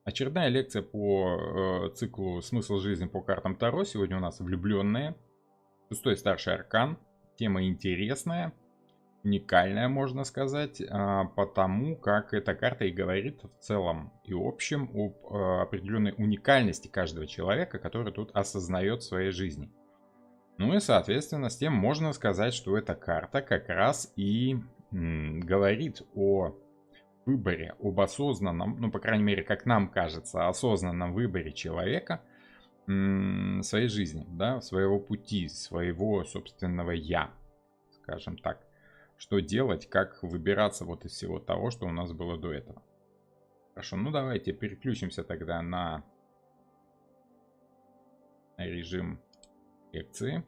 Очередная лекция по циклу «Смысл жизни по картам Таро». Сегодня у нас влюбленные. Шестой старший аркан. Тема интересная, уникальная, можно сказать, потому как эта карта и говорит в целом и общем об определенной уникальности каждого человека, который тут осознает в своей жизни. Ну и, соответственно, с тем можно сказать, что эта карта как раз и говорит о выборе, об осознанном, ну, по крайней мере, как нам кажется, осознанном выборе человека в своей жизни, да, своего пути, своего собственного «я», скажем так. Что делать, как выбираться вот из всего того, что у нас было до этого. Хорошо, ну давайте переключимся тогда на режим лекции.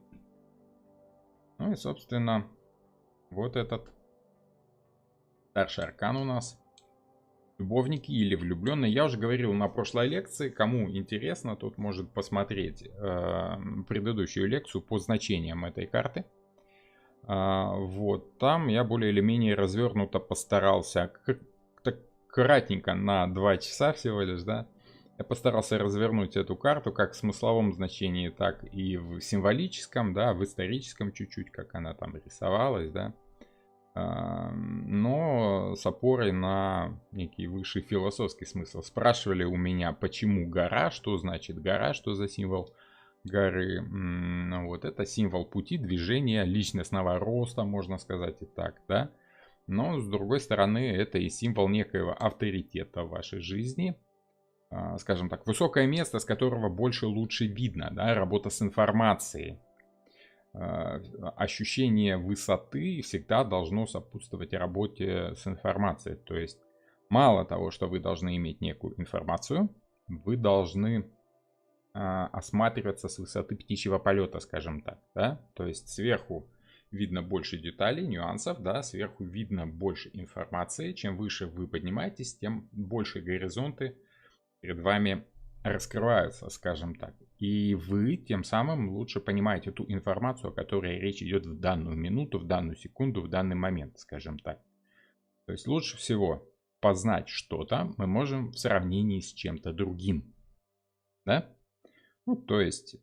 Ну и, собственно, вот этот старший аркан у нас. Любовники или влюбленные. Я уже говорил на прошлой лекции. Кому интересно, тот может посмотреть предыдущую лекцию по значениям этой карты. Вот там я более или менее развернуто постарался, так кратенько, на 2 часа всего лишь, да. Я постарался развернуть эту карту как в смысловом значении, так и в символическом, да, в историческом чуть-чуть, как она там рисовалась, да. Но с опорой на некий высший философский смысл. Спрашивали у меня, почему гора, что значит гора, что за символ горы. Вот это символ пути, движения, личностного роста, можно сказать и так, да. Но с другой стороны, это и символ некоего авторитета в вашей жизни. Скажем так, высокое место, с которого больше лучше видно, да, работа с информацией. Ощущение высоты всегда должно сопутствовать работе с информацией. То есть мало того, что вы должны иметь некую информацию, вы должны осматриваться с высоты птичьего полета, скажем так. Да? То есть сверху видно больше деталей, нюансов, да? Сверху видно больше информации. Чем выше вы поднимаетесь, тем больше горизонты перед вами раскрываются, скажем так. И вы тем самым лучше понимаете ту информацию, о которой речь идет в данную минуту, в данную секунду, в данный момент, скажем так. То есть лучше всего познать что-то мы можем в сравнении с чем-то другим. Да? Ну, то есть,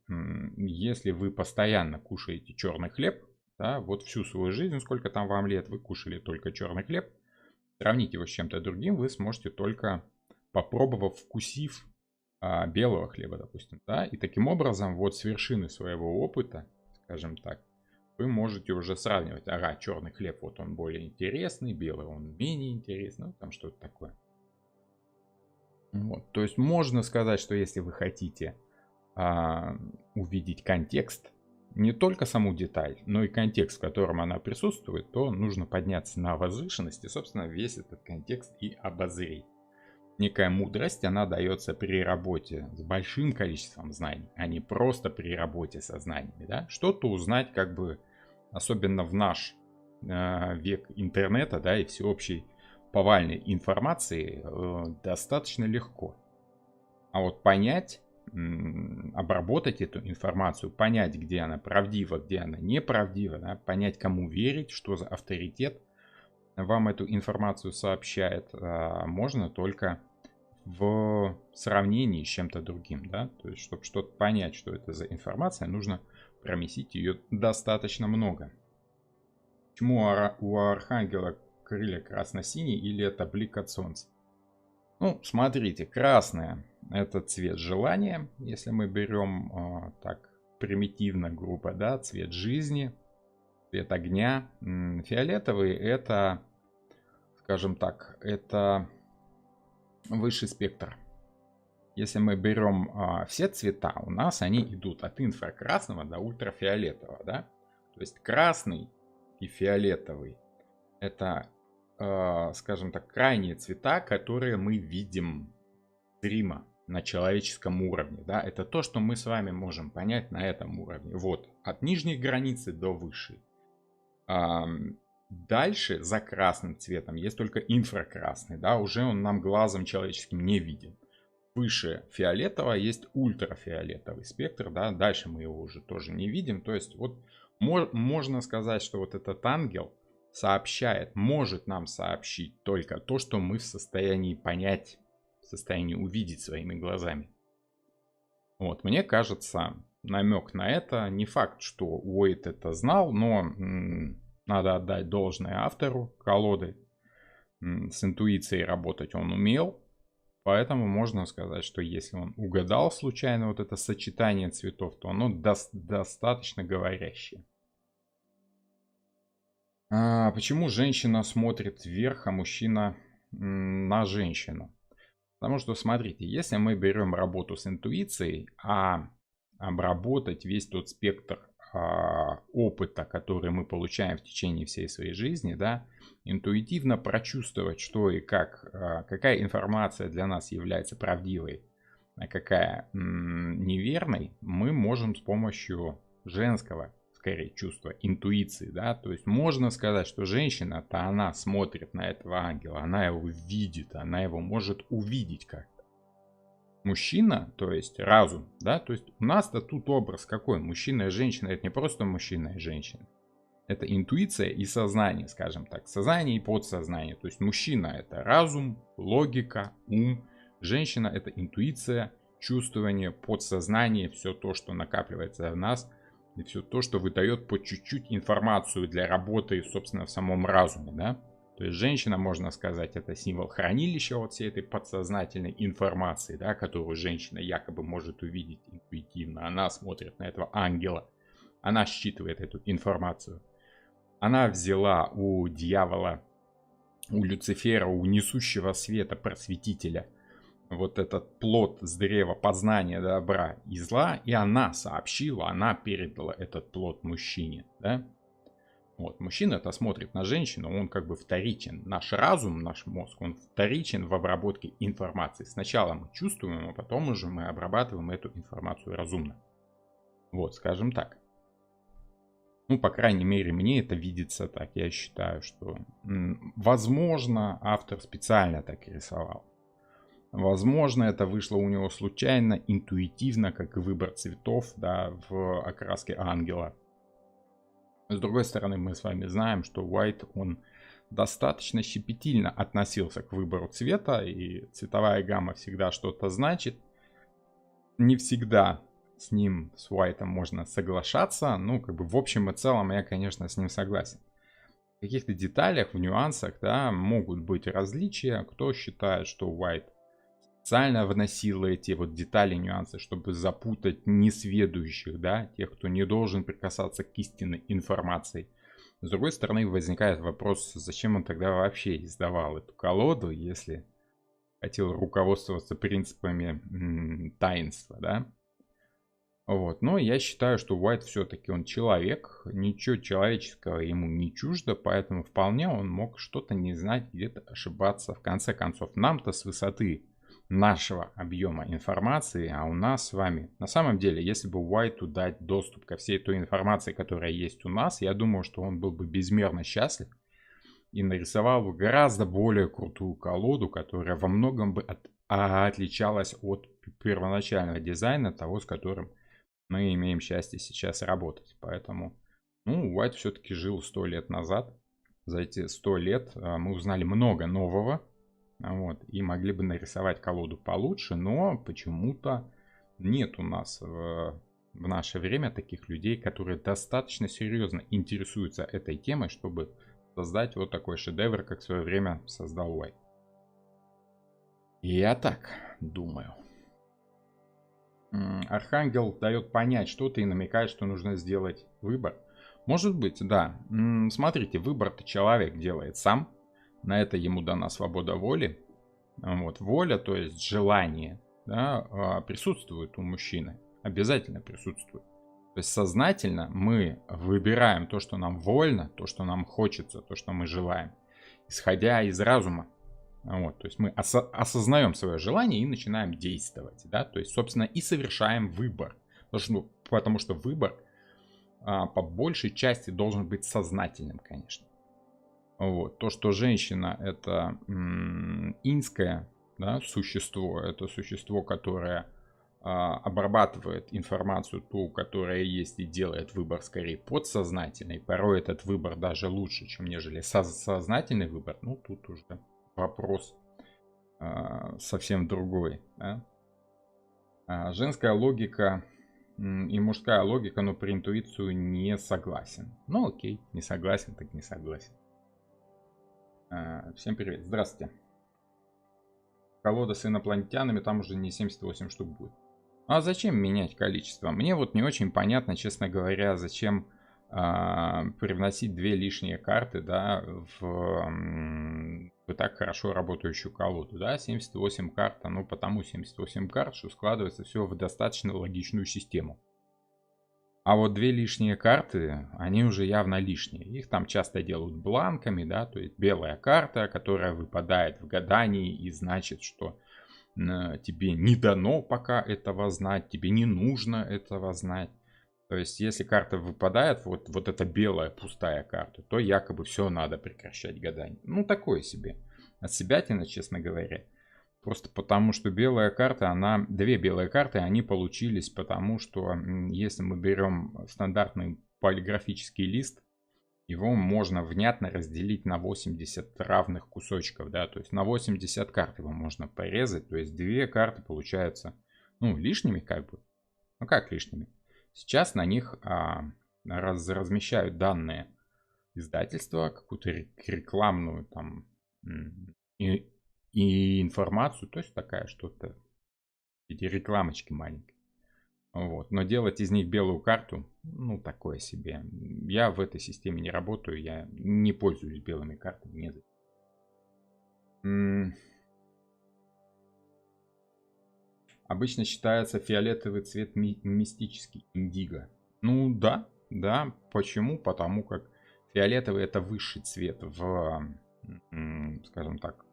если вы постоянно кушаете черный хлеб, да, вот всю свою жизнь, сколько там вам лет, вы кушали только черный хлеб, сравнить его с чем-то другим вы сможете только попробовав, вкусив белого хлеба, допустим, да, и таким образом вот с вершины своего опыта, скажем так, вы можете уже сравнивать, ага, черный хлеб, вот он более интересный, белый он менее интересный, ну, там что-то такое. Вот, то есть можно сказать, что если вы хотите увидеть контекст, не только саму деталь, но и контекст, в котором она присутствует, то нужно подняться на возвышенность и, собственно, весь этот контекст и обозреть. Некая мудрость, она дается при работе с большим количеством знаний, а не просто при работе со знаниями. Да? Что-то узнать, как бы, особенно в наш век интернета, да, и всеобщей повальной информации, достаточно легко. А вот понять, обработать эту информацию, понять, где она правдива, где она неправдива, да, понять, кому верить, что за авторитет вам эту информацию сообщает, можно только в сравнении с чем-то другим, да, то есть, чтобы что-то понять, что это за информация, нужно промесить ее достаточно много. Почему у Архангела крылья красно-синие или это блик от солнца? Ну, смотрите, красное это цвет желания, если мы берем так примитивно, грубо, да, цвет жизни, цвет огня. Фиолетовый это, скажем так, это высший спектр. Если мы берем все цвета, у нас они идут от инфракрасного до ультрафиолетового, да? То есть красный и фиолетовый это, скажем так, крайние цвета, которые мы видим зримо на человеческом уровне, да? Это то, что мы с вами можем понять на этом уровне. Вот, от нижней границы до высшей. Дальше за красным цветом есть только инфракрасный, да, уже он нам глазом человеческим не виден. Выше фиолетового есть ультрафиолетовый спектр, да, дальше мы его уже тоже не видим. То есть вот можно сказать, что вот этот ангел сообщает, может нам сообщить только то, что мы в состоянии понять в состоянии увидеть своими глазами. Вот, мне кажется, намек на это, не факт, что Уэйт это знал, но надо отдать должное автору колоды. С интуицией работать он умел, поэтому можно сказать, что если он угадал случайно вот это сочетание цветов, то оно достаточно говорящее. Почему женщина смотрит вверх, а мужчина на женщину? Потому что, смотрите, если мы берем работу с интуицией, а обработать весь тот спектр опыта, который мы получаем в течение всей своей жизни, да, интуитивно прочувствовать, что и как, какая информация для нас является правдивой, а какая неверной, мы можем с помощью женского, скорее, чувства, интуиции, да, то есть можно сказать, что женщина-то она смотрит на этого ангела, она его видит, она его может увидеть как-то. Мужчина, то есть разум, да, то есть у нас-то тут образ какой? Мужчина и женщина, это не просто мужчина и женщина. Это интуиция и сознание, скажем так. Сознание и подсознание. То есть мужчина это разум, логика, ум. Женщина это интуиция, чувствование, подсознание, все то, что накапливается в нас. И все то, что выдает по чуть-чуть информацию для работы, собственно, в самом разуме, да. То есть женщина, можно сказать, это символ хранилища вот всей этой подсознательной информации, да, которую женщина якобы может увидеть интуитивно. Она смотрит на этого ангела, она считывает эту информацию. Она взяла у дьявола, у Люцифера, у несущего света просветителя вот этот плод с древа познания добра и зла, и она сообщила, она передала этот плод мужчине, да. Вот, мужчина это смотрит на женщину, он как бы вторичен. Наш разум, наш мозг, он вторичен в обработке информации. Сначала мы чувствуем, а потом уже мы обрабатываем эту информацию разумно. Вот, скажем так. Ну, по крайней мере, мне это видится так. Я считаю, что, возможно, автор специально так рисовал. Возможно, это вышло у него случайно, интуитивно, как и выбор цветов, да, в окраске ангела. С другой стороны, мы с вами знаем, что Уайт, он достаточно щепетильно относился к выбору цвета, и цветовая гамма всегда что-то значит. Не всегда с ним, с Уайтом, можно соглашаться, ну, как бы в общем и целом я, конечно, с ним согласен. В каких-то деталях, в нюансах, да, могут быть различия. Кто считает, что Уайт специально вносил эти вот детали, нюансы, чтобы запутать несведущих, да, тех, кто не должен прикасаться к истинной информации. С другой стороны, возникает вопрос, зачем он тогда вообще издавал эту колоду, если хотел руководствоваться принципами таинства, да. Вот, но я считаю, что Уайт все-таки он человек, ничего человеческого ему не чуждо, поэтому вполне он мог что-то не знать, где-то ошибаться. В конце концов, нам-то с высоты нашего объема информации, а у нас с вами, на самом деле, если бы Уайту дать доступ ко всей той информации, которая есть у нас, я думаю, что он был бы безмерно счастлив и нарисовал бы гораздо более крутую колоду, которая во многом бы отличалась от первоначального дизайна, того, с которым мы имеем счастье сейчас работать. Поэтому, ну, Уайт все-таки жил 100 лет назад. За эти 100 лет мы узнали много нового. Вот, и могли бы нарисовать колоду получше, но почему-то нет у нас в наше время таких людей, которые достаточно серьезно интересуются этой темой, чтобы создать вот такой шедевр, как в свое время создал Уайт. Я так думаю. Архангел дает понять что-то и намекает, что нужно сделать выбор. Может быть, да. Смотрите, выбор-то человек делает сам. На это ему дана свобода воли. Вот, воля, то есть желание, да, присутствует у мужчины. Обязательно присутствует. То есть сознательно мы выбираем то, что нам вольно, то, что нам хочется, то, что мы желаем, исходя из разума. Вот, то есть мы осознаем свое желание и начинаем действовать. Да? То есть, собственно, и совершаем выбор. Потому что выбор по большей части должен быть сознательным, конечно. Вот. То, что женщина это инское, да, существо, это существо, которое обрабатывает информацию, ту, которая есть, и делает выбор скорее подсознательный. Порой этот выбор даже лучше, чем нежели сознательный выбор. Ну, тут уже вопрос совсем другой. Да? Женская логика и мужская логика, но при интуицию не согласен. Ну окей, не согласен, так не согласен. Всем привет, здравствуйте. Колода с инопланетянами, там уже не 78 штук будет. А зачем менять количество? Мне вот не очень понятно, честно говоря, зачем привносить 2 лишние карты, да, в так хорошо работающую колоду, да, 78 карт, ну потому 78 карт, что складывается все в достаточно логичную систему. А вот 2 лишние карты, они уже явно лишние. Их там часто делают бланками, да, то есть белая карта, которая выпадает в гадании и значит, что тебе не дано пока этого знать, тебе не нужно этого знать. То есть, если карта выпадает, вот эта белая пустая карта, то якобы все, надо прекращать гадание. Ну, такое себе. От себятина, честно говоря. Просто потому, что белая карта, две белые карты, они получились потому, что если мы берем стандартный полиграфический лист, его можно внятно разделить на 80 равных кусочков, да, то есть на 80 карт его можно порезать, то есть 2 карты получаются, ну, лишними как бы. Ну, как лишними? Сейчас на них размещают данные издательства, какую-то рекламную там и информацию, то есть такая что-то, эти рекламочки маленькие. Вот. Но делать из них белую карту, ну, такое себе. Я в этой системе не работаю, я не пользуюсь белыми картами. Обычно считается фиолетовый цвет мистический, индиго. Ну да, да. Почему? Потому как фиолетовый это высший цвет в, скажем так,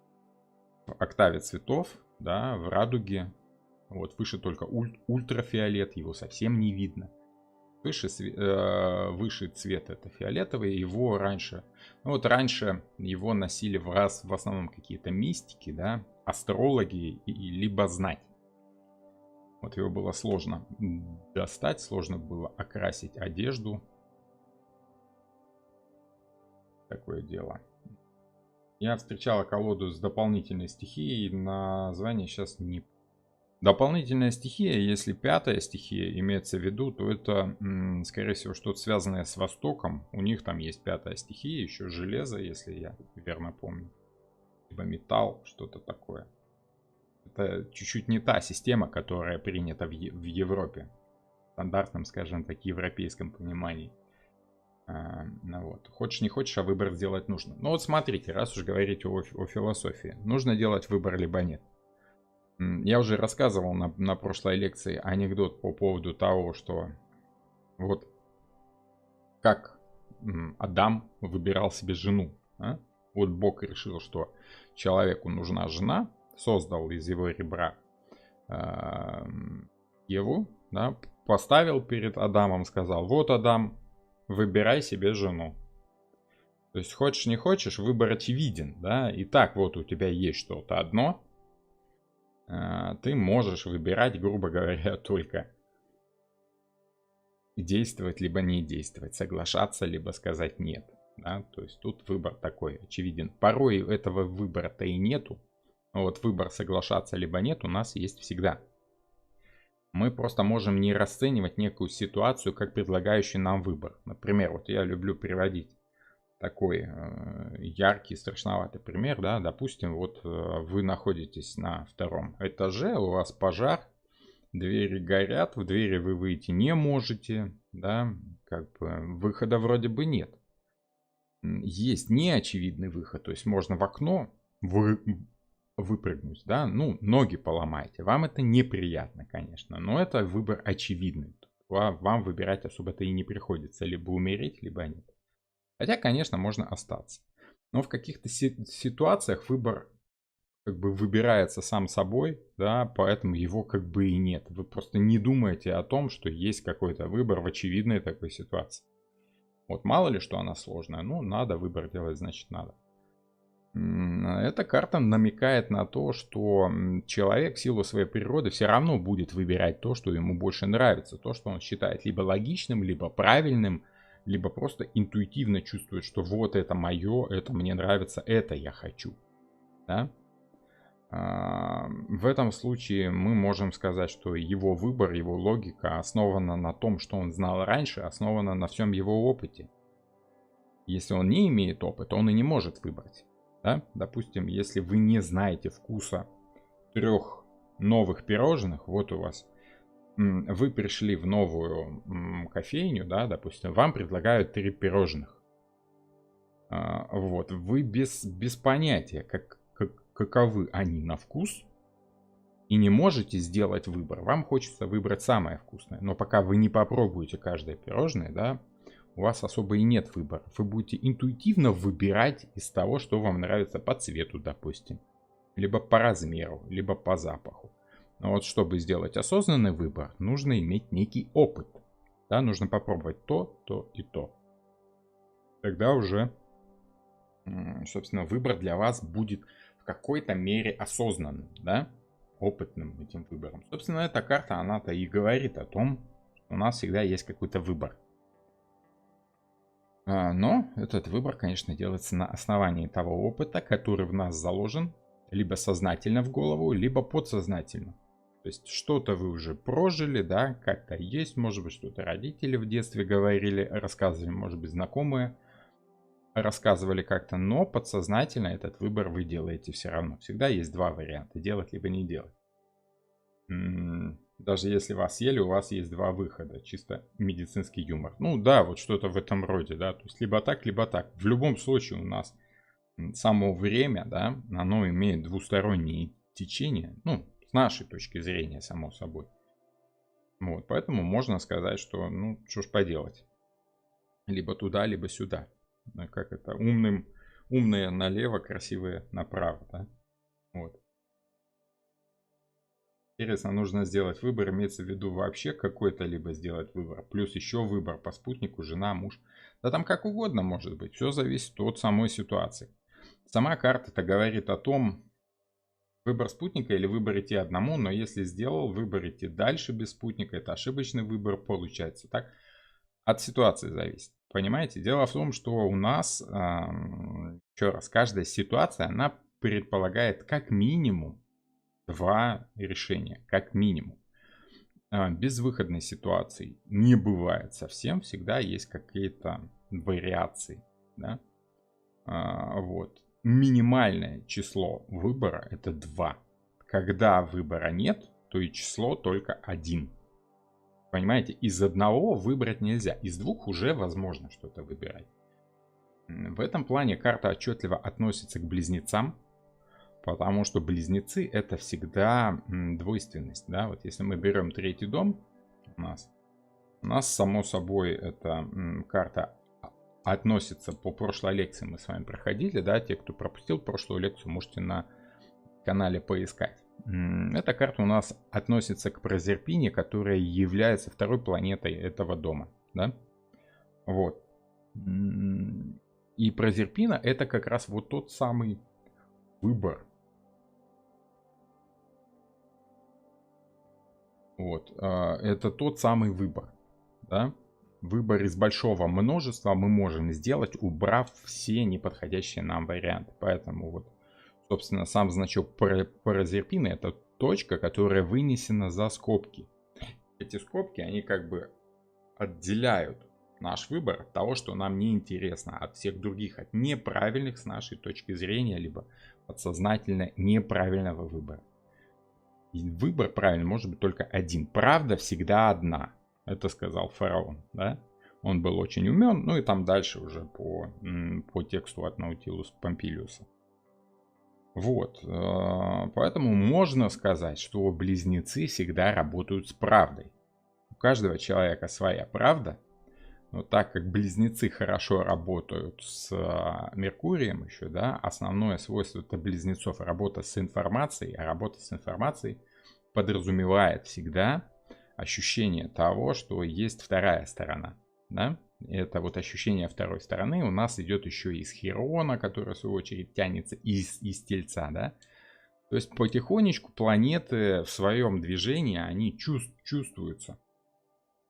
в октаве цветов, да, в радуге. Вот выше только ультрафиолет, его совсем не видно. Высший цвет это фиолетовый, его раньше, ну вот раньше его носили в основном какие-то мистики, да, астрологи, либо знать. Вот его было сложно достать, сложно было окрасить одежду. Такое дело. Я встречала колоду с дополнительной стихией, название сейчас не... Дополнительная стихия, если 5-я стихия имеется в виду, то это, скорее всего, что-то связанное с Востоком. У них там есть 5-я стихия, еще железо, если я верно помню. Либо металл, что-то такое. Это чуть-чуть не та система, которая принята в Европе. В стандартном, скажем так, европейском понимании. Ну вот. Хочешь не хочешь, а выбор сделать нужно. Ну вот смотрите, раз уж говорить о философии. Нужно делать выбор, либо нет. Я уже рассказывал на прошлой лекции анекдот по поводу того, что вот как Адам выбирал себе жену. А? Вот Бог решил, что человеку нужна жена, создал из его ребра Еву, да, поставил перед Адамом, сказал: вот, Адам, выбирай себе жену. То есть хочешь не хочешь, выбор очевиден, да, и так вот у тебя есть что-то одно, ты можешь выбирать, грубо говоря, только действовать либо не действовать, соглашаться либо сказать нет, да, то есть тут выбор такой очевиден. Порой этого выбора-то и нету, но вот выбор соглашаться либо нет у нас есть всегда. Мы просто можем не расценивать некую ситуацию как предлагающую нам выбор. Например, вот я люблю приводить такой яркий, страшноватый пример, да, допустим, вот вы находитесь на 2-м этаже, у вас пожар, двери горят, в двери вы выйти не можете, да, как бы выхода вроде бы нет. Есть неочевидный выход, то есть можно в окно выпрыгнуть, да, ну, ноги поломаете, вам это неприятно, конечно, но это выбор очевидный, вам выбирать особо-то и не приходится, либо умереть, либо нет. Хотя, конечно, можно остаться. Но в каких-то ситуациях выбор как бы выбирается сам собой, да, поэтому его как бы и нет. Вы просто не думаете о том, что есть какой-то выбор в очевидной такой ситуации. Вот мало ли, что она сложная, ну, надо выбор делать, значит надо. Эта карта намекает на то, что человек в силу своей природы все равно будет выбирать то, что ему больше нравится, то, что он считает либо логичным, либо правильным, либо просто интуитивно чувствует, что вот это мое, это мне нравится, это я хочу. Да? В этом случае мы можем сказать, что его выбор, его логика основана на том, что он знал раньше, основана на всем его опыте. Если он не имеет опыта, он и не может выбрать. Да? Допустим, если вы не знаете вкуса 3 новых пирожных, вот у вас, вы пришли в новую кофейню, да, допустим, вам предлагают 3 пирожных. Вот, вы без понятия, каковы они на вкус, и не можете сделать выбор. Вам хочется выбрать самое вкусное, но пока вы не попробуете каждое пирожное, да, у вас особо и нет выбора. Вы будете интуитивно выбирать из того, что вам нравится по цвету, допустим, либо по размеру, либо по запаху. Но вот чтобы сделать осознанный выбор, нужно иметь некий опыт. Да, нужно попробовать то, то и то. Тогда уже, собственно, выбор для вас будет в какой-то мере осознанным, да, опытным этим выбором. Собственно, эта карта, она-то и говорит о том, что у нас всегда есть какой-то выбор. Но этот выбор, конечно, делается на основании того опыта, который в нас заложен, либо сознательно в голову, либо подсознательно. То есть что-то вы уже прожили, да, как-то есть, может быть, что-то родители в детстве говорили, рассказывали, может быть, знакомые рассказывали как-то, но подсознательно этот выбор вы делаете все равно. Всегда есть два варианта, делать либо не делать. Даже если вас съели, у вас есть два выхода, чисто медицинский юмор. Ну да, вот что-то в этом роде, да, то есть либо так, либо так. В любом случае у нас само время, да, оно имеет двустороннее течение, ну, с нашей точки зрения, само собой. Вот, поэтому можно сказать, что, ну, что ж поделать. Либо туда, либо сюда. Как это, умные налево, красивые направо, да. Вот. Интересно, нужно сделать выбор, имеется в виду вообще какой-то либо сделать выбор, плюс еще выбор по спутнику, жена, муж. Да там как угодно может быть, все зависит от самой ситуации. Сама карта-то говорит о том, выбор спутника или выбор идти одному, но если сделал выбор идти дальше без спутника, это ошибочный выбор получается, так? От ситуации зависит. Понимаете? Дело в том, что у нас, еще раз, каждая ситуация, она предполагает как минимум два решения, как минимум. Безвыходной ситуации не бывает совсем, всегда есть какие-то вариации, да? Вот. Минимальное число выбора это 2. Когда выбора нет, то и число только 1. Понимаете, из одного выбрать нельзя, из двух уже возможно что-то выбирать. В этом плане карта отчетливо относится к близнецам, потому что близнецы это всегда двойственность. Да? Вот если мы берем третий дом, у нас само собой эта карта относится по прошлой лекции, мы с вами проходили, да, те, кто пропустил прошлую лекцию, можете на канале поискать. Эта карта у нас относится к Прозерпине, которая является второй планетой этого дома, да, вот. И Прозерпина это как раз вот тот самый выбор. Вот, это тот самый выбор, да. Выбор из большого множества мы можем сделать, убрав все неподходящие нам варианты. Поэтому вот, собственно, сам значок Прозерпины это точка, которая вынесена за скобки. Эти скобки, они как бы отделяют наш выбор от того, что нам не интересно, от всех других, от неправильных с нашей точки зрения, либо подсознательно неправильного выбора. И выбор правильный может быть только один. Правда всегда одна. Это сказал фараон, да? Он был очень умен, ну и там дальше уже по тексту от Наутилус Помпилиуса. Вот, поэтому можно сказать, что близнецы всегда работают с правдой. У каждого человека своя правда, но так как близнецы хорошо работают с Меркурием еще, да, основное свойство это близнецов работа с информацией, а работа с информацией подразумевает всегда ощущение того, что есть вторая сторона, да? Это вот ощущение второй стороны у нас идет еще из Хирона, который в свою очередь тянется из Тельца, да? То есть потихонечку планеты в своем движении, они чувствуются.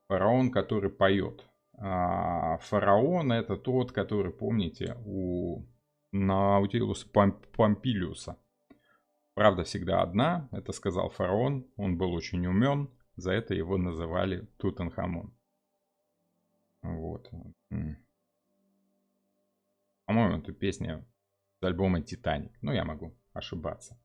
Фараон, который поет. Фараон это тот, который, помните, у Наутилуса Помпилиуса. Правда всегда одна, это сказал фараон, он был очень умен, за это его называли Тутанхамон. Вот. По-моему, это песня с альбома «Титаник». Ну, я могу ошибаться.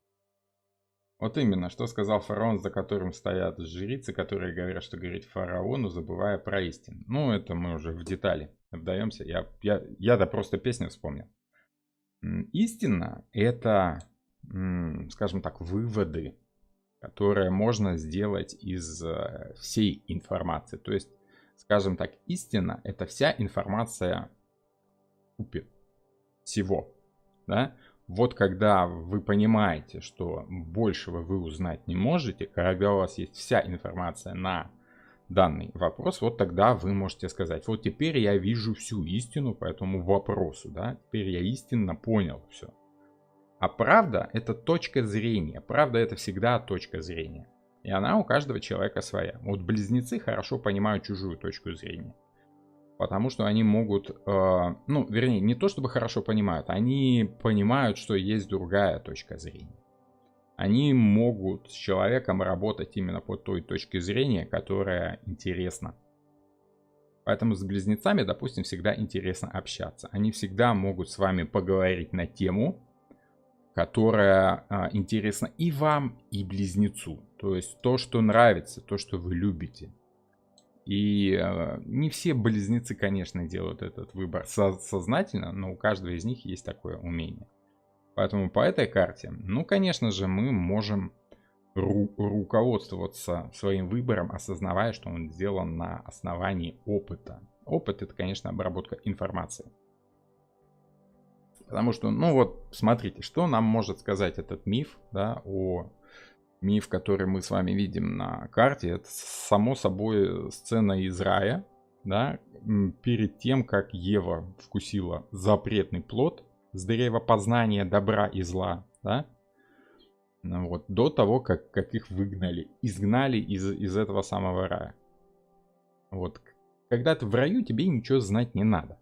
Вот именно, что сказал фараон, за которым стоят жрицы, которые говорят, что говорить фараону, забывая про истину. Ну, это мы уже в детали вдаемся. Я-то просто песню вспомнил. Истина — это, скажем так, выводы, которые можно сделать из всей информации. То есть, скажем так, истина — это вся информация в купе всего, да? Вот когда вы понимаете, что большего вы узнать не можете, когда у вас есть вся информация на данный вопрос, вот тогда вы можете сказать: вот теперь я вижу всю истину по этому вопросу, да, теперь я истинно понял все. А правда — это точка зрения, правда — это всегда точка зрения. И она у каждого человека своя. Вот близнецы хорошо понимают чужую точку зрения. Потому что они могут, ну, вернее, не то чтобы хорошо понимают, они понимают, что есть другая точка зрения. Они могут с человеком работать именно по той точке зрения, которая интересна. Поэтому с близнецами, допустим, всегда интересно общаться. Они всегда могут с вами поговорить на тему, которая интересна и вам, и близнецу. То есть то, что нравится, то, что вы любите. И не все близнецы, конечно, делают этот выбор сознательно, но у каждого из них есть такое умение. Поэтому по этой карте, ну, конечно же, мы можем руководствоваться своим выбором, осознавая, что он сделан на основании опыта. Опыт — это, конечно, обработка информации. Потому что, ну вот, смотрите, что нам может сказать этот миф, да, миф, который мы с вами видим на карте. Это, само собой, сцена из рая, да, перед тем, как Ева вкусила запретный плод с древа познания добра и зла, да, ну вот, до того, как их изгнали из этого самого рая. Вот, когда ты в раю, тебе ничего знать не надо.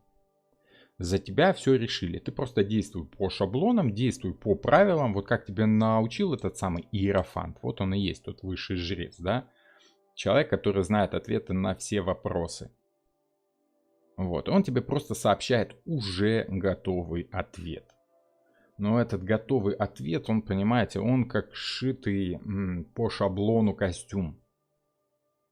За тебя все решили. Ты просто действуй по шаблонам, действуй по правилам. Вот как тебя научил этот самый Иерофант. Вот он и есть тот высший жрец, да? Человек, который знает ответы на все вопросы. Вот. Он тебе просто сообщает уже готовый ответ. Но этот готовый ответ, он, понимаете, он как сшитый по шаблону костюм.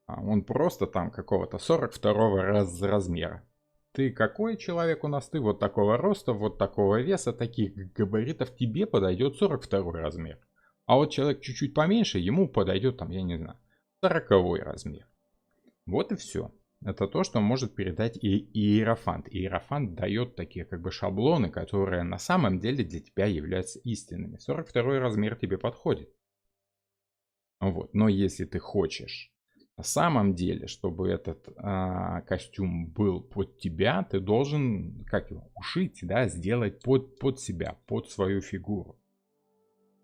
Он просто там какого-то 42-го размера. Ты какой человек у нас? Ты вот такого роста, вот такого веса, таких габаритов. Тебе подойдет 42 размер. А вот человек чуть-чуть поменьше, ему подойдет там, я не знаю, 40 размер. Вот и все. Это то, что может передать Иерофант. Иерофант дает такие как бы шаблоны, которые на самом деле для тебя являются истинными. 42 размер тебе подходит. Вот. Но если ты хочешь на самом деле, чтобы этот костюм был под тебя, ты должен, как его, ушить, да, сделать под себя, под свою фигуру.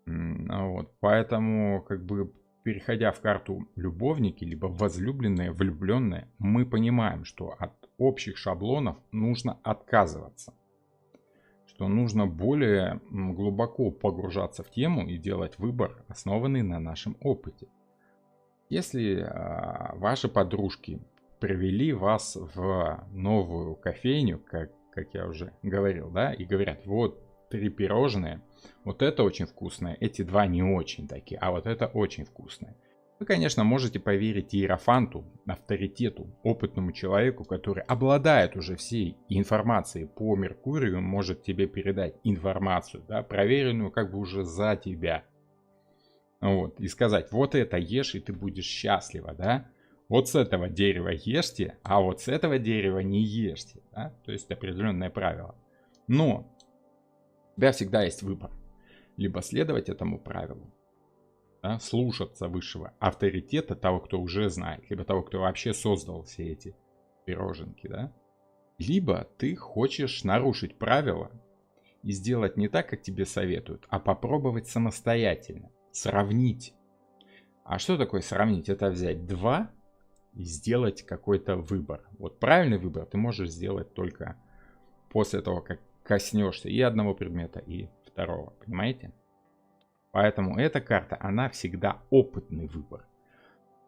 Вот. Поэтому, как бы, переходя в карту любовники, либо возлюбленные, влюбленные, мы понимаем, что от общих шаблонов нужно отказываться. Что нужно более глубоко погружаться в тему и делать выбор, основанный на нашем опыте. Если ваши подружки привели вас в новую кофейню, как я уже говорил, да, и говорят: вот 3 пирожные, вот это очень вкусное, эти 2 не очень такие, а вот это очень вкусное. Вы, конечно, можете поверить Иерофанту, авторитету, опытному человеку, который обладает уже всей информацией по Меркурию, может тебе передать информацию, да, проверенную как бы уже за тебя. Вот, и сказать: вот это ешь, и ты будешь счастлива, да? Вот с этого дерева ешьте, а вот с этого дерева не ешьте, да? То есть определенное правило. Но у тебя всегда есть выбор. Либо следовать этому правилу, да, слушаться высшего авторитета, того, кто уже знает, либо того, кто вообще создал все эти пироженки, да? Либо ты хочешь нарушить правила и сделать не так, как тебе советуют, а попробовать самостоятельно. Сравнить. А что такое сравнить? Это взять 2 и сделать какой-то выбор. Вот правильный выбор ты можешь сделать только после того, как коснешься и одного предмета, и второго. Понимаете? Поэтому эта карта, она всегда опытный выбор.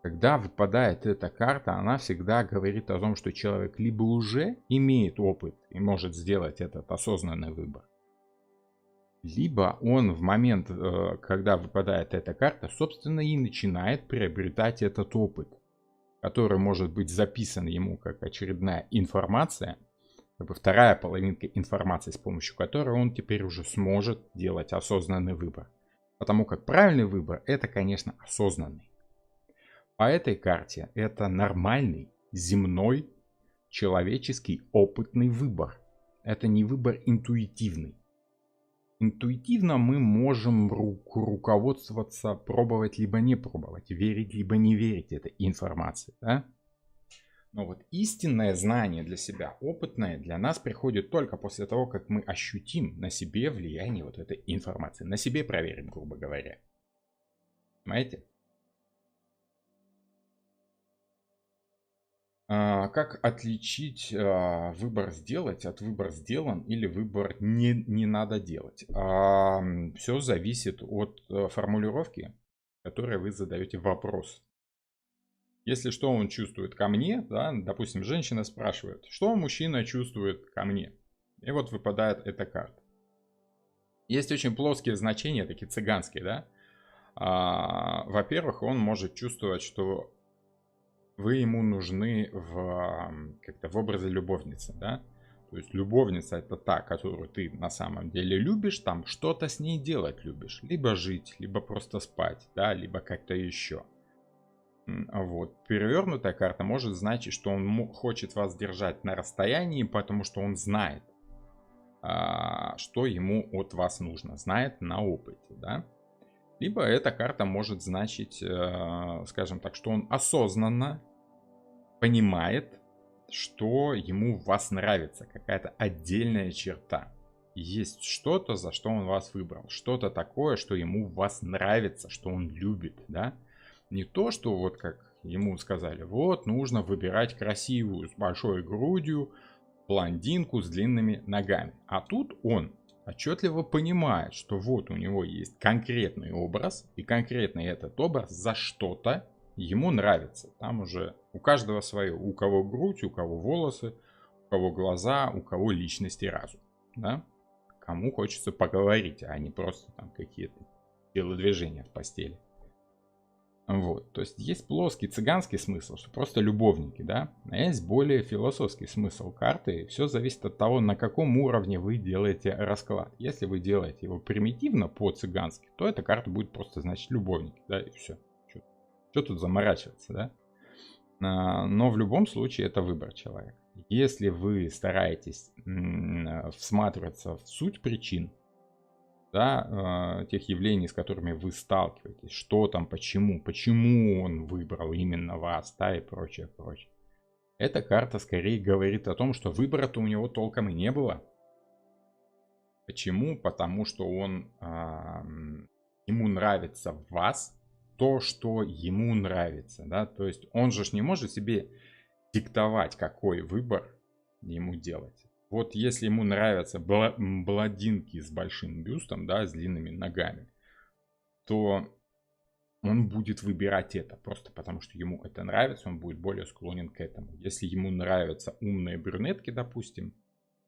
Когда выпадает эта карта, она всегда говорит о том, что человек либо уже имеет опыт и может сделать этот осознанный выбор, либо он в момент, когда выпадает эта карта, собственно и начинает приобретать этот опыт, который может быть записан ему как очередная информация, как бы вторая половинка информации, с помощью которой он теперь уже сможет делать осознанный выбор. Потому как правильный выбор — это, конечно, осознанный. По этой карте это нормальный, земной, человеческий, опытный выбор. Это не выбор интуитивный. Интуитивно мы можем руководствоваться, пробовать либо не пробовать, верить либо не верить этой информации. Да? Но вот истинное знание для себя, опытное, для нас приходит только после того, как мы ощутим на себе влияние вот этой информации. На себе проверим, грубо говоря. Понимаете? Как отличить выбор сделать от выбор сделан или выбор не надо делать? Все зависит от формулировки, которой вы задаете вопрос. Если что он чувствует ко мне, да, допустим, женщина спрашивает, что мужчина чувствует ко мне? И вот выпадает эта карта. Есть очень плоские значения, такие цыганские, да. Во-первых, он может чувствовать, что вы ему нужны как-то в образе любовницы, да? То есть любовница — это та, которую ты на самом деле любишь, там что-то с ней делать любишь. Либо жить, либо просто спать, да, либо как-то еще. Вот. Перевернутая карта может значить, что он хочет вас держать на расстоянии, потому что он знает, что ему от вас нужно, знает на опыте, да? Либо эта карта может значить, скажем так, что он осознанно понимает, что ему в вас нравится, какая-то отдельная черта. Есть что-то, за что он вас выбрал, что-то такое, что ему в вас нравится, что он любит, да? Не то, что вот как ему сказали, вот нужно выбирать красивую, с большой грудью, блондинку с длинными ногами. А тут он отчетливо понимает, что вот у него есть конкретный образ, и конкретный этот образ за что-то ему нравится. Там уже у каждого свое. У кого грудь, у кого волосы, у кого глаза, у кого личность и разум. Да? Кому хочется поговорить, а не просто там какие-то телодвижения в постели. Вот. То есть есть плоский цыганский смысл, что просто любовники, да? А есть более философский смысл карты. Все зависит от того, на каком уровне вы делаете расклад. Если вы делаете его примитивно по-цыгански, то эта карта будет просто значить любовники, да, и все. Что тут заморачиваться, да? Но в любом случае это выбор человека. Если вы стараетесь всматриваться в суть причин, да, тех явлений, с которыми вы сталкиваетесь, что там, почему он выбрал именно вас, да, и прочее, прочее. Эта карта скорее говорит о том, что выбора-то у него толком и не было. Почему? Потому что ему нравится в вас то, что ему нравится, да, то есть он же не может себе диктовать, какой выбор ему делать. Вот если ему нравятся блондинки с большим бюстом, да, с длинными ногами, то он будет выбирать это просто потому, что ему это нравится, он будет более склонен к этому. Если ему нравятся умные брюнетки, допустим,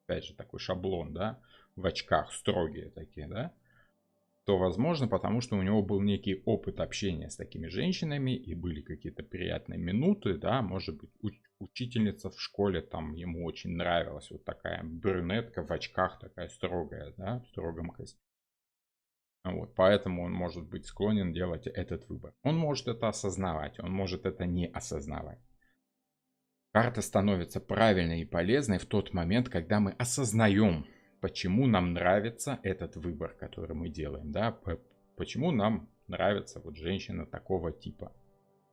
опять же такой шаблон, да, в очках строгие такие, да, то возможно, потому что у него был некий опыт общения с такими женщинами и были какие-то приятные минуты, да, может быть, учительница в школе, там ему очень нравилась вот такая брюнетка в очках, такая строгая, да, в строгом костюме. Вот, поэтому он может быть склонен делать этот выбор. Он может это осознавать, он может это не осознавать. Карта становится правильной и полезной в тот момент, когда мы осознаем, почему нам нравится этот выбор, который мы делаем, да, почему нам нравится вот женщина такого типа.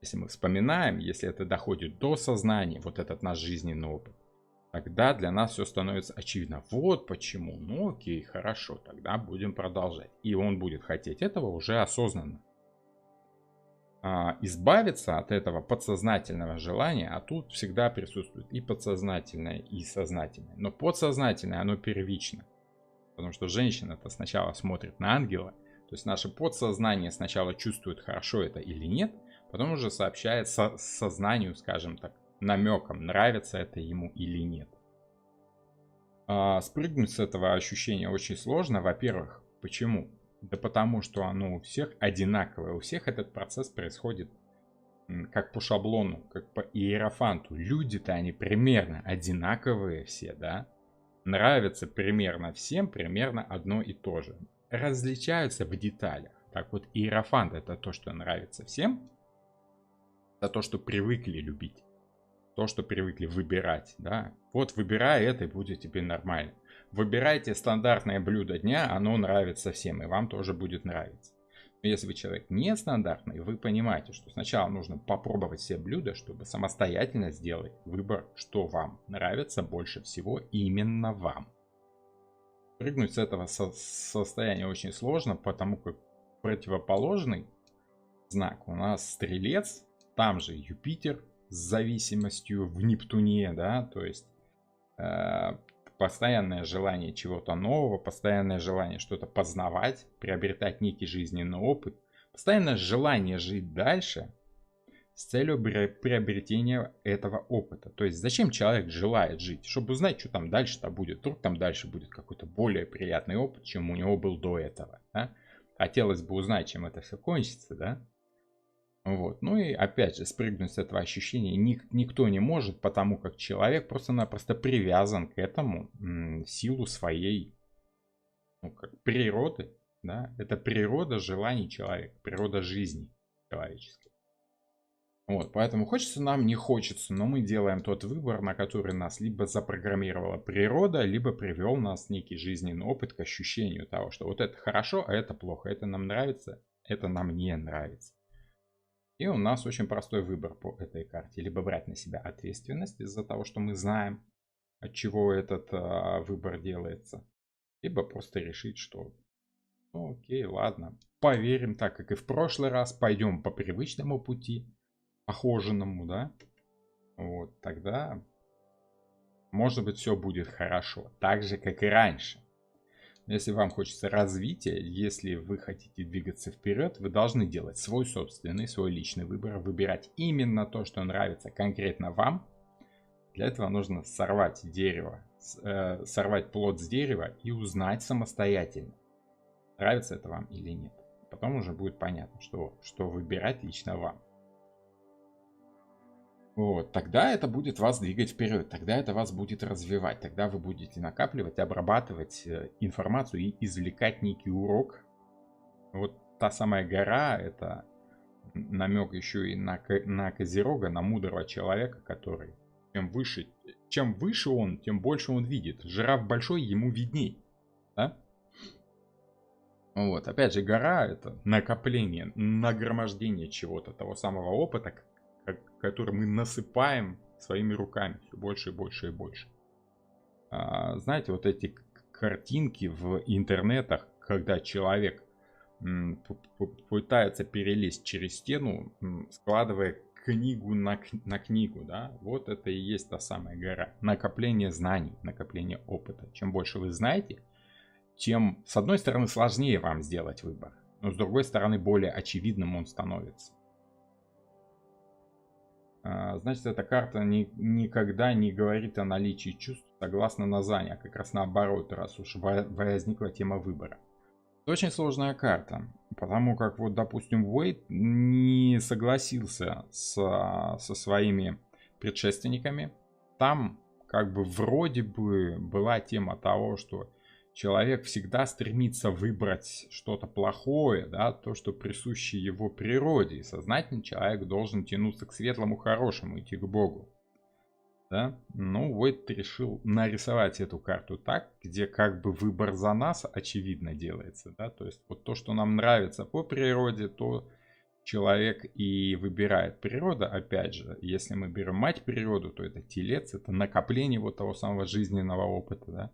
Если мы вспоминаем, если это доходит до сознания, вот этот наш жизненный опыт, тогда для нас все становится очевидно. Вот почему. Ну окей, хорошо, тогда будем продолжать. И он будет хотеть этого уже осознанно. Избавиться от этого подсознательного желания, а тут всегда присутствует и подсознательное, и сознательное. Но подсознательное, оно первично. Потому что женщина-то сначала смотрит на ангела, То есть наше подсознание сначала чувствует, хорошо это или нет, потом уже сообщает сознанию, скажем так, намеком, нравится это ему или нет. Спрыгнуть с этого ощущения очень сложно. Во-первых, почему? Да потому что оно у всех одинаковое. У всех этот процесс происходит как по шаблону, как по иерофанту. Люди-то они примерно одинаковые все, да? Нравится примерно всем, примерно одно и то же. Различаются в деталях. Так вот, иерофант это то, что нравится всем. Это то, что привыкли любить. То, что привыкли выбирать, да. Вот выбирай это, и будет тебе нормально. Выбирайте стандартное блюдо дня, оно нравится всем, и вам тоже будет нравиться. Но если вы человек нестандартный, вы понимаете, что сначала нужно попробовать все блюда, чтобы самостоятельно сделать выбор, что вам нравится больше всего именно вам. Прыгнуть с этого состояния очень сложно, потому как противоположный знак у нас Стрелец, там же Юпитер с зависимостью в Нептуне, да, то есть постоянное желание чего-то нового, постоянное желание что-то познавать, приобретать некий жизненный опыт, постоянное желание жить дальше с целью приобретения этого опыта. То есть зачем человек желает жить? Чтобы узнать, что там дальше-то будет. Вдруг там дальше будет какой-то более приятный опыт, чем у него был до этого. Да? Хотелось бы узнать, чем это все кончится, да? Вот. Ну и опять же, спрыгнуть с этого ощущения никто не может, потому как человек просто-напросто привязан к этому в силу своей природы. Да? Это природа желаний человека, природа жизни человеческой. Вот, поэтому хочется нам, не хочется, но мы делаем тот выбор, на который нас либо запрограммировала природа, либо привел нас некий жизненный опыт к ощущению того, что вот это хорошо, а это плохо, это нам нравится, это нам не нравится. И у нас очень простой выбор по этой карте. Либо брать на себя ответственность из-за того, что мы знаем, от чего этот выбор делается. Либо просто решить, что ну окей, ладно, поверим так, как и в прошлый раз, пойдем по привычному пути, похоженному, да. Вот, тогда, может быть, все будет хорошо. Так же, как и раньше. Если вам хочется развития, если вы хотите двигаться вперед, вы должны делать свой собственный, свой личный выбор, выбирать именно то, что нравится конкретно вам. Для этого нужно сорвать дерево, сорвать плод с дерева и узнать самостоятельно, нравится это вам или нет. Потом уже будет понятно, что выбирать лично вам. Вот, тогда это будет вас двигать вперед, тогда это вас будет развивать, тогда вы будете накапливать, обрабатывать информацию и извлекать некий урок. Вот та самая гора, это намек еще и на Козерога, на мудрого человека, который чем выше он, тем больше он видит. Жираф большой, ему видней. Да? Вот, опять же, гора это накопление, нагромождение чего-то, того самого опыта, который мы насыпаем своими руками все больше и больше и больше. Знаете, вот эти картинки в интернетах, когда человек пытается перелезть через стену, складывая книгу на книгу, да, вот это и есть та самая гора. Накопление знаний, накопление опыта. Чем больше вы знаете, тем, с одной стороны, сложнее вам сделать выбор, но с другой стороны, более очевидным он становится. Значит, эта карта никогда не говорит о наличии чувств согласно названию, а как раз наоборот, раз уж возникла тема выбора. Это очень сложная карта, потому как, вот, допустим, Уэйд не согласился со своими предшественниками. Там, как бы, вроде бы была тема того, что человек всегда стремится выбрать что-то плохое, да, то, что присуще его природе. И сознательный человек должен тянуться к светлому, хорошему, идти к Богу. Да? Ну, Уэйд решил нарисовать эту карту так, где как бы выбор за нас очевидно делается. Да? То есть вот то, что нам нравится по природе, то человек и выбирает. Природа, опять же, если мы берем мать природу, то это телец, это накопление вот того самого жизненного опыта, да.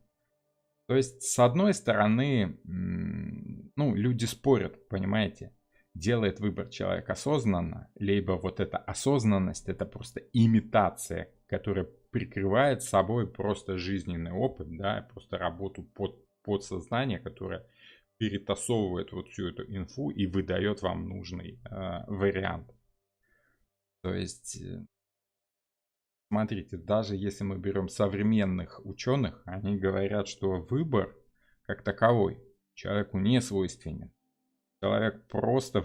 То есть, с одной стороны, ну, люди спорят, понимаете, делает выбор человек осознанно, либо вот эта осознанность, это просто имитация, которая прикрывает собой просто жизненный опыт, да, просто работу подсознания, которая перетасовывает вот всю эту инфу и выдает вам нужный вариант. То есть, смотрите, даже если мы берем современных ученых, они говорят, что выбор как таковой человеку не свойственен. Человек просто,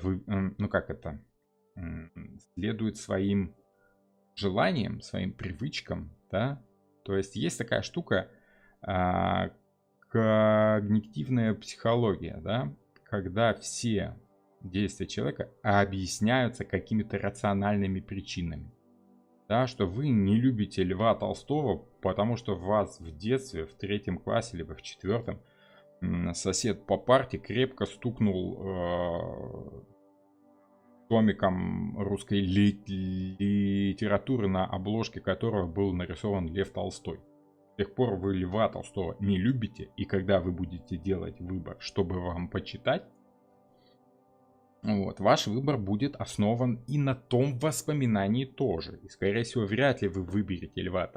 следует своим желаниям, своим привычкам, да. То есть есть такая штука, когнитивная психология, да, когда все действия человека объясняются какими-то рациональными причинами. Да, что вы не любите Льва Толстого, потому что вас в детстве, в 3 классе, либо в 4, сосед по парте крепко стукнул томиком русской литературы, на обложке которого был нарисован Лев Толстой. С тех пор вы Льва Толстого не любите, и когда вы будете делать выбор, чтобы вам почитать, вот, ваш выбор будет основан и на том воспоминании тоже. И, скорее всего, вряд ли вы выберете Льва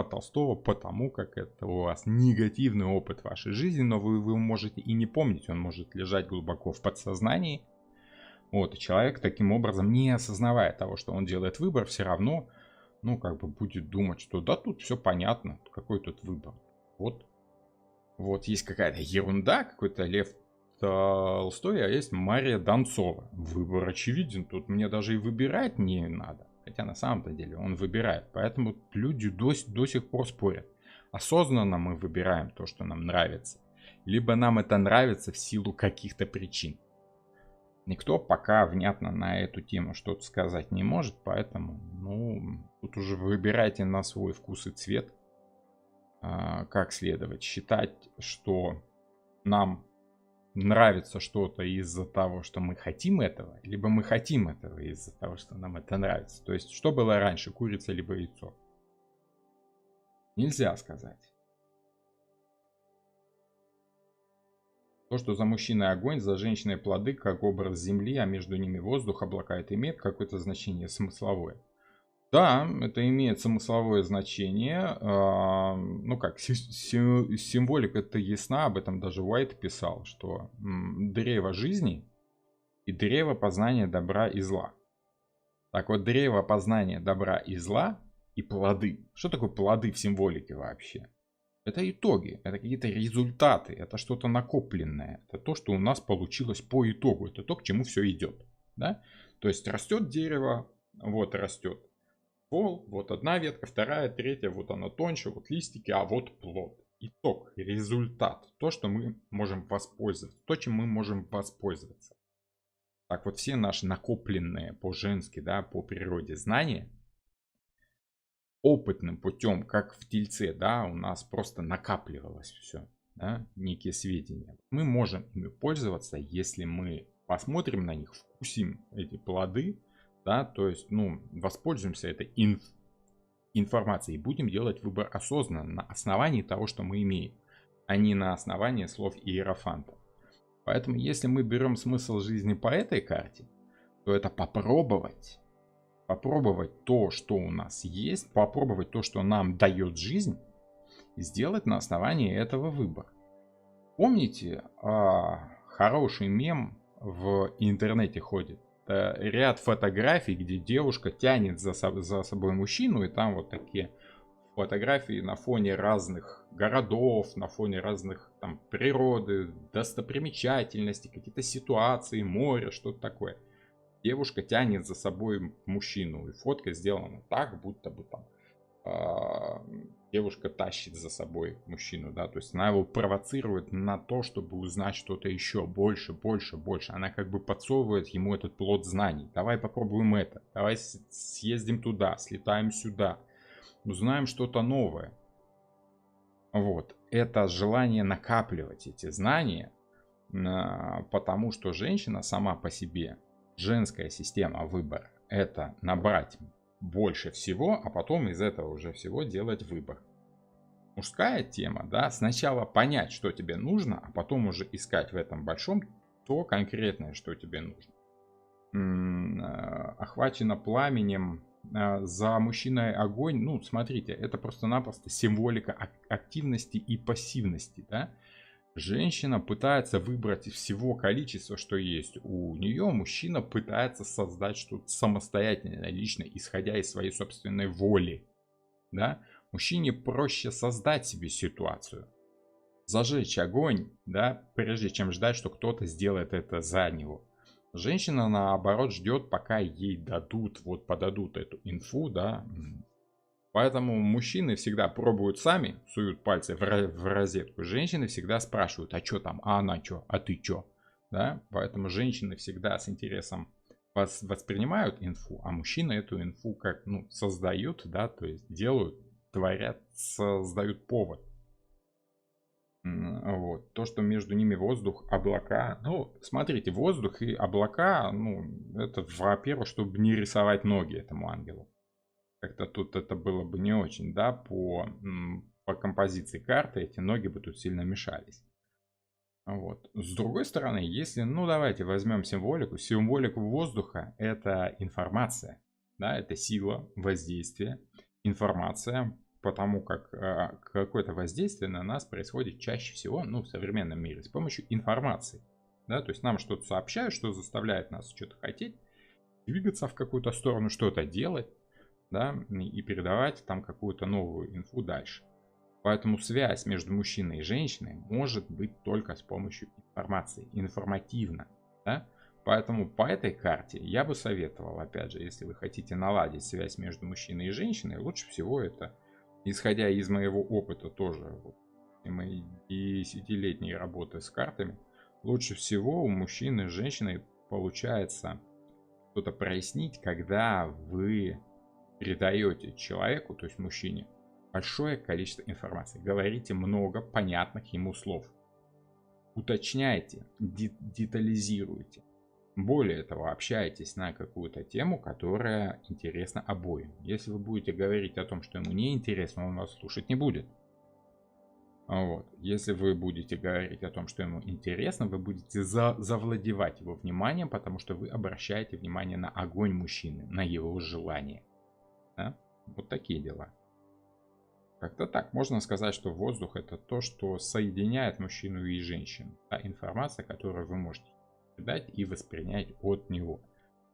Толстого, потому как это у вас негативный опыт в вашей жизни, но вы можете и не помнить, он может лежать глубоко в подсознании. Вот, и человек таким образом, не осознавая того, что он делает выбор, все равно, будет думать, что да, тут все понятно, какой тут выбор. Вот есть какая-то ерунда, какой-то Лев Толстой, а есть Мария Донцова. Выбор очевиден, тут мне даже и выбирать не надо. Хотя на самом-то деле он выбирает. Поэтому люди до сих пор спорят. Осознанно мы выбираем то, что нам нравится. Либо нам это нравится в силу каких-то причин. Никто пока внятно на эту тему что-то сказать не может. Поэтому, тут уже выбирайте на свой вкус и цвет. Как следовать. Считать, что нам нравится что-то из-за того, что мы хотим этого, либо мы хотим этого из-за того, что нам это нравится. То есть, что было раньше, курица либо яйцо? Нельзя сказать. То, что за мужчиной огонь, за женщиной плоды, как образ земли, а между ними воздух, облака, это имеет какое-то значение смысловое? Да, это имеет смысловое значение. Символика-то ясна, об этом даже Уайт писал, что древо жизни и древо познания добра и зла. Так вот, древо познания добра и зла и плоды. Что такое плоды в символике вообще? Это итоги, это какие-то результаты, это что-то накопленное. Это то, что у нас получилось по итогу. Это то, к чему все идет. Да? То есть растет дерево, вот растет ствол, вот одна ветка, вторая, третья, вот она тоньше, вот листики, а вот плод. Итог, результат, то, что мы можем воспользоваться, то, чем мы можем воспользоваться. Так вот, все наши накопленные по-женски, да, по природе знания, опытным путем, как в тельце, да, у нас просто накапливалось все, да, некие сведения. Мы можем ими пользоваться, если мы посмотрим на них, вкусим эти плоды, да, то есть, воспользуемся этой информацией и будем делать выбор осознанно на основании того, что мы имеем, а не на основании слов иерофанта. Поэтому, если мы берем смысл жизни по этой карте, то это попробовать то, что у нас есть, попробовать то, что нам дает жизнь, и сделать на основании этого выбор. Помните, хороший мем в интернете ходит? Ряд фотографий, где девушка тянет за собой мужчину, и там вот такие фотографии на фоне разных городов, на фоне разных там природы, достопримечательностей, какие-то ситуации, море, что-то такое. Девушка тянет за собой мужчину, и фотка сделана так, будто бы там девушка тащит за собой мужчину, да, то есть она его провоцирует на то, чтобы узнать что-то еще больше. Она как бы подсовывает ему этот плод знаний. Давай попробуем это, давай съездим туда, слетаем сюда, узнаем что-то новое. Вот, это желание накапливать эти знания, потому что женщина сама по себе, женская система выбора, это набрать больше всего, а потом из этого уже всего делать выбор. Мужская тема, да, сначала понять, что тебе нужно, а потом уже искать в этом большом то конкретное, что тебе нужно. Охвачено пламенем, за мужчиной огонь, смотрите, это просто-напросто символика активности и пассивности, да. Женщина пытается выбрать из всего количества, что есть у нее. Мужчина пытается создать что-то самостоятельное, лично, исходя из своей собственной воли. Да? Мужчине проще создать себе ситуацию, зажечь огонь, да, прежде чем ждать, что кто-то сделает это за него. Женщина, наоборот, ждет, пока ей дадут, вот подадут эту инфу, да. Поэтому мужчины всегда пробуют сами, суют пальцы в розетку. Женщины всегда спрашивают, а что там, а она что, а ты что? Да? Поэтому женщины всегда с интересом воспринимают инфу, а мужчины эту инфу как, ну, создают, да, то есть делают, творят, создают повод. Вот. То, что между ними воздух, облака. Ну, смотрите, воздух и облака, ну, это, во-первых, чтобы не рисовать ноги этому ангелу. Как-то тут это было бы не очень, да, по композиции карты эти ноги бы тут сильно мешались. Вот. С другой стороны, если, ну, давайте возьмем символику. Символику воздуха — это информация, да, это сила, воздействие, информация, потому как какое-то воздействие на нас происходит чаще всего, ну, в современном мире с помощью информации. Да, то есть нам что-то сообщают, что заставляет нас что-то хотеть, двигаться в какую-то сторону, что-то делать, да, и передавать там какую-то новую инфу дальше. Поэтому связь между мужчиной и женщиной может быть только с помощью информации, информативно. Да? Поэтому по этой карте я бы советовал, опять же, если вы хотите наладить связь между мужчиной и женщиной, лучше всего это, исходя из моего опыта тоже, вот, и моей 10-летней работы с картами, лучше всего у мужчины и женщины получается что-то прояснить, когда вы передаете человеку, то есть мужчине, большое количество информации. Говорите много понятных ему слов. Уточняйте, детализируйте. Более того, общайтесь на какую-то тему, которая интересна обоим. Если вы будете говорить о том, что ему не интересно, он вас слушать не будет. Вот. Если вы будете говорить о том, что ему интересно, вы будете завладевать его вниманием, потому что вы обращаете внимание на огонь мужчины, на его желание. Да? Вот такие дела. Как-то так. Можно сказать, что воздух — это то, что соединяет мужчину и женщину. Та информация, которую вы можете дать и воспринять от него.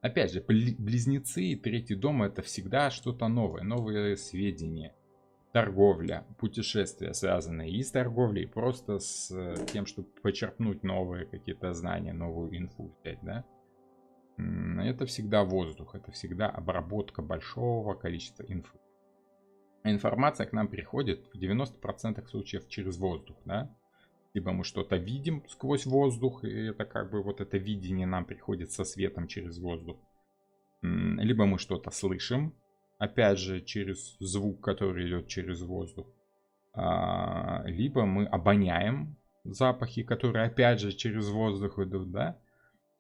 Опять же, близнецы и третий дом — это всегда что-то новое, новые сведения. Торговля, путешествия, связанные и с торговлей, и просто с тем, чтобы почерпнуть новые какие-то знания, новую инфу взять, да. Это всегда воздух, это всегда обработка большого количества инфы. Информация к нам приходит в 90% случаев через воздух, да. Либо мы что-то видим сквозь воздух, и это как бы вот это видение нам приходит со светом через воздух. Либо мы что-то слышим, опять же, через звук, который идет через воздух. Либо мы обоняем запахи, которые опять же через воздух идут, да.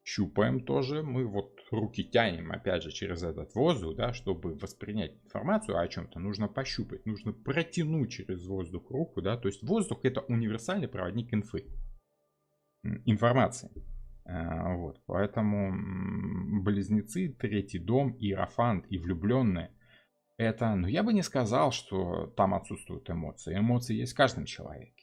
Щупаем тоже, мы вот руки тянем опять же через этот воздух, да, чтобы воспринять информацию о чем-то, нужно пощупать, нужно протянуть через воздух руку, да, то есть воздух — это универсальный проводник информации. Вот, поэтому близнецы, третий дом, иерофант и влюбленные — это, ну, я бы не сказал, что там отсутствуют эмоции. Эмоции есть в каждом человеке.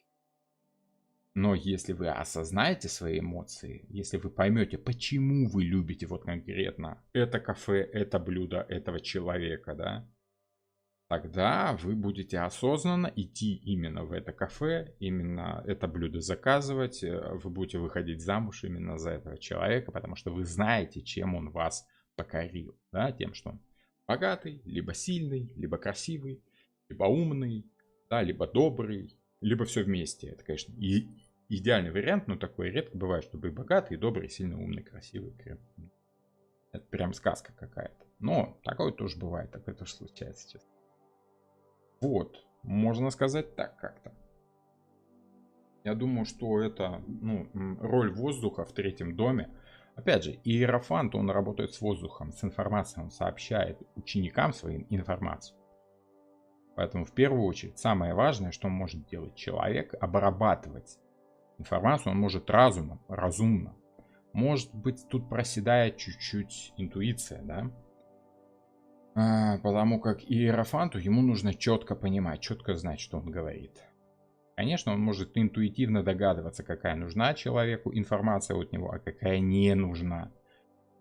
Но если вы осознаете свои эмоции, если вы поймете, почему вы любите вот конкретно это кафе, это блюдо, этого человека, да, тогда вы будете осознанно идти именно в это кафе, именно это блюдо заказывать, вы будете выходить замуж именно за этого человека, потому что вы знаете, чем он вас покорил, да, тем, что он богатый, либо сильный, либо красивый, либо умный, да, либо добрый, либо все вместе. Это, конечно, и идеальный вариант, но такое редко бывает, чтобы и богатый, и добрый, и сильно умный, красивый. Это прям сказка какая-то. Но такое тоже бывает, такое тоже случается, честно. Вот, можно сказать так как-то. Я думаю, что это, ну, роль воздуха в третьем доме. Опять же, иерофант, он работает с воздухом, с информацией, он сообщает ученикам своим информацию. Поэтому в первую очередь самое важное, что может делать человек, обрабатывать информацию, он может разумом, разумно. Может быть, тут проседает чуть-чуть интуиция, да? Потому как иерофанту ему нужно четко понимать, четко знать, что он говорит. Конечно, он может интуитивно догадываться, какая нужна человеку информация от него, а какая не нужна.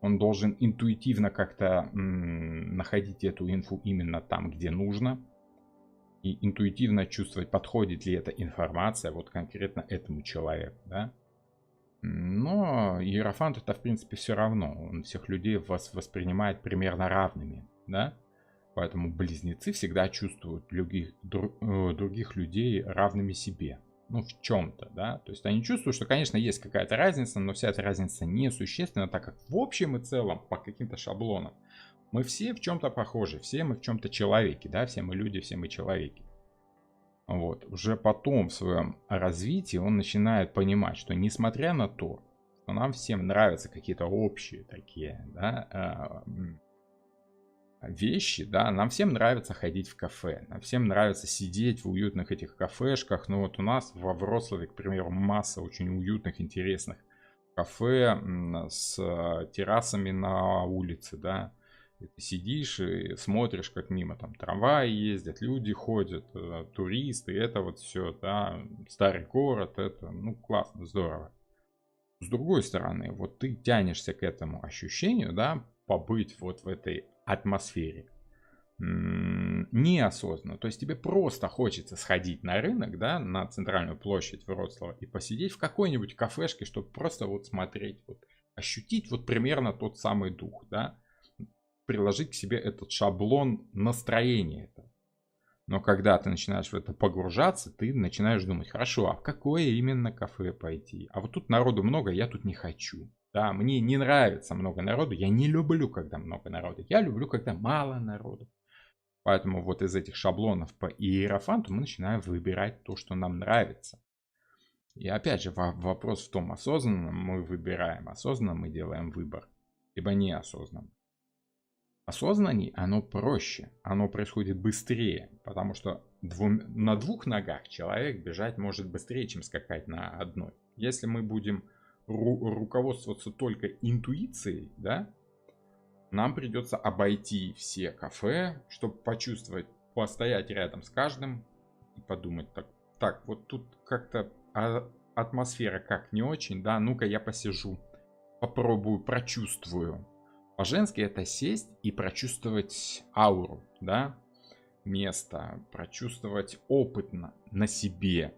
Он должен интуитивно как-то находить эту инфу именно там, где нужно. И интуитивно чувствовать, подходит ли эта информация вот конкретно этому человеку, да. Но Иерофант это, в принципе, все равно. Он всех людей воспринимает примерно равными, да. Поэтому близнецы всегда чувствуют других людей равными себе. Ну, в чем-то, да. То есть они чувствуют, что, конечно, есть какая-то разница, но вся эта разница несущественна, так как в общем и целом, по каким-то шаблонам, мы все в чем-то похожи, все мы в чем-то человеки, да, все мы люди, все мы человеки. Вот. Уже потом в своем развитии он начинает понимать, что несмотря на то, что нам всем нравятся какие-то общие такие, да, вещи, да, нам всем нравится ходить в кафе, нам всем нравится сидеть в уютных этих кафешках. Ну вот у нас во Вроцлаве, к примеру, масса очень уютных, интересных кафе с террасами на улице, да. И ты сидишь и смотришь, как мимо там трамваи ездят, люди ходят, туристы, это вот все, да, старый город, это, ну, классно, здорово. С другой стороны, вот ты тянешься к этому ощущению, да, побыть вот в этой атмосфере неосознанно. То есть тебе просто хочется сходить на рынок, да, на центральную площадь Вроцлава и посидеть в какой-нибудь кафешке, чтобы просто вот смотреть, вот, ощутить вот примерно тот самый дух, да, приложить к себе этот шаблон настроения этого. Но когда ты начинаешь в это погружаться, ты начинаешь думать, хорошо, а в какое именно кафе пойти? А вот тут народу много, я тут не хочу. Да, мне не нравится много народу, я не люблю, когда много народу. Я люблю, когда мало народу. Поэтому вот из этих шаблонов по Иерофанту мы начинаем выбирать то, что нам нравится. И опять же, вопрос в том, осознанно мы выбираем, осознанно мы делаем выбор, либо неосознанно. Осознанней оно проще, оно происходит быстрее, потому что на двух ногах человек бежать может быстрее, чем скакать на одной. Если мы будем руководствоваться только интуицией, да, нам придется обойти все кафе, чтобы почувствовать, постоять рядом с каждым и подумать так, вот тут как-то атмосфера как не очень, да, ну-ка я посижу, попробую, прочувствую. По-женски это сесть и прочувствовать ауру, да, место, прочувствовать опыт на себе,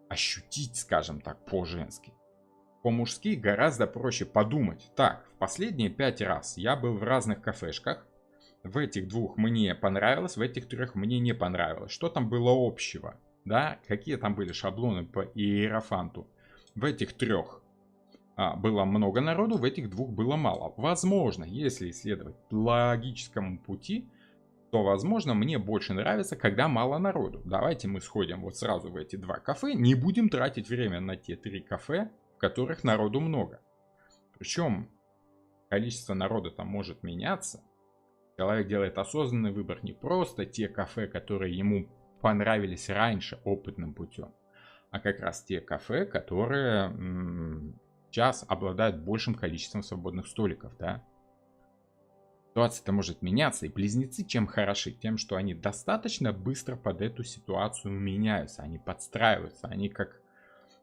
ощутить, скажем так, по-женски. По-мужски гораздо проще подумать. Так, в последние 5 раз я был в разных кафешках. В этих двух мне понравилось, в этих трех мне не понравилось. Что там было общего? Да, какие там были шаблоны по Иерофанту? В этих трех было много народу, в этих двух было мало. Возможно, если исследовать логическому пути, то, возможно, мне больше нравится, когда мало народу. Давайте мы сходим вот сразу в эти два кафе, не будем тратить время на те 3 кафе, в которых народу много. Причем количество народа там может меняться. Человек делает осознанный выбор, не просто те кафе, которые ему понравились раньше опытным путем, а как раз те кафе, которые сейчас обладают большим количеством свободных столиков, да. Ситуация-то может меняться, и близнецы чем хороши? Тем, что они достаточно быстро под эту ситуацию меняются, они подстраиваются, они как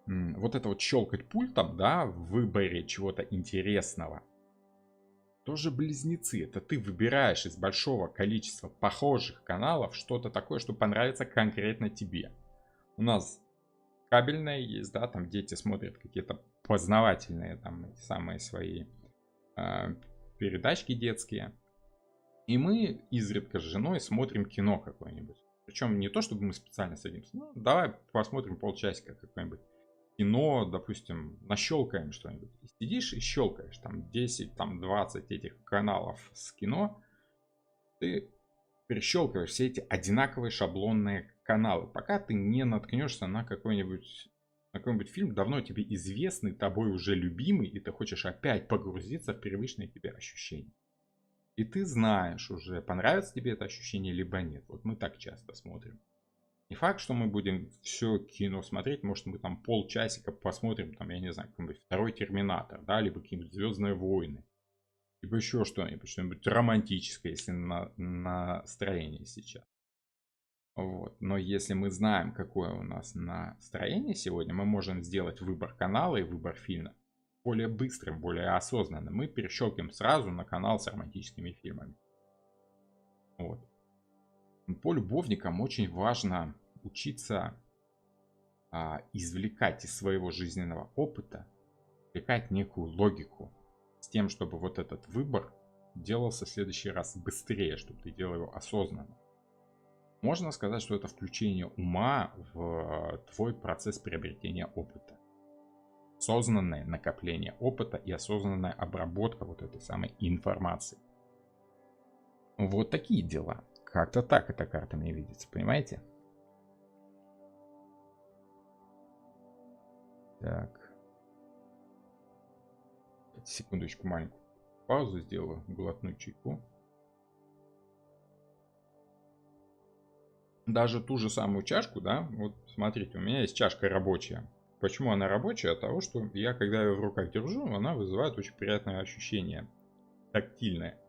вот это вот щелкать пультом, да, в выборе чего-то интересного. Тоже близнецы, это ты выбираешь из большого количества похожих каналов что-то такое, что понравится конкретно тебе. У нас кабельное есть, да, там дети смотрят какие-то познавательные там самые свои передачки детские. И мы изредка с женой смотрим кино какое-нибудь. Причем не то, чтобы мы специально садимся. Ну, давай посмотрим полчасика какое-нибудь кино, допустим, нащелкаем что-нибудь. И сидишь и щелкаешь там 10, там 20 этих каналов с кино. Ты перещелкиваешь все эти одинаковые шаблонные каналы, пока ты не наткнешься на какой-нибудь фильм, давно тебе известный, тобой уже любимый, и ты хочешь опять погрузиться в привычные тебе ощущения. И ты знаешь уже, понравится тебе это ощущение, либо нет. Вот мы так часто смотрим. Не факт, что мы будем все кино смотреть, может мы там полчасика посмотрим, там, я не знаю, какой-нибудь второй Терминатор, да, либо какие-нибудь Звездные войны, либо еще что-нибудь романтическое, если на настроение сейчас. Вот. Но если мы знаем, какое у нас настроение сегодня, мы можем сделать выбор канала и выбор фильма более быстрым, более осознанным. Мы перещелкиваем сразу на канал с романтическими фильмами. Вот. По любовникам очень важно учиться извлекать из своего жизненного опыта, извлекать некую логику с тем, чтобы вот этот выбор делался в следующий раз быстрее, чтобы ты делал его осознанно. Можно сказать, что это включение ума в твой процесс приобретения опыта. Осознанное накопление опыта и осознанная обработка вот этой самой информации. Вот такие дела. Как-то так эта карта мне видится, понимаете? Так. Секундочку маленькую паузу сделаю, глотну чайку. Даже ту же самую чашку, да, вот смотрите, у меня есть чашка рабочая. Почему она рабочая? От того, что я, когда ее в руках держу, она вызывает очень приятное ощущение. Тактильное.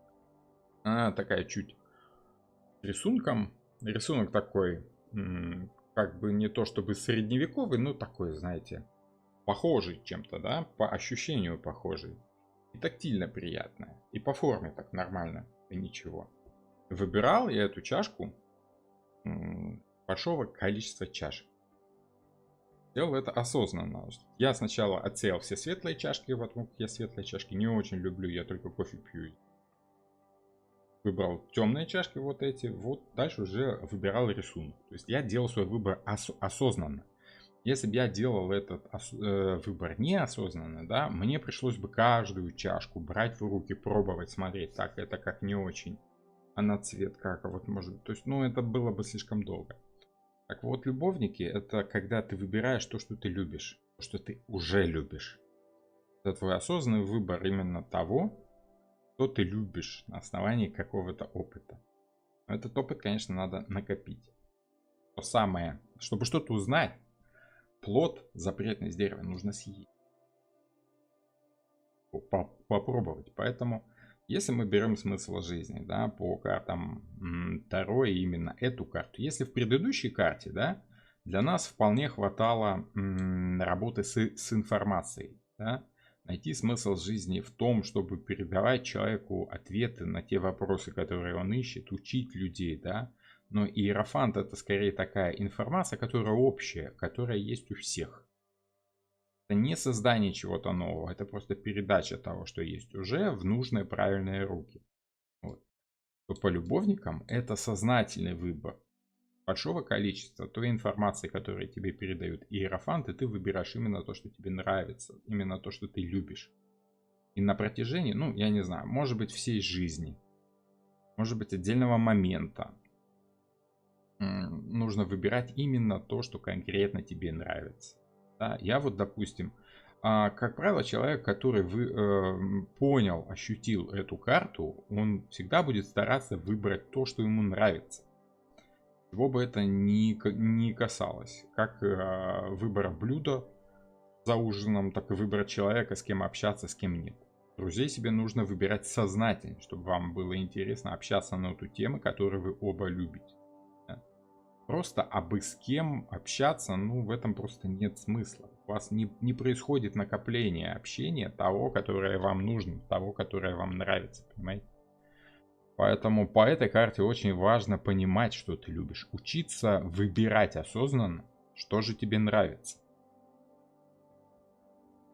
Она такая чуть рисунком. Рисунок такой, как бы не то чтобы средневековый, но такой, знаете, похожий чем-то, да, по ощущению похожий. И тактильно приятное. И по форме так нормально. И ничего. Выбирал я эту чашку большого количества чашек. Делал это осознанно. Я сначала отсеял все светлые чашки, потому как я светлые чашки не очень люблю, я только кофе пью. Выбрал темные чашки, вот эти, вот дальше уже выбирал рисунок. То есть я делал свой выбор осознанно. Если бы я делал этот выбор неосознанно, да, мне пришлось бы каждую чашку брать в руки, пробовать, смотреть, так это как не очень, а на цвет как, вот может, то есть, ну это было бы слишком долго. Так вот, любовники, это когда ты выбираешь то, что ты любишь, то, что ты уже любишь. Это твой осознанный выбор именно того, что ты любишь на основании какого-то опыта. Но этот опыт, конечно, надо накопить. То самое, чтобы что-то узнать, плод запретный с дерева нужно съесть. Попробовать. Поэтому, если мы берем смысл жизни, да, по картам Таро и именно эту карту. Если в предыдущей карте, да, для нас вполне хватало работы с информацией, да, найти смысл жизни в том, чтобы передавать человеку ответы на те вопросы, которые он ищет, учить людей, да. Но иерофант это скорее такая информация, которая общая, которая есть у всех. Это не создание чего-то нового, это просто передача того, что есть уже, в нужные правильные руки. Вот. То по любовникам это сознательный выбор большого количества той информации, которую тебе передают иерофанты, ты выбираешь именно то, что тебе нравится, именно то, что ты любишь. И на протяжении, ну, я не знаю, может быть всей жизни, может быть отдельного момента, нужно выбирать именно то, что конкретно тебе нравится. Да? Я вот, допустим, как правило, человек, который понял, ощутил эту карту, он всегда будет стараться выбрать то, что ему нравится. Чего бы это ни касалось. Как выбора блюда за ужином, так и выбора человека, с кем общаться, с кем нет. Друзей себе нужно выбирать сознательно, чтобы вам было интересно общаться на эту тему, которую вы оба любите. Просто абы с кем общаться, ну в этом просто нет смысла. У вас не происходит накопление общения того, которое вам нужно, того, которое вам нравится, понимаете? Поэтому по этой карте очень важно понимать, что ты любишь. Учиться выбирать осознанно, что же тебе нравится.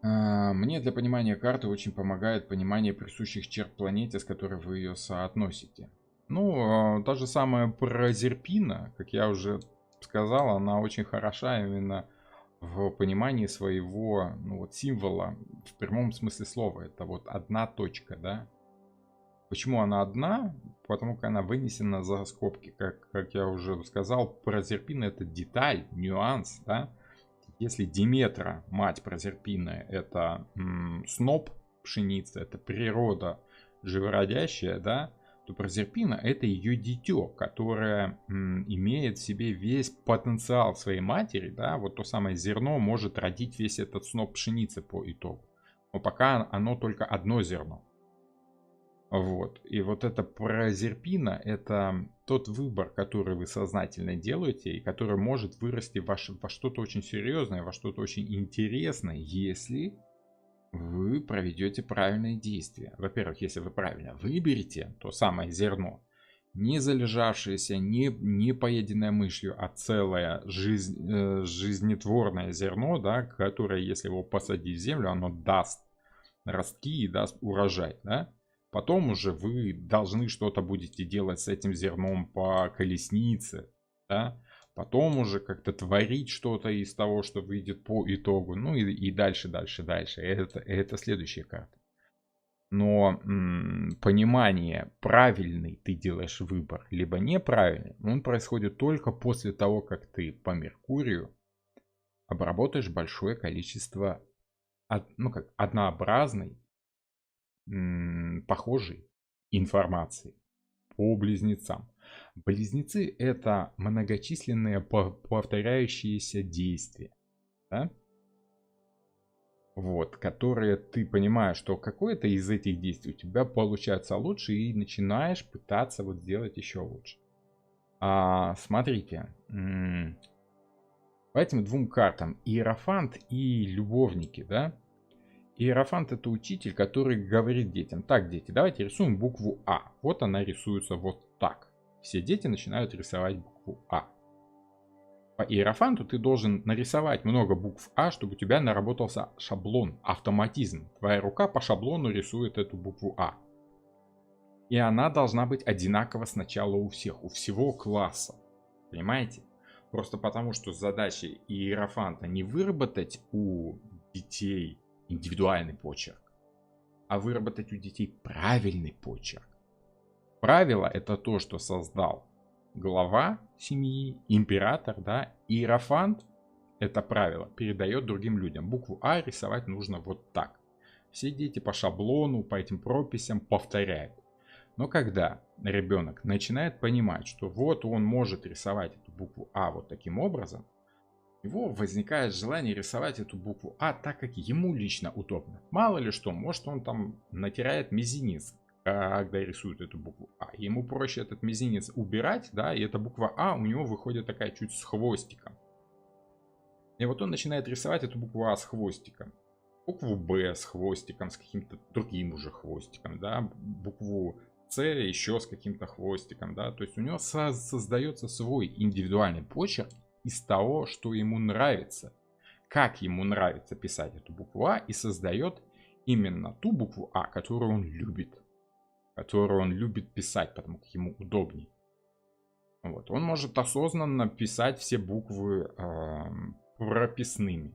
Мне для понимания карты очень помогает понимание присущих черт планете, с которой вы ее соотносите. Ну, та же самая Прозерпина, как я уже сказал, она очень хороша именно в понимании своего, ну, вот, символа в прямом смысле слова. Это вот одна точка, да. Почему она одна? Потому как она вынесена за скобки. Как я уже сказал, Прозерпина это деталь, нюанс, да. Если Диметра, мать Прозерпины, это сноп пшеницы, это природа живородящая, да, то Прозерпина это ее дитё, которое имеет в себе весь потенциал своей матери, да, вот то самое зерно может родить весь этот сноп пшеницы по итогу. Но пока оно только одно зерно. Вот. И вот это прозерпина — это тот выбор, который вы сознательно делаете, и который может вырасти во что-то очень серьезное, во что-то очень интересное, если вы проведете правильные действия. Во-первых, если вы правильно выберете то самое зерно, не залежавшееся, не поеденное мышью, а целое жизнетворное зерно, да, которое, если его посадить в землю, оно даст ростки и даст урожай. Да? Потом уже вы должны что-то будете делать с этим зерном по колеснице. Да? Потом уже как-то творить что-то из того, что выйдет по итогу. Ну и дальше, дальше, дальше. Это следующая карта. Но понимание, правильный ты делаешь выбор, либо неправильный, он происходит только после того, как ты по Меркурию обработаешь большое количество однообразной, похожей информации по близнецам. Близнецы — это многочисленные повторяющиеся действия, да? Вот, которые ты понимаешь, что какое-то из этих действий у тебя получается лучше, и начинаешь пытаться вот сделать еще лучше. Смотрите, по этим двум картам Иерофант и Любовники, да? Иерофант — это учитель, который говорит детям: так, дети, давайте рисуем букву А. Вот она рисуется вот так. Все дети начинают рисовать букву А. По Иерофанту ты должен нарисовать много букв А, чтобы у тебя наработался шаблон, автоматизм. Твоя рука по шаблону рисует эту букву А. И она должна быть одинакова сначала у всех, у всего класса. Понимаете? Просто потому, что задача Иерофанта не выработать у детей индивидуальный почерк, а выработать у детей правильный почерк. Правило — это то, что создал глава семьи, император, да, Иерофант это правило передает другим людям. Букву А рисовать нужно вот так. Все дети по шаблону, по этим прописям повторяют. Но когда ребенок начинает понимать, что вот он может рисовать эту букву А вот таким образом, у него возникает желание рисовать эту букву А так, как ему лично удобно. Мало ли что, может он там натирает мизинец, когда рисует эту букву А. Ему проще этот мизинец убирать, да, и эта буква А у него выходит такая чуть с хвостиком. И вот он начинает рисовать эту букву А с хвостиком. Букву Б с хвостиком, с каким-то другим уже хвостиком, да. Букву С еще с каким-то хвостиком, да. То есть у него создается свой индивидуальный почерк из того, что ему нравится. Как ему нравится писать эту букву А, и создает именно ту букву А, которую он любит. Которую он любит писать, потому как ему удобнее. Вот. Он может осознанно писать все буквы прописными.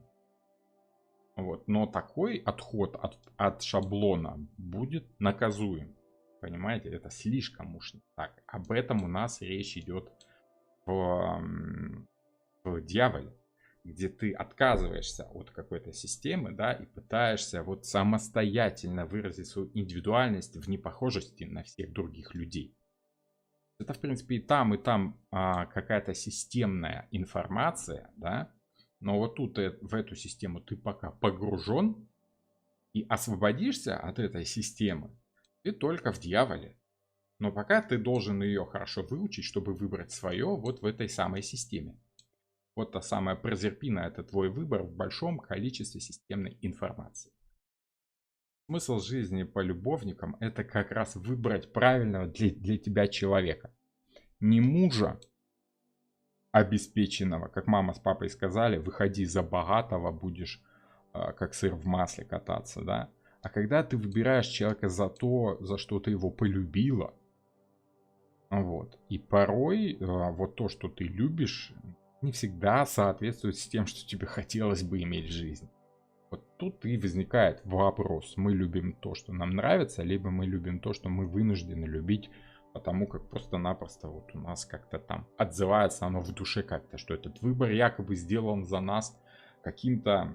Вот. Но такой отход от шаблона будет наказуем. Понимаете, это слишком уж так. Об этом у нас речь идет в Дьяволе, где ты отказываешься от какой-то системы, да, и пытаешься вот самостоятельно выразить свою индивидуальность в непохожести на всех других людей. Это, в принципе, и там какая-то системная информация, да, но вот тут в эту систему ты пока погружен, и освободишься от этой системы ты только в Дьяволе. Но пока ты должен ее хорошо выучить, чтобы выбрать свое вот в этой самой системе. Вот та самая прозерпина — это твой выбор в большом количестве системной информации. Смысл жизни по любовникам — это как раз выбрать правильного для тебя человека. Не мужа обеспеченного, как мама с папой сказали, выходи за богатого, будешь как сыр в масле кататься, да. А когда ты выбираешь человека за то, за что ты его полюбила, вот, и порой вот то, что ты любишь, не всегда соответствует с тем, что тебе хотелось бы иметь в жизни. Вот тут и возникает вопрос: мы любим то, что нам нравится, либо мы любим то, что мы вынуждены любить, потому как просто-напросто вот у нас как-то там отзывается оно в душе как-то, что этот выбор якобы сделан за нас каким-то,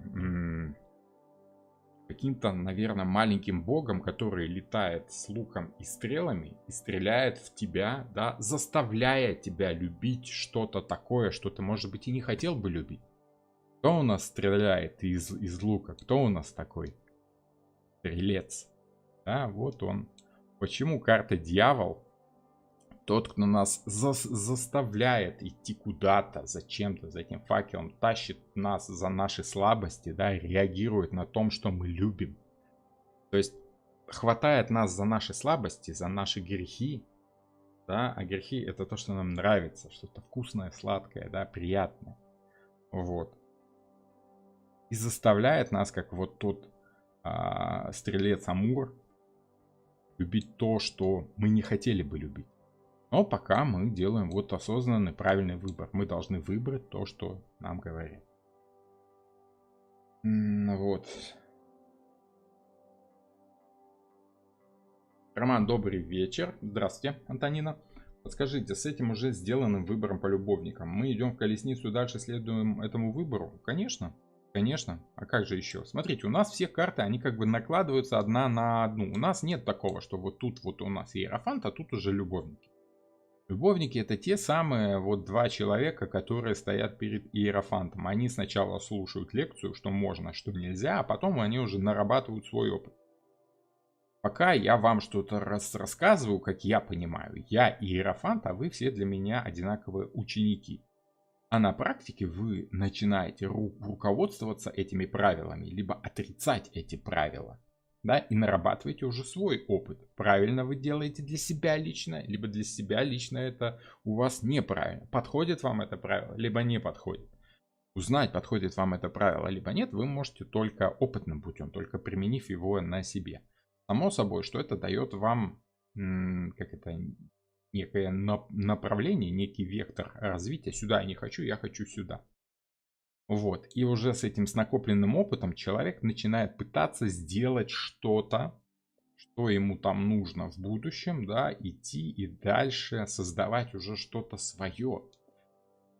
наверное, маленьким богом, который летает с луком и стрелами и стреляет в тебя, да, заставляя тебя любить что-то такое, что ты, может быть, и не хотел бы любить. Кто у нас стреляет из лука? Кто у нас такой? Стрелец. Да, вот он. Почему карта дьявол? Тот, кто нас заставляет идти куда-то, зачем-то, за этим факелом, тащит нас за наши слабости, да, реагирует на том, что мы любим. То есть хватает нас за наши слабости, за наши грехи, да, а грехи это то, что нам нравится, что-то вкусное, сладкое, да, приятное. Вот. И заставляет нас, как вот тот стрелец Амур, любить то, что мы не хотели бы любить. Но пока мы делаем вот осознанный, правильный выбор. Мы должны выбрать то, что нам говорят. Вот. Роман, добрый вечер. Здравствуйте, Антонина. Подскажите, с этим уже сделанным выбором по любовникам мы идем в колесницу и дальше следуем этому выбору? Конечно. Конечно. А как же еще? Смотрите, у нас все карты, они как бы накладываются одна на одну. У нас нет такого, что вот тут вот у нас иерофант, а тут уже любовники. Любовники это те самые вот два человека, которые стоят перед иерофантом. Они сначала слушают лекцию, что можно, что нельзя, а потом они уже нарабатывают свой опыт. Пока я вам что-то рассказываю, как я понимаю, я иерофант, а вы все для меня одинаковые ученики. А на практике вы начинаете руководствоваться этими правилами, либо отрицать эти правила. Да, и нарабатываете уже свой опыт. Правильно вы делаете для себя лично, либо для себя лично это у вас неправильно. Подходит вам это правило, либо не подходит. Узнать, подходит вам это правило, либо нет, вы можете только опытным путем, только применив его на себе. Само собой, что это дает вам, как это, некое направление, некий вектор развития. Сюда я не хочу, я хочу сюда. Вот. И уже с этим с накопленным опытом человек начинает пытаться сделать что-то, что ему там нужно в будущем, да, идти и дальше создавать уже что-то свое.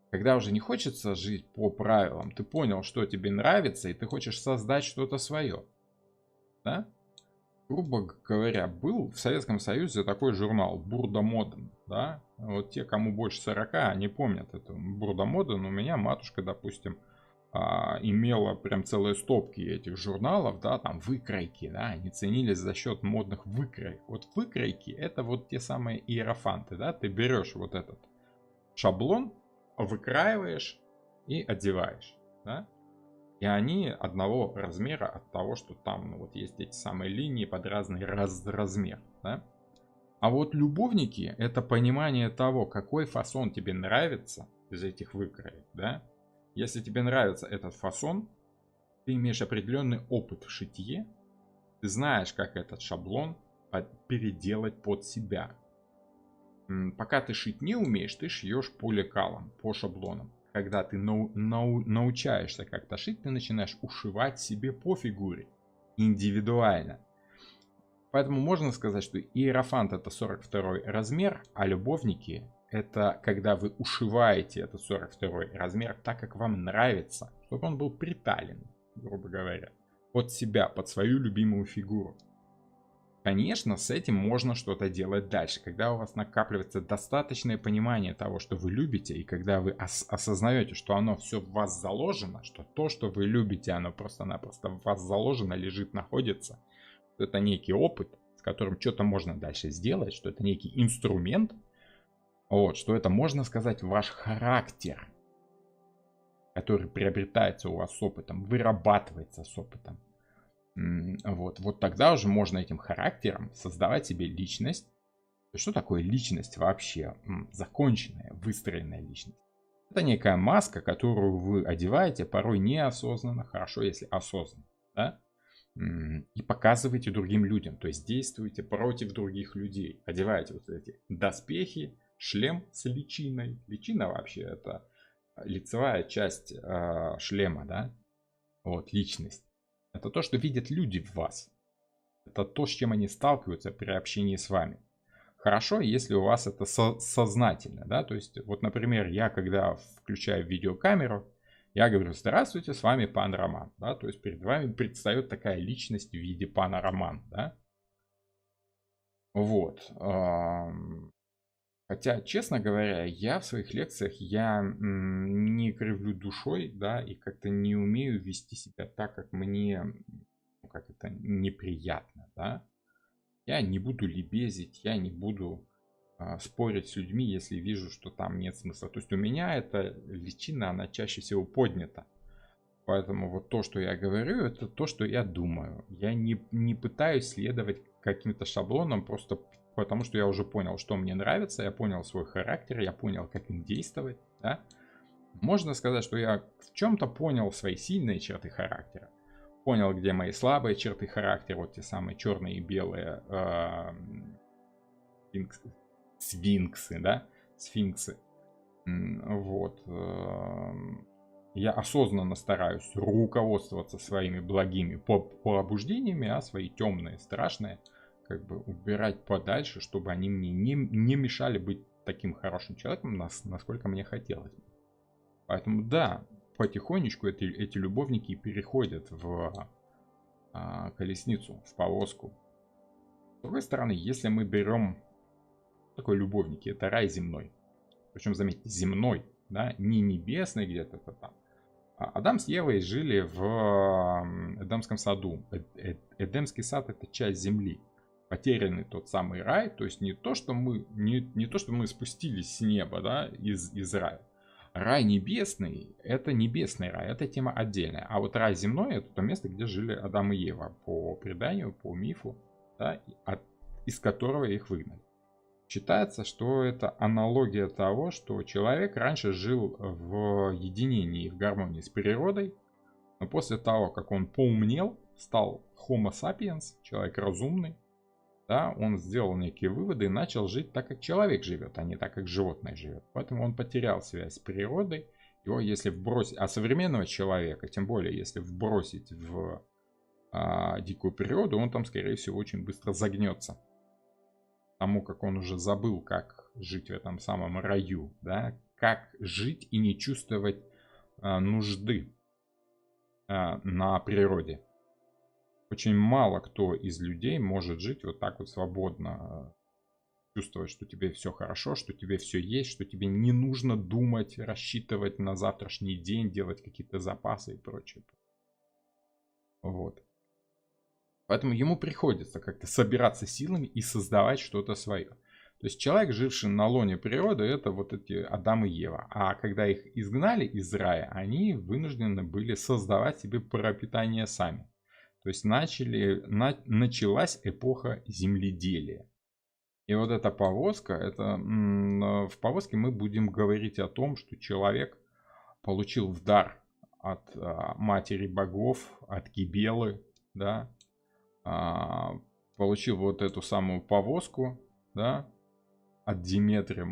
Когда уже не хочется жить по правилам, ты понял, что тебе нравится, и ты хочешь создать что-то свое. Да? Грубо говоря, был в Советском Союзе такой журнал Бурда Моден. Да? Вот те, кому больше 40, они помнят это. Бурда Моден. У меня матушка, допустим, имела прям целые стопки этих журналов, да, там выкройки, да, они ценились за счет модных выкроек. Вот выкройки это вот те самые иерофанты, да, ты берешь вот этот шаблон, выкраиваешь и одеваешь, да, и они одного размера от того, что там вот есть эти самые линии под разный размер, да. А вот любовники это понимание того, какой фасон тебе нравится из этих выкроек, да. Если тебе нравится этот фасон, ты имеешь определенный опыт в шитье, ты знаешь, как этот шаблон переделать под себя. Пока ты шить не умеешь, ты шьешь по лекалам, по шаблонам. Когда ты научаешься как-то шить, ты начинаешь ушивать себе по фигуре, индивидуально. Поэтому можно сказать, что иерофант это 42 размер, а любовники это когда вы ушиваете этот 42 размер так, как вам нравится, чтобы он был притален, грубо говоря, под себя, под свою любимую фигуру. Конечно, с этим можно что-то делать дальше, когда у вас накапливается достаточное понимание того, что вы любите, и когда вы осознаете, что оно все в вас заложено, что то, что вы любите, оно просто-напросто в вас заложено, лежит, находится, что это некий опыт, с которым что-то можно дальше сделать, что это некий инструмент, вот, что это, можно сказать, ваш характер, который приобретается у вас с опытом, вырабатывается с опытом. Вот тогда уже можно этим характером создавать себе личность. Что такое личность вообще? Законченная, выстроенная личность. Это некая маска, которую вы одеваете порой неосознанно, хорошо, если осознанно. Да? И показываете другим людям. То есть действуете против других людей. Одеваете вот эти доспехи, шлем с личиной. Личина вообще это лицевая часть шлема, да? Вот, личность. Это то, что видят люди в вас. Это то, с чем они сталкиваются при общении с вами. Хорошо, если у вас это сознательно, да, то есть, вот, например, я когда включаю видеокамеру, я говорю: здравствуйте, с вами пан Роман, да, то есть перед вами предстает такая личность в виде пана Роман, да. Вот. Хотя, честно говоря, я в своих лекциях я не кривлю душой, да, и как-то не умею вести себя так, как мне, как это, неприятно, да. Я не буду лебезить, я не буду спорить с людьми, если вижу, что там нет смысла. То есть у меня эта личина, она чаще всего поднята. Поэтому вот то, что я говорю, это то, что я думаю. Я не пытаюсь следовать каким-то шаблонам, просто потому что я уже понял, что мне нравится, я понял свой характер, я понял, как им действовать. Да? Можно сказать, что я в чем-то понял свои сильные черты характера. Понял, где мои слабые черты характера, вот те самые черные и белые сфинксы, да, сфинксы. Вот. Я осознанно стараюсь руководствоваться своими благими побуждениями, а свои темные, страшные, как бы убирать подальше, чтобы они мне не мешали быть таким хорошим человеком, насколько мне хотелось. Поэтому да, потихонечку эти любовники переходят в колесницу, в повозку. С другой стороны, если мы берем такой любовники, это рай земной. Причем, заметьте, земной, да, не небесный где-то там. Адам с Евой жили в Эдемском саду. Эдемский сад — это часть земли. Потерянный тот самый рай, то есть не то, что мы спустились с неба, да, из рая. Рай небесный — это небесный рай, это тема отдельная. А вот рай земной — это то место, где жили Адам и Ева по преданию, по мифу, да, из которого их выгнали. Считается, что это аналогия того, что человек раньше жил в единении, в гармонии с природой, но после того, как он поумнел, стал Homo sapiens, человек разумный, да, он сделал некие выводы и начал жить так, как человек живет, а не так, как животное живет. Поэтому он потерял связь с природой. Его, если вбросить, а современного человека, тем более, если вбросить в дикую природу, он там, скорее всего, очень быстро загнется. Тому, как он уже забыл, как жить в этом самом раю, да, как жить и не чувствовать нужды на природе. Очень мало кто из людей может жить вот так вот свободно, чувствовать, что тебе все хорошо, что тебе все есть, что тебе не нужно думать, рассчитывать на завтрашний день, делать какие-то запасы и прочее. Вот. Поэтому ему приходится как-то собираться силами и создавать что-то свое. То есть человек, живший на лоне природы, это вот эти Адам и Ева. А когда их изгнали из рая, они вынуждены были создавать себе пропитание сами. То есть началась эпоха земледелия. И вот эта повозка, в повозке мы будем говорить о том, что человек получил в дар от матери богов, от Кибелы, да, получил вот эту самую повозку, да, от Диметры.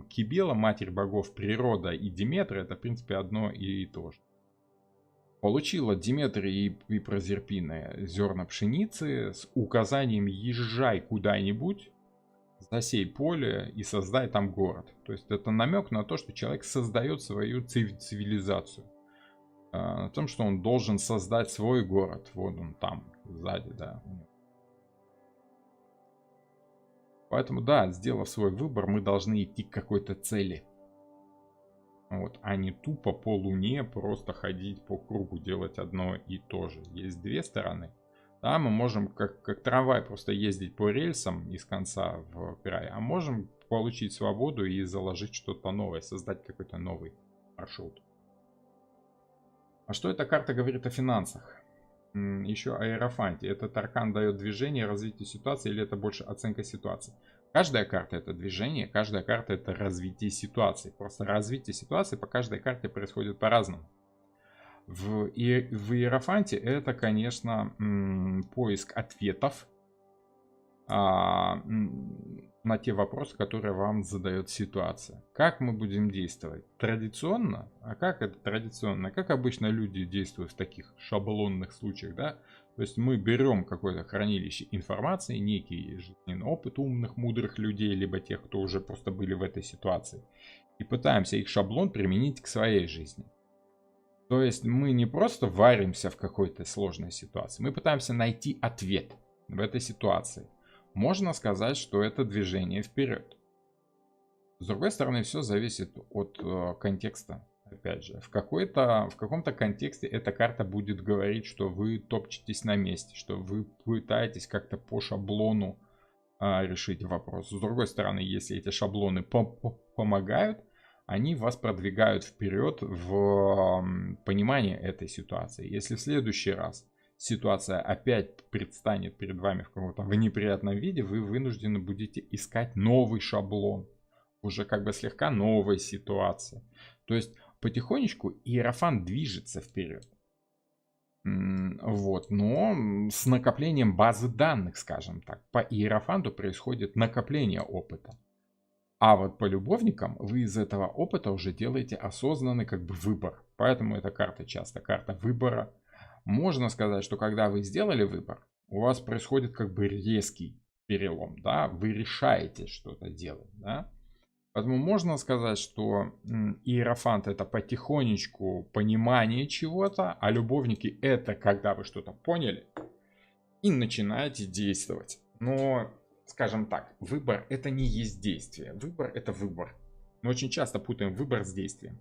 Кибела, матерь богов, природа и Диметра — это, в принципе, одно и то же. Получил от Диметры и Прозерпины зерна пшеницы с указанием: езжай куда-нибудь, засей поле и создай там город. То есть это намек на то, что человек создает свою цивилизацию. О том, что он должен создать свой город. Вот он там, сзади, да. Поэтому, да, сделав свой выбор, мы должны идти к какой-то цели. Вот, а не тупо по луне просто ходить по кругу, делать одно и то же. Есть две стороны. Да, мы можем как трамвай просто ездить по рельсам из конца в край, а можем получить свободу и заложить что-то новое, создать какой-то новый маршрут. А что эта карта говорит о финансах? Еще о Иерофанте. Этот аркан дает движение, развитие ситуации, или это больше оценка ситуации? Каждая карта — это движение, каждая карта — это развитие ситуации. Просто развитие ситуации по каждой карте происходит по-разному. В Иерофанте это, конечно, поиск ответов на те вопросы, которые вам задает ситуация. Как мы будем действовать? Традиционно? А как это традиционно? Как обычно люди действуют в таких шаблонных случаях, да? То есть мы берем какое-то хранилище информации, некий жизненный опыт умных, мудрых людей, либо тех, кто уже просто были в этой ситуации, и пытаемся их шаблон применить к своей жизни. То есть мы не просто варимся в какой-то сложной ситуации, мы пытаемся найти ответ в этой ситуации. Можно сказать, что это движение вперед. С другой стороны, все зависит от контекста. Опять же, в каком-то контексте эта карта будет говорить, что вы топчетесь на месте, что вы пытаетесь как-то по шаблону решить вопрос. С другой стороны, если эти шаблоны помогают, они вас продвигают вперед в понимании этой ситуации. Если в следующий раз ситуация опять предстанет перед вами в каком-то неприятном виде, вы вынуждены будете искать новый шаблон, уже как бы слегка новой ситуации. То есть потихонечку иерофант движется вперед. Вот, но с накоплением базы данных, скажем так. По иерофанту происходит накопление опыта. А вот по любовникам вы из этого опыта уже делаете осознанный как бы выбор. Поэтому эта карта часто карта выбора. Можно сказать, что когда вы сделали выбор, у вас происходит как бы резкий перелом, да, вы решаете что-то делать, да. Поэтому можно сказать, что иерофант это потихонечку понимание чего-то, а любовники это когда вы что-то поняли и начинаете действовать. Но, скажем так, выбор это не есть действие. Выбор это выбор. Мы очень часто путаем выбор с действием.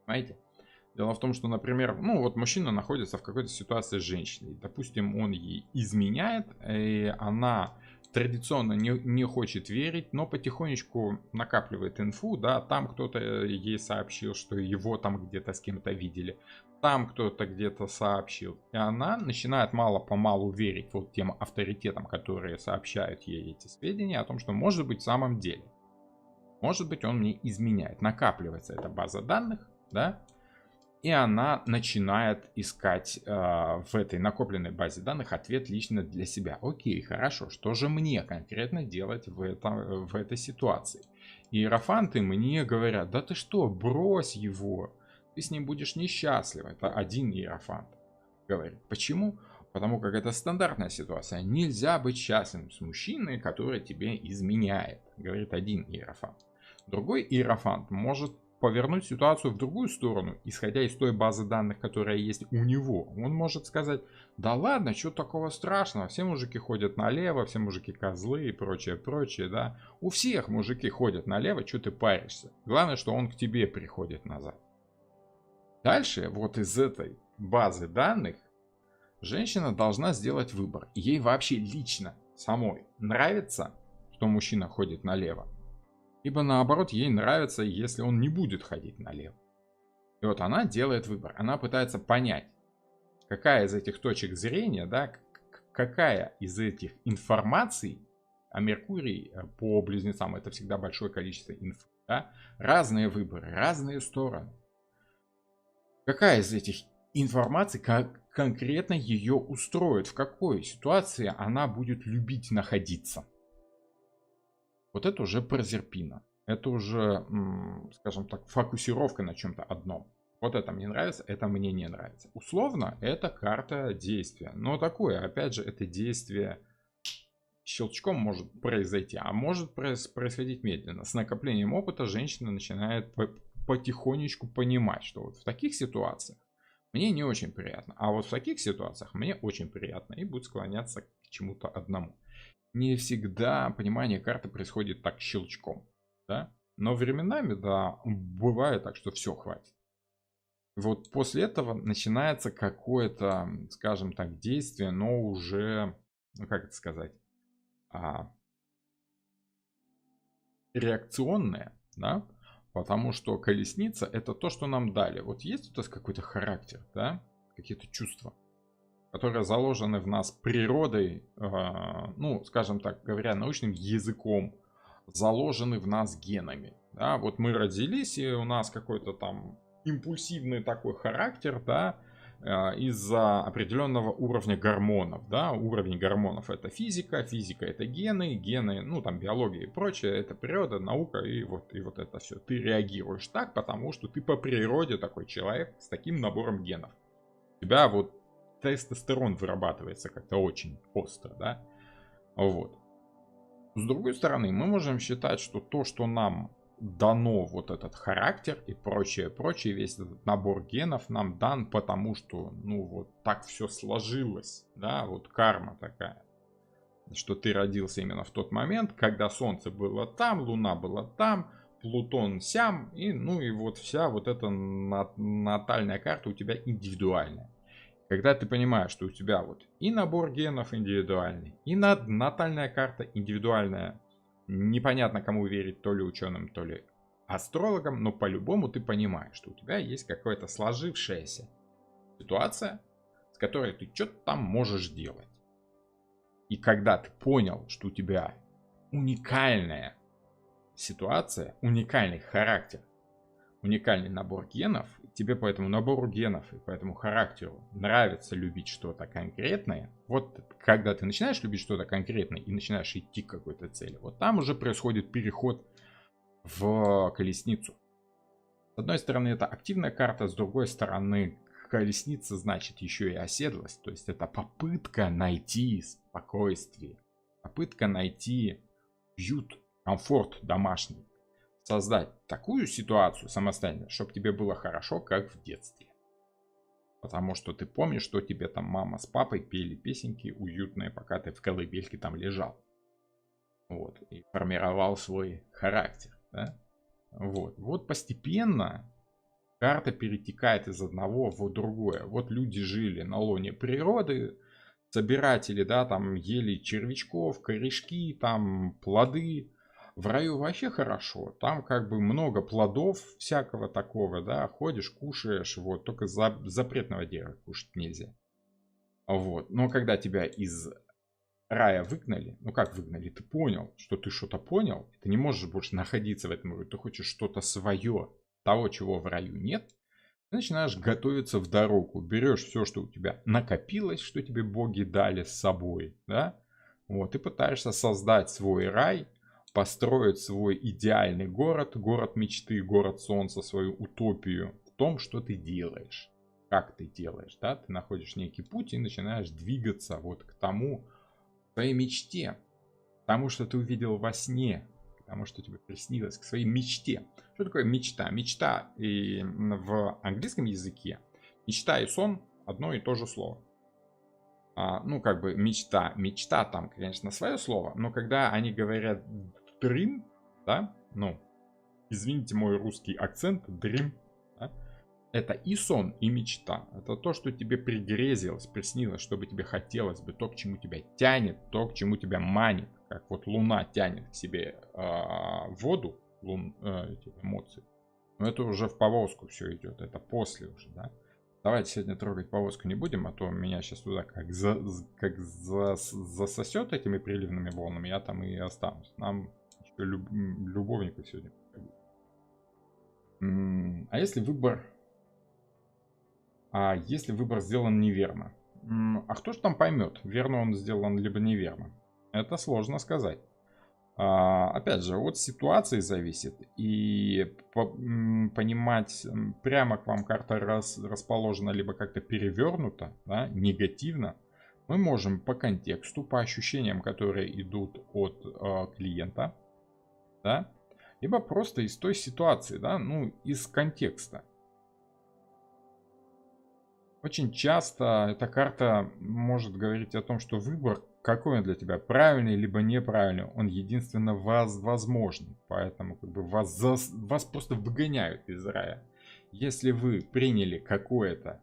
Понимаете? Дело в том, что, например, ну вот мужчина находится в какой-то ситуации с женщиной. Допустим, он ей изменяет, и она традиционно не хочет верить, но потихонечку накапливает инфу, да, там кто-то ей сообщил, что его там где-то с кем-то видели, там кто-то где-то сообщил. И она начинает мало-помалу верить вот тем авторитетам, которые сообщают ей эти сведения о том, что может быть в самом деле. Может быть он мне изменяет. Накапливается эта база данных, да, и она начинает искать в этой накопленной базе данных ответ лично для себя. Окей, хорошо, что же мне конкретно делать в этой ситуации? Иерофанты мне говорят, да ты что, брось его, ты с ним будешь несчастлив. Это один иерофант говорит. Почему? Потому как это стандартная ситуация. Нельзя быть счастливым с мужчиной, который тебе изменяет, говорит один иерофант. Другой иерофант может повернуть ситуацию в другую сторону, исходя из той базы данных, которая есть у него. Он может сказать, да ладно, что такого страшного, все мужики ходят налево, все мужики козлы и прочее, прочее, да. У всех мужики ходят налево, что ты паришься. Главное, что он к тебе приходит назад. Дальше, вот из этой базы данных, женщина должна сделать выбор. Ей вообще лично самой нравится, что мужчина ходит налево. Либо наоборот, ей нравится, если он не будет ходить налево. И вот она делает выбор. Она пытается понять, какая из этих точек зрения, да, какая из этих информаций, а Меркурий по близнецам это всегда большое количество инфы, да, разные выборы, разные стороны. Какая из этих информаций конкретно ее устроит, в какой ситуации она будет любить находиться. Вот это уже прозерпина. Это уже, скажем так, фокусировка на чем-то одном. Вот это мне нравится, это мне не нравится. Условно, это карта действия. Но такое, опять же, это действие щелчком может произойти, а может происходить медленно. С накоплением опыта женщина начинает потихонечку понимать, что вот в таких ситуациях мне не очень приятно, а вот в таких ситуациях мне очень приятно, и будет склоняться к чему-то одному. Не всегда понимание карты происходит так щелчком, да? Но временами, да, бывает так, что все, хватит. Вот после этого начинается какое-то, скажем так, действие, но уже, ну как это сказать, реакционное, да? Потому что колесница это то, что нам дали. Вот есть у нас какой-то характер, да? Какие-то чувства, которые заложены в нас природой, ну, скажем так, говоря научным языком, заложены в нас генами. Да? Вот мы родились, и у нас какой-то там импульсивный такой характер, да, из-за определенного уровня гормонов. Да? Уровень гормонов это физика, физика это гены, гены, ну там биология и прочее, это природа, наука и вот это все. Ты реагируешь так, потому что ты по природе такой человек с таким набором генов. У тебя вот тестостерон вырабатывается как-то очень остро, да, вот. С другой стороны, мы можем считать, что то, что нам дано вот этот характер и прочее, прочее, весь этот набор генов нам дан, потому что, ну вот так все сложилось, да, вот карма такая, что ты родился именно в тот момент, когда Солнце было там, Луна была там, Плутон сям, и ну и вот вся вот эта натальная карта у тебя индивидуальная. Когда ты понимаешь, что у тебя вот и набор генов индивидуальный, и натальная карта индивидуальная, непонятно кому верить, то ли ученым, то ли астрологам, но по-любому ты понимаешь, что у тебя есть какая-то сложившаяся ситуация, с которой ты что-то там можешь делать. И когда ты понял, что у тебя уникальная ситуация, уникальный характер, уникальный набор генов, тебе по этому набору генов и по этому характеру нравится любить что-то конкретное, вот когда ты начинаешь любить что-то конкретное и начинаешь идти к какой-то цели, вот там уже происходит переход в колесницу. С одной стороны, это активная карта, с другой стороны, колесница значит еще и оседлость, то есть это попытка найти спокойствие, попытка найти уют, комфорт домашний. Создать такую ситуацию самостоятельно, чтобы тебе было хорошо, как в детстве. Потому что ты помнишь, что тебе там мама с папой пели песенки уютные, пока ты в колыбельке там лежал. Вот. И формировал свой характер. Да? Вот постепенно карта перетекает из одного в другое. Вот люди жили на лоне природы, собиратели, да, там ели червячков, корешки, там плоды. В раю вообще хорошо, там как бы много плодов всякого такого, да, ходишь, кушаешь, вот, только запретного дерева кушать нельзя. Вот, но когда тебя из рая выгнали, ну как выгнали, ты понял, что ты что-то понял, ты не можешь больше находиться в этом раю, ты хочешь что-то свое, того, чего в раю нет, ты начинаешь готовиться в дорогу, берешь все, что у тебя накопилось, что тебе боги дали с собой, да, вот, и пытаешься создать свой рай, построить свой идеальный город, город мечты, город солнца, свою утопию в том, что ты делаешь, как ты делаешь, да, ты находишь некий путь и начинаешь двигаться вот к тому, к твоей мечте, к тому, что ты увидел во сне, к тому, что тебе приснилось, к своей мечте. Что такое мечта? Мечта и в английском языке мечта и сон одно и то же слово. Ну, как бы мечта там, конечно, свое слово, но когда они говорят dream, да, ну, извините мой русский акцент, dream, да, это и сон, и мечта. Это то, что тебе пригрезилось, приснилось, что бы тебе хотелось бы, то, к чему тебя тянет, то, к чему тебя манит. Как вот луна тянет к себе воду, эти эмоции. Но это уже в повозку все идет, это после уже, да. Давайте сегодня трогать повозку не будем, а то меня сейчас туда засосет этими приливными волнами, я там и останусь. Нам еще любовников сегодня. А если выбор сделан неверно? А кто же там поймет, верно он сделан либо неверно? Это сложно сказать. Опять же, от ситуации зависит. И понимать, прямо к вам карта расположена, либо как-то перевернута, да, негативно, мы можем по контексту, по ощущениям, которые идут от клиента, да, либо просто из той ситуации, да, ну, из контекста. Очень часто эта карта может говорить о том, что выбор, какой он для тебя, правильный либо неправильный, он единственно возможный. Поэтому как бы вас просто выгоняют из рая. Если вы приняли какую-то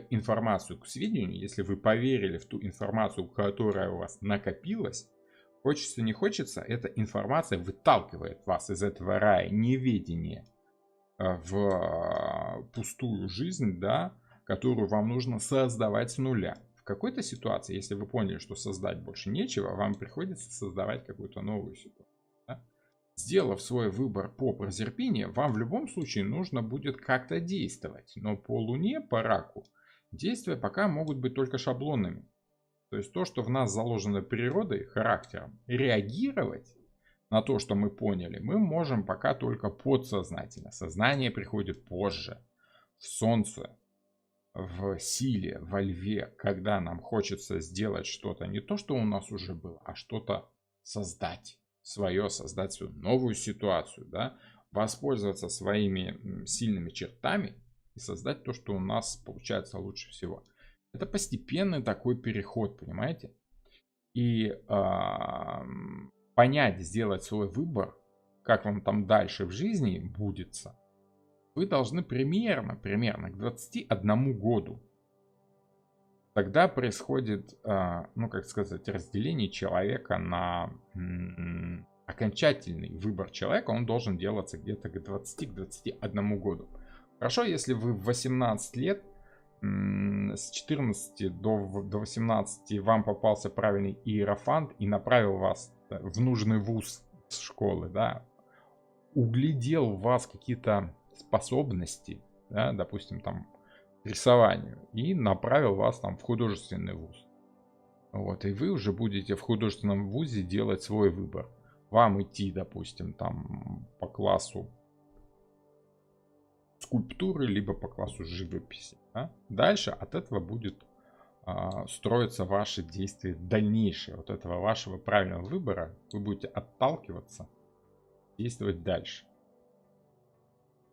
информацию к сведению, если вы поверили в ту информацию, которая у вас накопилась, хочется не хочется, эта информация выталкивает вас из этого рая неведения в пустую жизнь, да, которую вам нужно создавать с нуля. В какой-то ситуации, если вы поняли, что создать больше нечего, вам приходится создавать какую-то новую ситуацию. Да? Сделав свой выбор по Прозерпине, вам в любом случае нужно будет как-то действовать. Но по Луне, по Раку, действия пока могут быть только шаблонными. То есть то, что в нас заложено природой, характером, реагировать на то, что мы поняли, мы можем пока только подсознательно. Сознание приходит позже, в Солнце, в силе, во льве, когда нам хочется сделать что-то не то, что у нас уже было, а что-то создать свое, создать свою новую ситуацию, да, воспользоваться своими сильными чертами и создать то, что у нас получается лучше всего. Это постепенный такой переход, понимаете? И понять, сделать свой выбор, как вам там дальше в жизни будется, вы должны примерно к 21 году. тогда происходит, ну как сказать, разделение человека на окончательный выбор человека. Он должен делаться где-то к 20-21 году. Хорошо, если вы в 18 лет, с 14 до 18 вам попался правильный иерофант и направил вас в нужный вуз с школы, да, углядел в вас какие-то способности, да, допустим, там, к рисованию, и направил вас там в художественный вуз. Вот, и вы уже будете в художественном вузе делать свой выбор. Вам идти, допустим, там по классу скульптуры, либо по классу живописи. Да? Дальше от этого будет строиться ваши действия дальнейшие. Вот этого вашего правильного выбора вы будете отталкиваться, действовать дальше.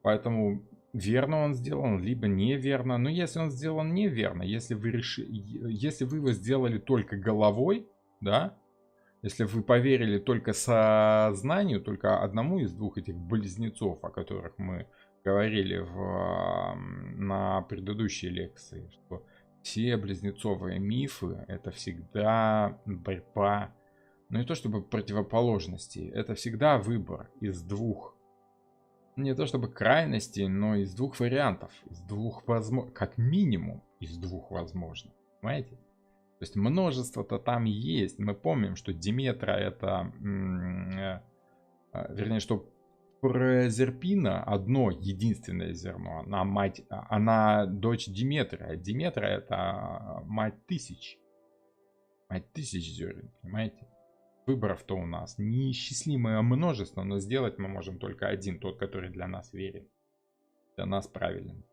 Поэтому верно он сделан, либо неверно. Но если он сделан неверно, если вы его сделали только головой, да, если вы поверили только сознанию, только одному из двух этих близнецов, о которых мы говорили на предыдущей лекции, что все близнецовые мифы — это всегда борьба, ну не то чтобы противоположности, это всегда выбор из двух, не то чтобы крайностей, но из двух вариантов, из двух возможных, как минимум из двух возможных, понимаете? То есть множество-то там есть. Мы помним, что Диметра это, вернее, что Прозерпина одно единственное зерно. Она мать, она дочь Диметры. А Диметра это мать тысяч. Мать тысяч зерен, понимаете? Выборов-то у нас неисчислимое множество, но сделать мы можем только один, тот, который для нас верен. Для нас правилен.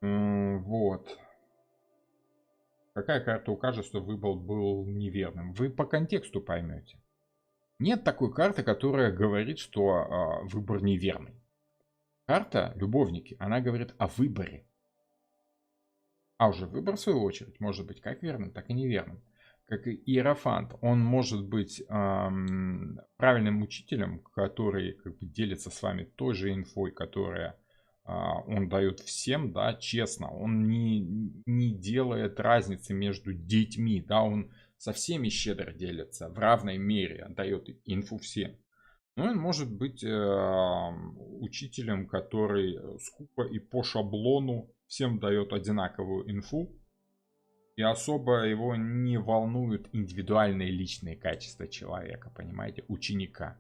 Вот. Какая карта укажет, что выбор был неверным? Вы по контексту поймете. Нет такой карты, которая говорит, что выбор неверный. Карта любовники, она говорит о выборе. А уже выбор, в свою очередь, может быть как верным, так и неверным. Как и иерофант, он может быть правильным учителем, который как бы делится с вами той же инфой, которая он дает всем, да, честно. Он не делает разницы между детьми, да, он со всеми щедро делится, в равной мере дает инфу всем. Но он может быть учителем, который скупо и по шаблону всем дает одинаковую инфу. И особо его не волнуют индивидуальные личные качества человека, понимаете, ученика.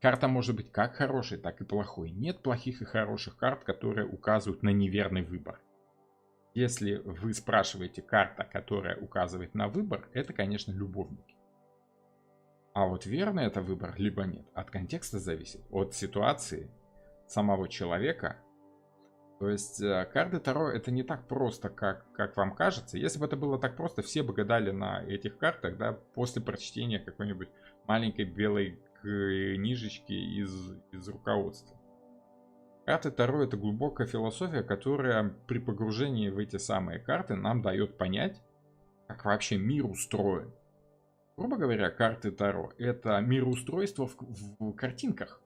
Карта может быть как хорошей, так и плохой. Нет плохих и хороших карт, которые указывают на неверный выбор. Если вы спрашиваете карта, которая указывает на выбор, это, конечно, любовники. А вот верный это выбор, либо нет, от контекста зависит, от ситуации самого человека. То есть карты Таро это не так просто, как вам кажется. Если бы это было так просто, все бы гадали на этих картах, да, после прочтения какой-нибудь маленькой белой книжечки из руководства. Карты Таро это глубокая философия, которая при погружении в эти самые карты нам дает понять, как вообще мир устроен. Грубо говоря, карты Таро это мироустройство в картинках,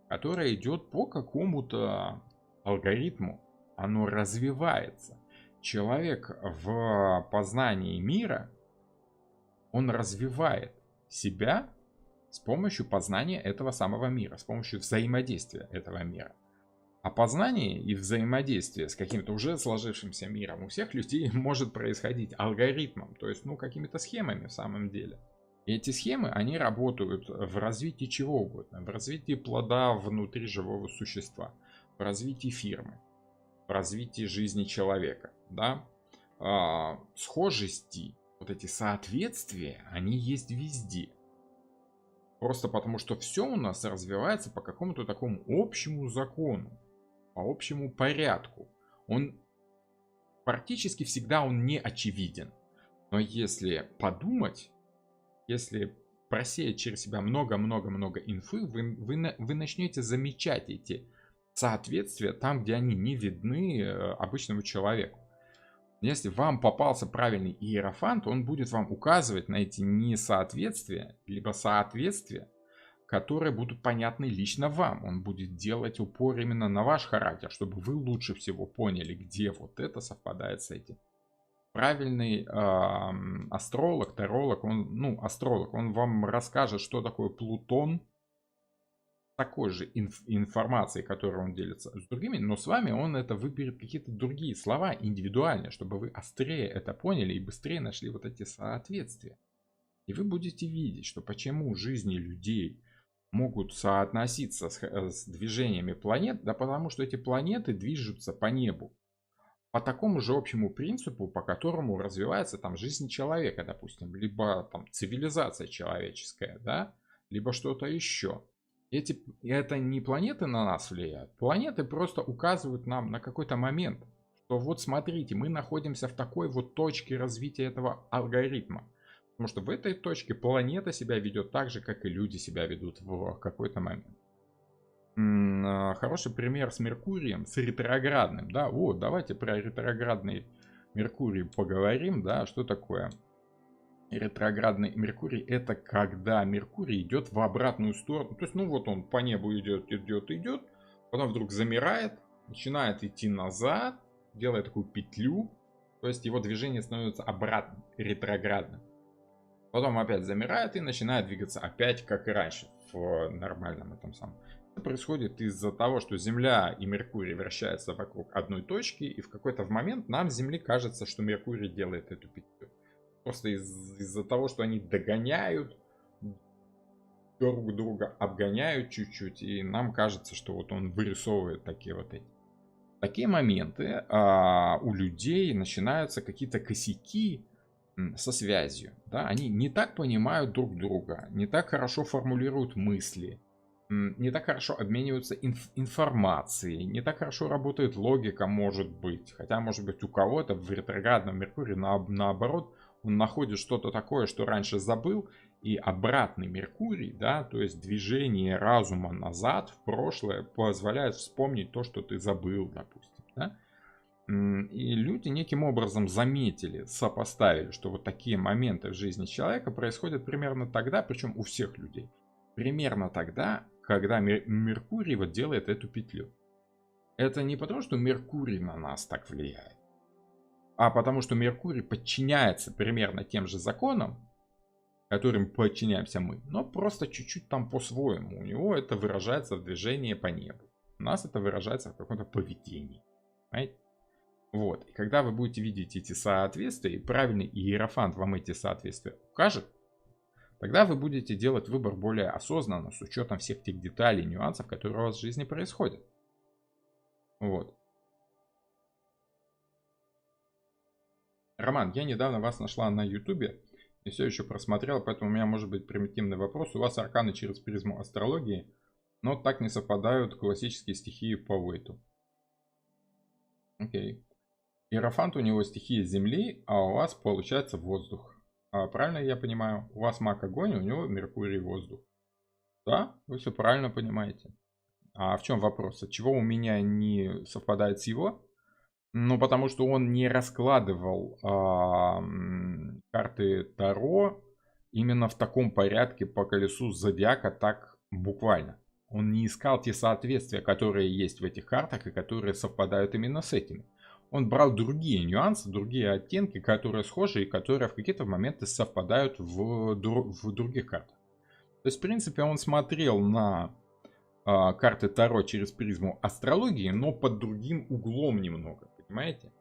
которое идет по какому-то алгоритму. Оно развивается. Человек в познании мира, он развивает себя с помощью познания этого самого мира, с помощью взаимодействия этого мира. А познание и взаимодействие с каким-то уже сложившимся миром у всех людей может происходить алгоритмом, то есть, ну, какими-то схемами в самом деле. И эти схемы, они работают в развитии чего угодно, в развитии плода внутри живого существа, в развитии фирмы, в развитии жизни человека, да. Схожести, вот эти соответствия, они есть везде. Просто потому, что все у нас развивается по какому-то такому общему закону, по общему порядку. Он практически всегда он не очевиден. Но если подумать, если просеять через себя много-много-много инфы, вы начнете замечать эти соответствия там, где они не видны обычному человеку. Если вам попался правильный иерофант, он будет вам указывать на эти несоответствия, либо соответствия которые будут понятны лично вам. Он будет делать упор именно на ваш характер, чтобы вы лучше всего поняли, где вот это совпадает с этим. Правильный астролог, таролог, астролог, он вам расскажет, что такое Плутон, такой же информацией, которой он делится с другими, но с вами он это выберет какие-то другие слова индивидуальные, чтобы вы острее это поняли и быстрее нашли вот эти соответствия. И вы будете видеть, что почему жизни людей могут соотноситься с движениями планет, да потому что эти планеты движутся по небу. По такому же общему принципу, по которому развивается там жизнь человека, допустим, либо там цивилизация человеческая, да, либо что-то еще. Это не планеты на нас влияют, планеты просто указывают нам на какой-то момент, что вот смотрите, мы находимся в такой вот точке развития этого алгоритма. Потому что в этой точке планета себя ведет так же, как и люди себя ведут в какой-то момент. Хороший пример с Меркурием, с ретроградным, да, вот, давайте про ретроградный Меркурий поговорим, да, что такое ретроградный Меркурий? Это когда Меркурий идет в обратную сторону, то есть, вот он по небу идет, потом вдруг замирает, начинает идти назад, делает такую петлю, то есть его движение становится обратным, ретроградным. Потом опять замирает и начинает двигаться опять, как и раньше, в нормальном этом самом. Это происходит из-за того, что Земля и Меркурий вращаются вокруг одной точки, и в какой-то момент нам с Земли кажется, что Меркурий делает эту петлю. Просто из-за того, что они догоняют друг друга, обгоняют чуть-чуть, и нам кажется, что вот он вырисовывает такие вот эти. Такие моменты у людей начинаются какие-то косяки со связью. Да? Они не так понимают друг друга, не так хорошо формулируют мысли, не так хорошо обмениваются информацией, не так хорошо работает логика, может быть. Хотя, может быть, у кого-то в ретроградном Меркурии наоборот, он находит что-то такое, что раньше забыл, и обратный Меркурий, да, то есть движение разума назад в прошлое, позволяет вспомнить то, что ты забыл, допустим. Да? И люди неким образом заметили, сопоставили, что вот такие моменты в жизни человека происходят примерно тогда, причем у всех людей, примерно тогда, когда Меркурий вот делает эту петлю. Это не потому, что Меркурий на нас так влияет, а потому что Меркурий подчиняется примерно тем же законам, которым подчиняемся мы, но просто чуть-чуть там по-своему. У него это выражается в движении по небу. У нас это выражается в каком-то поведении. Понимаете? Вот. И когда вы будете видеть эти соответствия, и правильный иерофант вам эти соответствия укажет, тогда вы будете делать выбор более осознанно, с учетом всех тех деталей, нюансов, которые у вас в жизни происходят. Вот. Роман, я недавно вас нашла на ютубе и все еще просмотрел, поэтому у меня может быть примитивный вопрос. У вас арканы через призму астрологии, но так не совпадают классические стихии по Уэйту. Окей. Иерофант у него стихия земли, а у вас получается воздух. Правильно я понимаю? У вас маг огонь, у него Меркурий воздух. Да, вы все правильно понимаете. А в чем вопрос? Отчего у меня не совпадает с его? Ну, потому что он не раскладывал карты Таро именно в таком порядке по колесу зодиака, так буквально. Он не искал те соответствия, которые есть в этих картах и которые совпадают именно с этими. Он брал другие нюансы, другие оттенки, которые схожи и которые в какие-то моменты совпадают в других картах. То есть, в принципе, он смотрел на карты Таро через призму астрологии, но под другим углом немного, понимаете?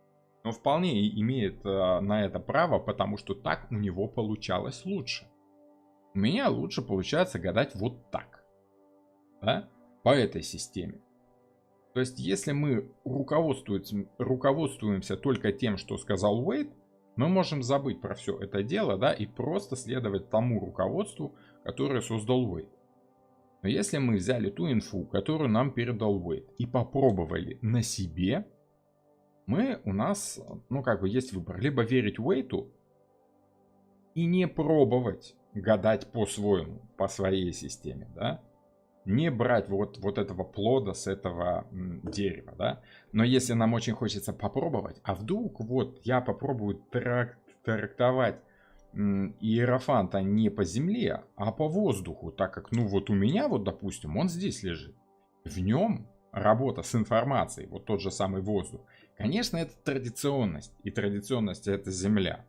Но вполне имеет на это право, потому что так у него получалось лучше. У меня лучше получается гадать вот так, да? По этой системе. То есть, если мы руководствуемся только тем, что сказал Уэйт, мы можем забыть про все это дело, да, и просто следовать тому руководству, которое создал Уэйт. Но если мы взяли ту инфу, которую нам передал Уэйт, и попробовали на себе, у нас, есть выбор. Либо верить Уэйту и не пробовать гадать по-своему, по своей системе, да. Не брать вот этого плода с этого дерева, да. Но если нам очень хочется попробовать, а вдруг вот я попробую трактовать иерофанта не по земле, а по воздуху, так как, ну вот у меня вот, допустим, он здесь лежит. В нем работа с информацией, вот тот же самый воздух. Конечно, это традиционность, и традиционность это земля.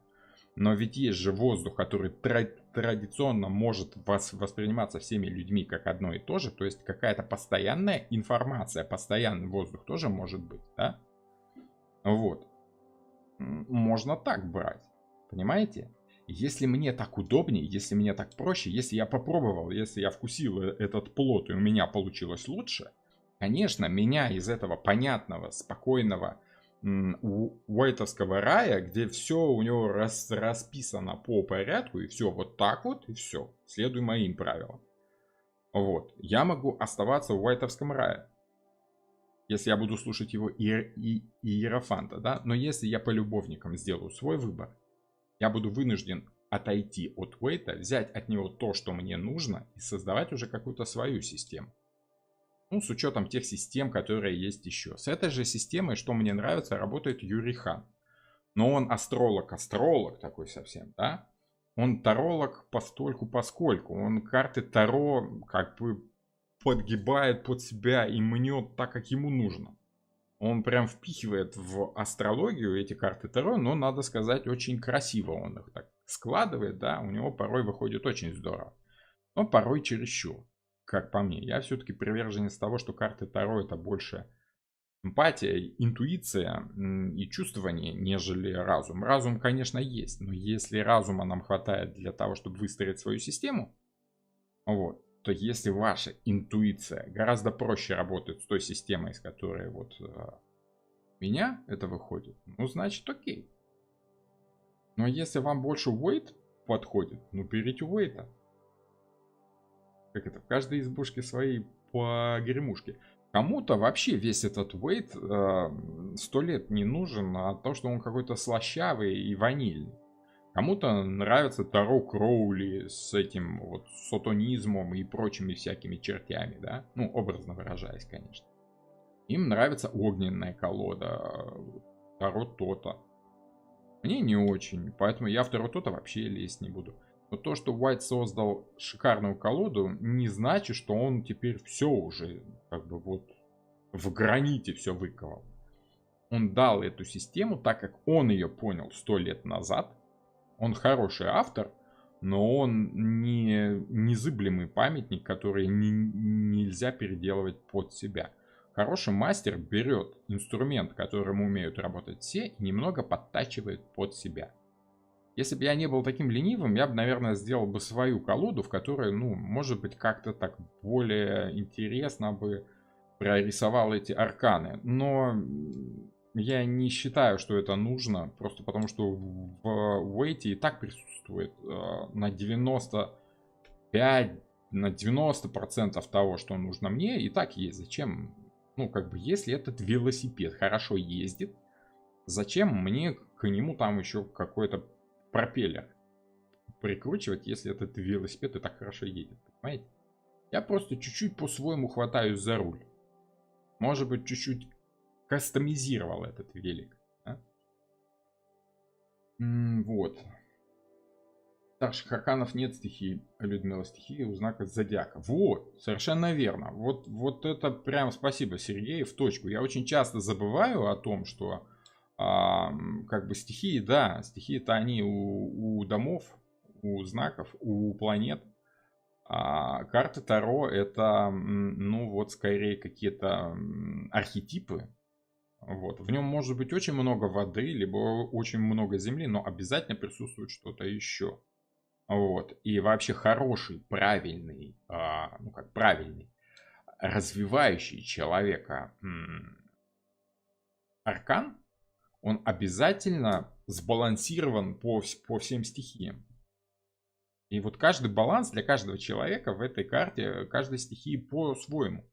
Но ведь есть же воздух, который традиционно может восприниматься всеми людьми как одно и то же. То есть какая-то постоянная информация, постоянный воздух тоже может быть, да? Вот. Можно так брать. Понимаете? Если мне так удобнее, если мне так проще, если я попробовал, если я вкусил этот плод и у меня получилось лучше, конечно, меня из этого понятного, спокойного уайтовского рая, где все у него расписано по порядку, и все вот так вот, и все, следуй моим правилам. Вот. Я могу оставаться в уайтовском рае, если я буду слушать его иерофанта, да, но если я по любовникам сделаю свой выбор, я буду вынужден отойти от Уэйта, взять от него то, что мне нужно, и создавать уже какую-то свою систему. Ну, с учетом тех систем, которые есть еще. С этой же системой, что мне нравится, работает Юрий Хан. Но он астролог такой совсем, да? Он таролог постольку поскольку. Он карты Таро как бы подгибает под себя и мнет так, как ему нужно. Он прям впихивает в астрологию эти карты Таро, но, надо сказать, очень красиво он их так складывает, да, у него порой выходит очень здорово. Но порой чересчур, как по мне. Я все-таки приверженец того, что карты Таро это больше эмпатия, интуиция и чувствование, нежели разум. Разум, конечно, есть, но если разума нам хватает для того, чтобы выстроить свою систему, вот, то если ваша интуиция гораздо проще работает с той системой, из которой вот у меня это выходит, ну, значит, окей. Но если вам больше Уэйт подходит, ну, берите Уэйта. Как это, в каждой избушке свои погремушки. Кому-то вообще весь этот Уэйт 100 лет не нужен, а то, что он какой-то слащавый и ванильный. Кому-то нравится Таро Кроули с этим вот сатанизмом и прочими всякими чертями, да? Ну, образно выражаясь, конечно. Им нравится огненная колода, Таро Тота. Мне не очень, поэтому я в Таро Тота вообще лезть не буду. Но то, что Уайт создал шикарную колоду, не значит, что он теперь все уже как бы вот в граните все выковал. Он дал эту систему, так как он ее понял 100 лет назад. Он хороший автор, но он не незыблемый памятник, который нельзя переделывать под себя. Хороший мастер берет инструмент, которым умеют работать все, и немного подтачивает под себя. Если бы я не был таким ленивым, я бы, наверное, сделал бы свою колоду, в которой, ну, может быть, как-то так более интересно бы прорисовал эти арканы. Но я не считаю, что это нужно, просто потому что в Уэйте и так присутствует на 95, на 90% того, что нужно мне, и так есть. Зачем? Ну, как бы, если этот велосипед хорошо ездит, зачем мне к нему там еще какой-то пропеллер прикручивать, если этот велосипед и так хорошо едет, понимаете? Я просто чуть-чуть по-своему хватаюсь за руль. Может быть, чуть-чуть кастомизировал этот велик. Да? Вот. Старших арканов нет стихии, Людмила, стихии у знака зодиака. Вот, совершенно верно. Вот это прям спасибо, Сергей, в точку. Я очень часто забываю о том, что как бы стихии, да, стихии-то они у домов, у знаков, у планет. А карты Таро это, ну вот, скорее какие-то архетипы. Вот. В нем может быть очень много воды, либо очень много земли, но обязательно присутствует что-то еще. Вот. И вообще хороший, правильный, ну как правильный, развивающий человека аркан, он обязательно сбалансирован по всем стихиям. И вот каждый баланс для каждого человека в этой карте, каждой стихии по-своему.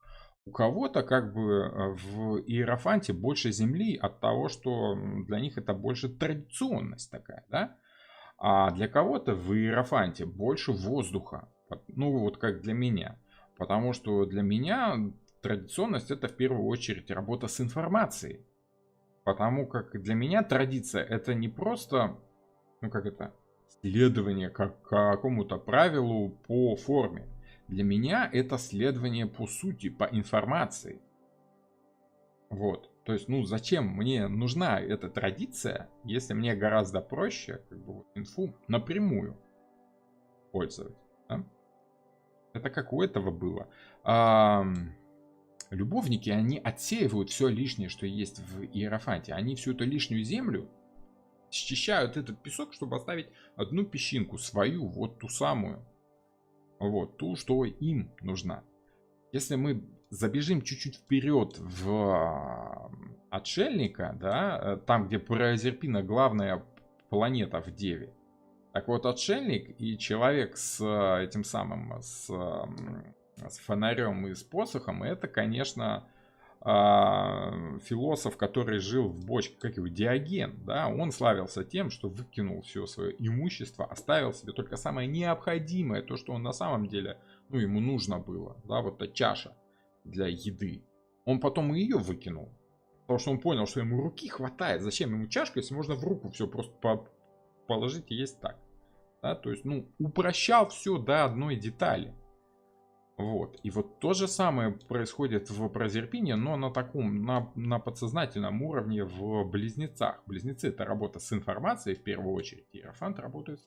У кого-то как бы в Иерофанте больше земли от того, что для них это больше традиционность такая, да? А для кого-то в Иерофанте больше воздуха. Ну вот как для меня. Потому что для меня традиционность это в первую очередь работа с информацией. Потому как для меня традиция это не просто, ну как это, следование какому-то правилу по форме. Для меня это следование по сути, по информации. Вот. То есть, ну, зачем мне нужна эта традиция, если мне гораздо проще как бы, инфу напрямую пользовать. Да? Это как у этого было. Любовники, они отсеивают все лишнее, что есть в Иерофанте. Они всю эту лишнюю землю счищают этот песок, чтобы оставить одну песчинку, свою, вот ту самую. Вот, ту, что им нужна. Если мы забежим чуть-чуть вперед в Отшельника, да, там, где Проазерпина главная планета в Деве. Так вот, Отшельник и человек с этим самым, с фонарем и с посохом, это, конечно, философ, который жил в бочке, как его, Диоген, да, он славился тем, что выкинул все свое имущество, оставил себе только самое необходимое, то, что он на самом деле, ну, ему нужно было, да, вот эта чаша для еды. Он потом и ее выкинул, потому что он понял, что ему руки хватает, зачем ему чашка, если можно в руку все просто положить и есть так, да, то есть, ну, упрощал все до одной детали. Вот. И вот то же самое происходит в Прозерпине, но на таком, на подсознательном уровне в Близнецах. Близнецы — это работа с информацией в первую очередь. Иерофант работает.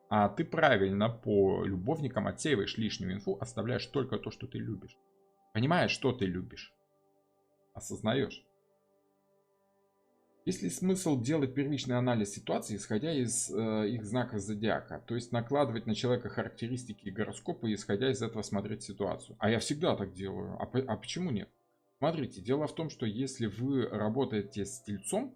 А ты правильно по любовникам отсеиваешь лишнюю инфу, оставляешь только то, что ты любишь. Понимаешь, что ты любишь. Осознаешь. Есть ли смысл делать первичный анализ ситуации, исходя из их знаков зодиака? То есть накладывать на человека характеристики и гороскопы, и исходя из этого смотреть ситуацию. А я всегда так делаю. А почему нет? Смотрите, дело в том, что если вы работаете с тельцом,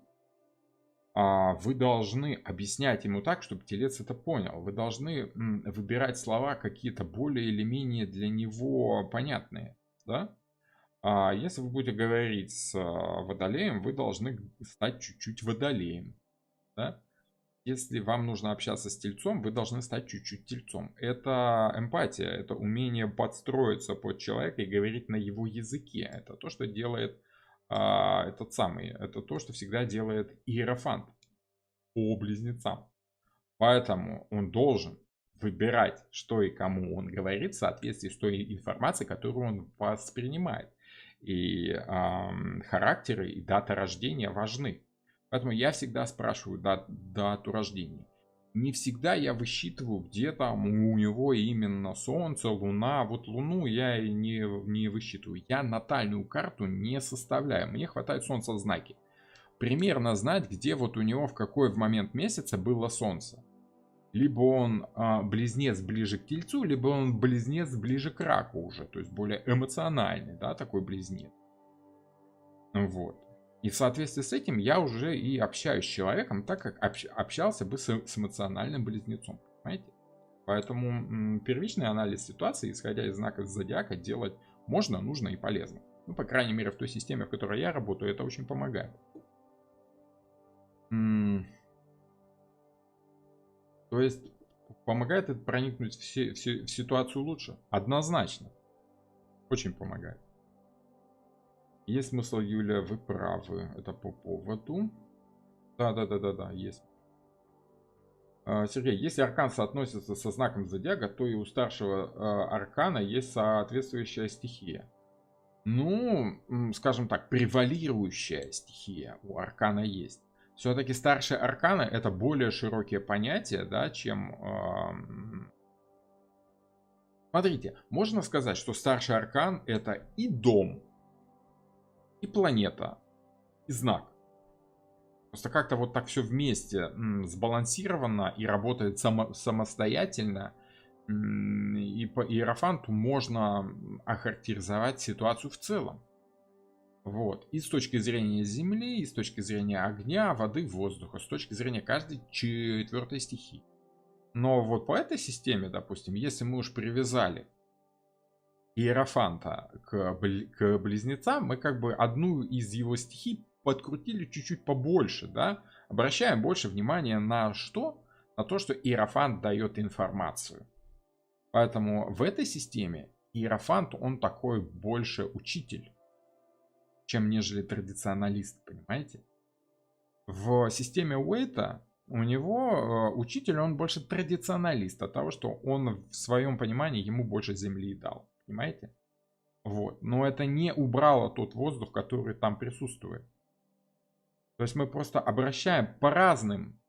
вы должны объяснять ему так, чтобы телец это понял. Вы должны выбирать слова какие-то более или менее для него понятные. Да? А если вы будете говорить с водолеем, вы должны стать чуть-чуть водолеем. Да? Если вам нужно общаться с тельцом, вы должны стать чуть-чуть тельцом. Это эмпатия, это умение подстроиться под человека и говорить на его языке. Это то, что делает этот самый, это то, что всегда делает Иерофант по близнецам. Поэтому он должен выбирать, что и кому он говорит в соответствии с той информацией, которую он воспринимает. И характеры и дата рождения важны. Поэтому я всегда спрашиваю дату рождения. Не всегда я высчитываю, где там у него именно Солнце, Луна. Вот Луну я не высчитываю. Я натальную карту не составляю. Мне хватает солнцезнаки. Примерно знать, где вот у него в какой момент месяца было Солнце. Либо он близнец ближе к Тельцу, либо он близнец ближе к Раку уже. То есть более эмоциональный, да, такой близнец. Вот. И в соответствии с этим я уже и общаюсь с человеком так, как общался бы с эмоциональным близнецом. Понимаете? Поэтому первичный анализ ситуации, исходя из знаков зодиака, делать можно, нужно и полезно. Ну, по крайней мере, в той системе, в которой я работаю, это очень помогает. То есть помогает это проникнуть в ситуацию лучше? Однозначно. Очень помогает. Есть смысл, Юлия, вы правы. Это по поводу... Да, есть. Сергей, если аркан соотносится со знаком зодиака, то и у старшего аркана есть соответствующая стихия. Ну, скажем так, превалирующая стихия у аркана есть. Все-таки старшие арканы — это более широкие понятия, да, чем... Смотрите, можно сказать, что старший аркан — это и дом, и планета, и знак. Просто как-то вот так все вместе сбалансировано и работает самостоятельно. И по Иерофанту можно охарактеризовать ситуацию в целом. Вот. И с точки зрения Земли, и с точки зрения огня, воды, воздуха, с точки зрения каждой четвертой стихии. Но вот по этой системе, допустим, если мы уж привязали Иерофанта к близнецам, мы как бы одну из его стихий подкрутили чуть-чуть побольше, да? Обращаем больше внимания на что? На то, что Иерофант дает информацию. Поэтому в этой системе Иерофант, он такой больше учитель, чем нежели традиционалист, понимаете? В системе Уэйта у него учитель, он больше традиционалист от того, что он в своем понимании ему больше земли дал. Понимаете? Вот. Но это не убрало тот воздух, который там присутствует. То есть мы просто обращаем по разным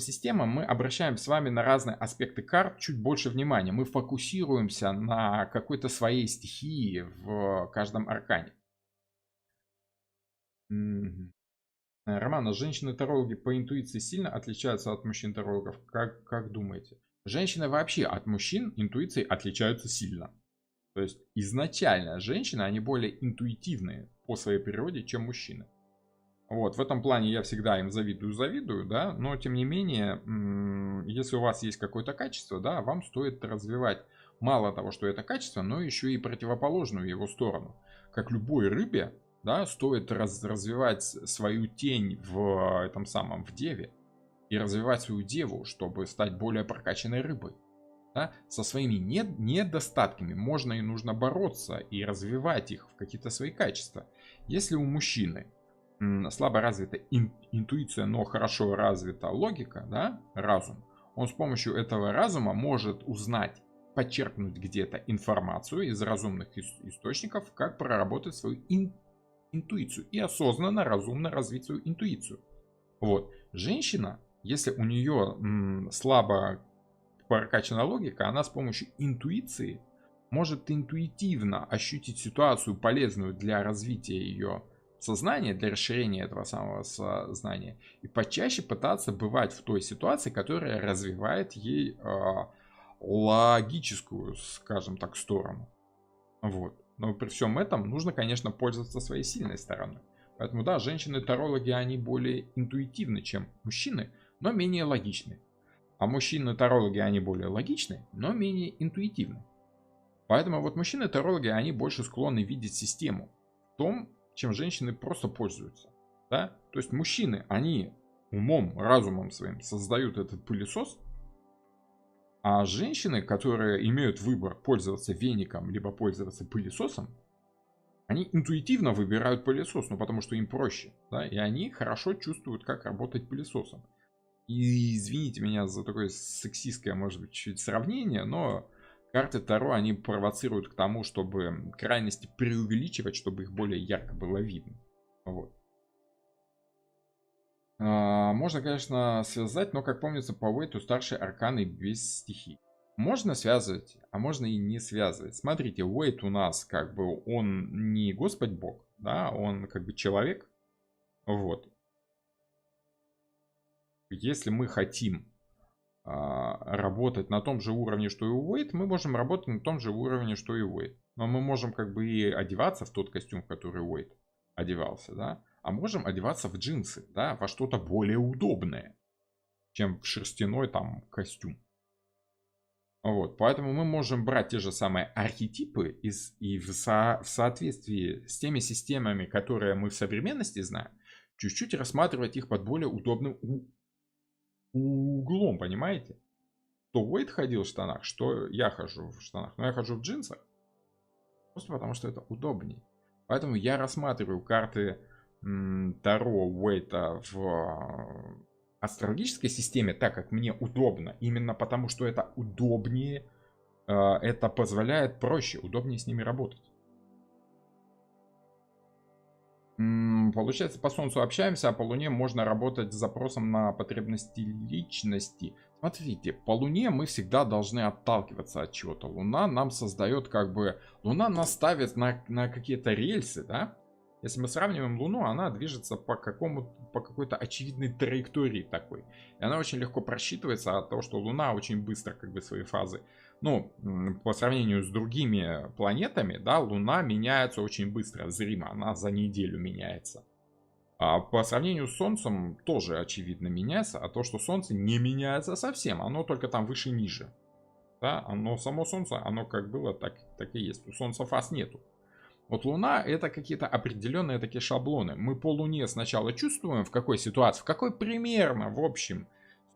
системам, мы обращаем с вами на разные аспекты карт чуть больше внимания. Мы фокусируемся на какой-то своей стихии в каждом аркане. Роман, а женщины-тарологи по интуиции сильно отличаются от мужчин-тарологов? Как думаете? Женщины вообще от мужчин интуицией отличаются сильно. То есть изначально женщины, они более интуитивные по своей природе, чем мужчины. Вот, в этом плане я всегда им завидую, да, но тем не менее, если у вас есть какое-то качество, да, вам стоит развивать мало того, что это качество, но еще и противоположную его сторону. Как любой рыбе, да, стоит развивать свою тень в этом самом, в деве, и развивать свою деву, чтобы стать более прокачанной рыбой. Да? Со своими недостатками можно и нужно бороться и развивать их в какие-то свои качества. Если у мужчины слабо развита интуиция, но хорошо развита логика, да, разум, он с помощью этого разума может узнать, подчеркнуть где-то информацию из разумных источников, как проработать свою интуицию и осознанно, разумно развить свою интуицию. Вот. Женщина, если у нее слабо прокачана логика, она с помощью интуиции может интуитивно ощутить ситуацию, полезную для развития ее сознания, для расширения этого самого сознания, и почаще пытаться бывать в той ситуации, которая развивает ей логическую, скажем так, сторону. Вот. Но при всем этом нужно, конечно, пользоваться своей сильной стороной. Поэтому да, женщины-тарологи, они более интуитивны, чем мужчины, но менее логичны. А мужчины-тарологи, они более логичны, но менее интуитивны. Поэтому вот мужчины-тарологи, они больше склонны видеть систему в том, чем женщины просто пользуются. Да? То есть мужчины, они умом, разумом своим создают этот пылесос, а женщины, которые имеют выбор пользоваться веником, либо пользоваться пылесосом, они интуитивно выбирают пылесос, ну потому что им проще. Да? И они хорошо чувствуют, как работать пылесосом. И извините меня за такое сексистское, может быть, чуть сравнение, но карты Таро, они провоцируют к тому, чтобы крайности преувеличивать, чтобы их более ярко было видно. Вот. Можно, конечно, связать, но, как помнится, по Уэйту старшие арканы без стихий. Можно связывать, а можно и не связывать. Смотрите, Уэйт у нас, как бы, он не Господь Бог, да, он как бы человек. Вот. Если мы хотим работать на том же уровне, что и Уэйт, мы можем работать на том же уровне, что и Уэйт. Но мы можем как бы и одеваться в тот костюм, в который Уэйт одевался, да, а можем одеваться в джинсы, да, во что-то более удобное, чем в шерстяной там костюм. Вот, поэтому мы можем брать те же самые архетипы и в соответствии с теми системами, которые мы в современности знаем, чуть-чуть рассматривать их под более удобным углом, понимаете? То Уэйд ходил в штанах, что я хожу в штанах. Но я хожу в джинсах. Просто потому, что это удобнее. Поэтому я рассматриваю карты Таро Уэйта в астрологической системе так, как мне удобно. Именно потому, что это удобнее. Это позволяет проще, удобнее с ними работать. Получается, по Солнцу общаемся, а по Луне можно работать с запросом на потребности личности. Смотрите, по Луне мы всегда должны отталкиваться от чего-то. Луна нам создает как бы... Луна нас ставит на какие-то рельсы, да? Если мы сравниваем Луну, она движется по какой-то очевидной траектории такой. И она очень легко просчитывается от того, что Луна очень быстро как бы свои фазы. Ну, по сравнению с другими планетами, да, Луна меняется очень быстро, зримо, она за неделю меняется. А по сравнению с Солнцем тоже очевидно меняется, а то, что Солнце не меняется совсем, оно только там выше и ниже. Да, оно само Солнце, оно как было, так и есть. У Солнца фаз нету. Вот Луна это какие-то определенные такие шаблоны. Мы по Луне сначала чувствуем, в какой ситуации, в какой примерно, в общем,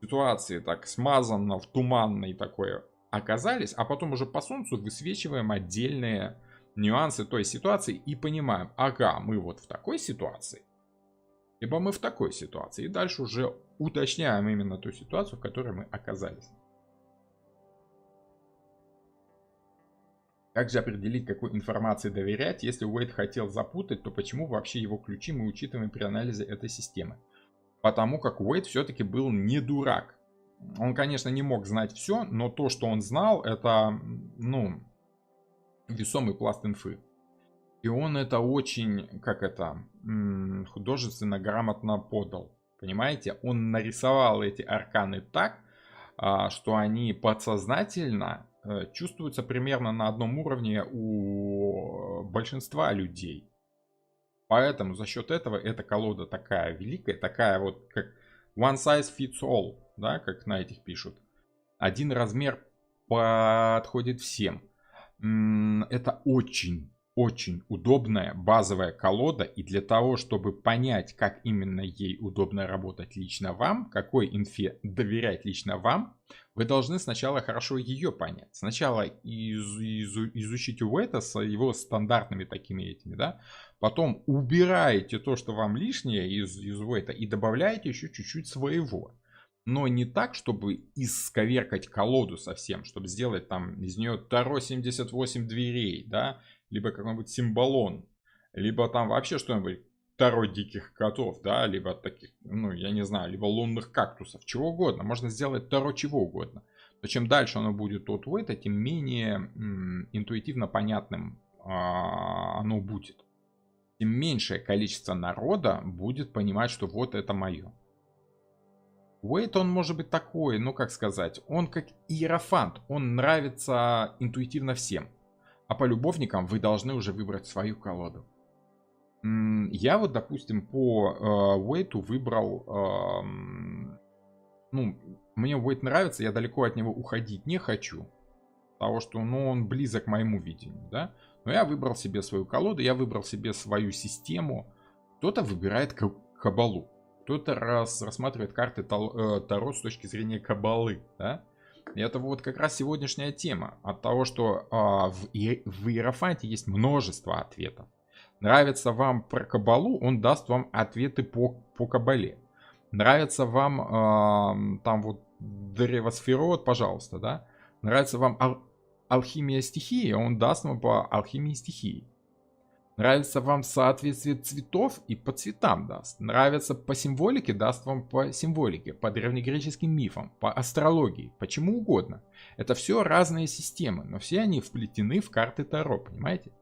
ситуации так смазанно, в туманной такой оказались, а потом уже по Солнцу высвечиваем отдельные нюансы той ситуации и понимаем, ага, мы вот в такой ситуации, либо мы в такой ситуации. И дальше уже уточняем именно ту ситуацию, в которой мы оказались. Как же определить, какой информации доверять? Если Уэйд хотел запутать, то почему вообще его ключи мы учитываем при анализе этой системы? Потому как Уэйд все-таки был не дурак. Он, конечно, не мог знать все, но то, что он знал, это, ну, весомый пласт инфы. И он это очень, как это, художественно грамотно подал. Понимаете? Он нарисовал эти арканы так, что они подсознательно чувствуются примерно на одном уровне у большинства людей. Поэтому за счет этого эта колода такая великая, такая вот как one size fits all, да, как на этих пишут. Один размер подходит всем. Это очень удобная базовая колода, и для того, чтобы понять, как именно ей удобно работать лично вам, какой инфе доверять лично вам, вы должны сначала хорошо ее понять. Сначала изучите Уэйта с его стандартными такими этими, да, потом убираете то, что вам лишнее из Уэйта, и добавляете еще чуть-чуть своего. Но не так, чтобы исковеркать колоду совсем, чтобы сделать там из нее Таро 78 дверей, да, либо какой-нибудь символон, либо там вообще что-нибудь Таро диких котов, да, либо таких, ну, я не знаю, либо лунных кактусов, чего угодно. Можно сделать Таро чего угодно. Но чем дальше оно будет от Уэйта, тем менее интуитивно понятным оно будет. Тем меньшее количество народа будет понимать, что вот это мое. Уэйт, он может быть такой, ну как сказать, он как иерофант, он нравится интуитивно всем. А по любовникам вы должны уже выбрать свою колоду. Я вот, допустим, по Уэйту выбрал, ну, мне Уэйт нравится, я далеко от него уходить не хочу. Потому что, ну, он близок к моему видению, да. Но я выбрал себе свою колоду, я выбрал себе свою систему. Кто-то выбирает кабалу. Кто-то рассматривает карты Таро с точки зрения кабалы, да? И это вот как раз сегодняшняя тема. От того, что в Иерофанте есть множество ответов. Нравится вам про кабалу, он даст вам ответы по кабале. Нравится вам там вот древосферот, пожалуйста, да? Нравится вам алхимия стихии, он даст вам по алхимии стихии. Нравится вам соответствие цветов и по цветам даст. Нравится по символике, даст вам по символике, по древнегреческим мифам, по астрологии, почему угодно. Это все разные системы, но все они вплетены в карты Таро, понимаете?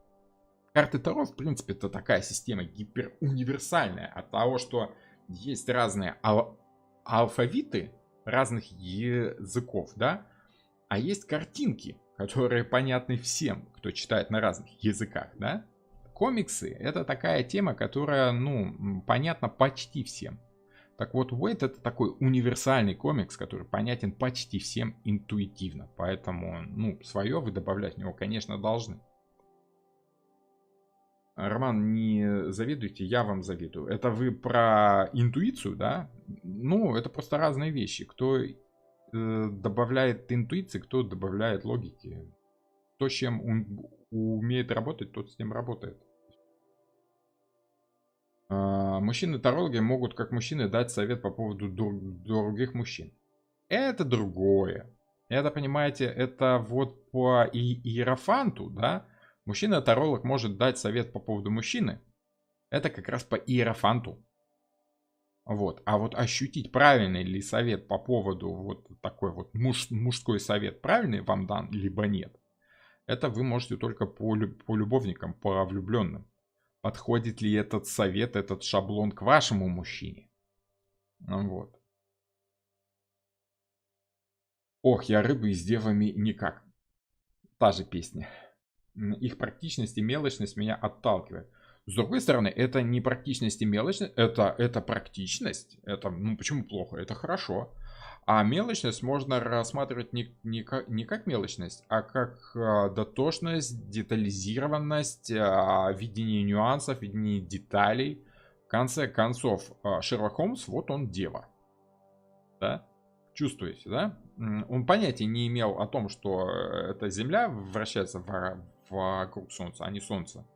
Карты Таро, в принципе, это такая система гиперуниверсальная от того, что есть разные алфавиты разных языков, да? А есть картинки, которые понятны всем, кто читает на разных языках, да? Комиксы — это такая тема, которая, ну, понятна почти всем. Так вот, Уэйт — это такой универсальный комикс, который понятен почти всем интуитивно. Поэтому, ну, свое вы добавлять в него, конечно, должны. Роман, не завидуйте, я вам завидую. Это вы про интуицию, да? Ну, это просто разные вещи. Кто добавляет интуиции, кто добавляет логики. Кто с чем умеет работать, тот с ним работает. Мужчины-тарологи могут, как мужчины, дать совет по поводу других мужчин. Это другое. Это, понимаете, это вот по иерофанту, да? Мужчина-таролог может дать совет по поводу мужчины. Это как раз по иерофанту. Вот. А вот ощутить, правильный ли совет по поводу вот такой вот мужской совет, правильный вам дан, либо нет, это вы можете только по любовникам, по влюбленным. Подходит ли этот совет, этот шаблон к вашему мужчине? Вот. Ох, я рыбы и с девами никак. Та же песня. Их практичность и мелочность меня отталкивает. С другой стороны, это не практичность и мелочность, это практичность. Это, ну почему плохо? Это хорошо. А мелочность можно рассматривать не как мелочность, а как дотошность, детализированность, видение нюансов, видение деталей. В конце концов, Шерлок Холмс, вот он дева. Да? Чувствуете, да? Он понятия не имел о том, что эта Земля вращается вокруг Солнца, а не Солнце.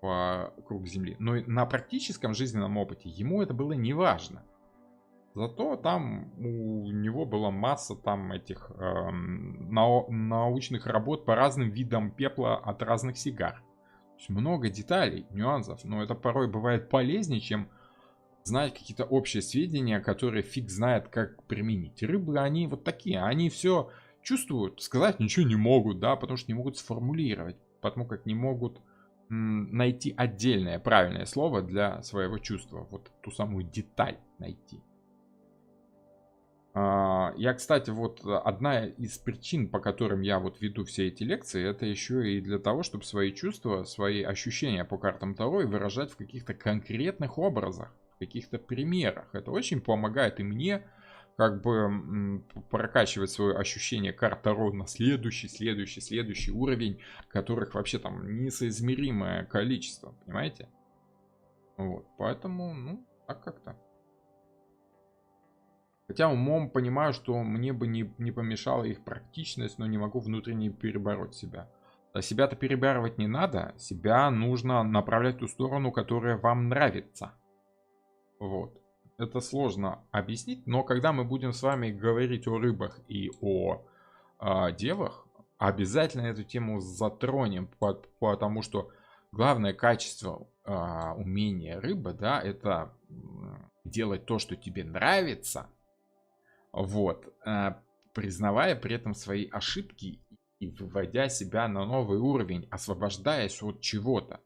вокруг Земли. Но на практическом жизненном опыте ему это было не важно. Зато там у него была масса там этих научных работ по разным видам пепла от разных сигар. То есть много деталей, нюансов, но это порой бывает полезнее, чем знать какие-то общие сведения, которые фиг знает, как применить. Рыбы, они вот такие, они все чувствуют, сказать ничего не могут, да, потому что не могут сформулировать, потому как не могут найти отдельное правильное слово для своего чувства, вот ту самую деталь найти. Я, кстати, вот одна из причин, по которым я вот веду все эти лекции, это еще и для того, чтобы свои чувства, свои ощущения по картам Таро выражать в каких-то конкретных образах, в каких-то примерах. Это очень помогает и мне как бы прокачивать свое ощущение карт Таро на следующий уровень, которых вообще там несоизмеримое количество, понимаете? Вот, поэтому, ну, так как-то. Хотя умом понимаю, что мне бы не помешала их практичность, но не могу внутренне перебороть себя. А себя-то перебарывать не надо, себя нужно направлять в ту сторону, которая вам нравится. Вот. Это сложно объяснить, но когда мы будем с вами говорить о рыбах и о девах, обязательно эту тему затронем, потому что главное качество умения рыбы, да, это делать то, что тебе нравится. Вот, признавая при этом свои ошибки и выводя себя на новый уровень, освобождаясь от чего-то.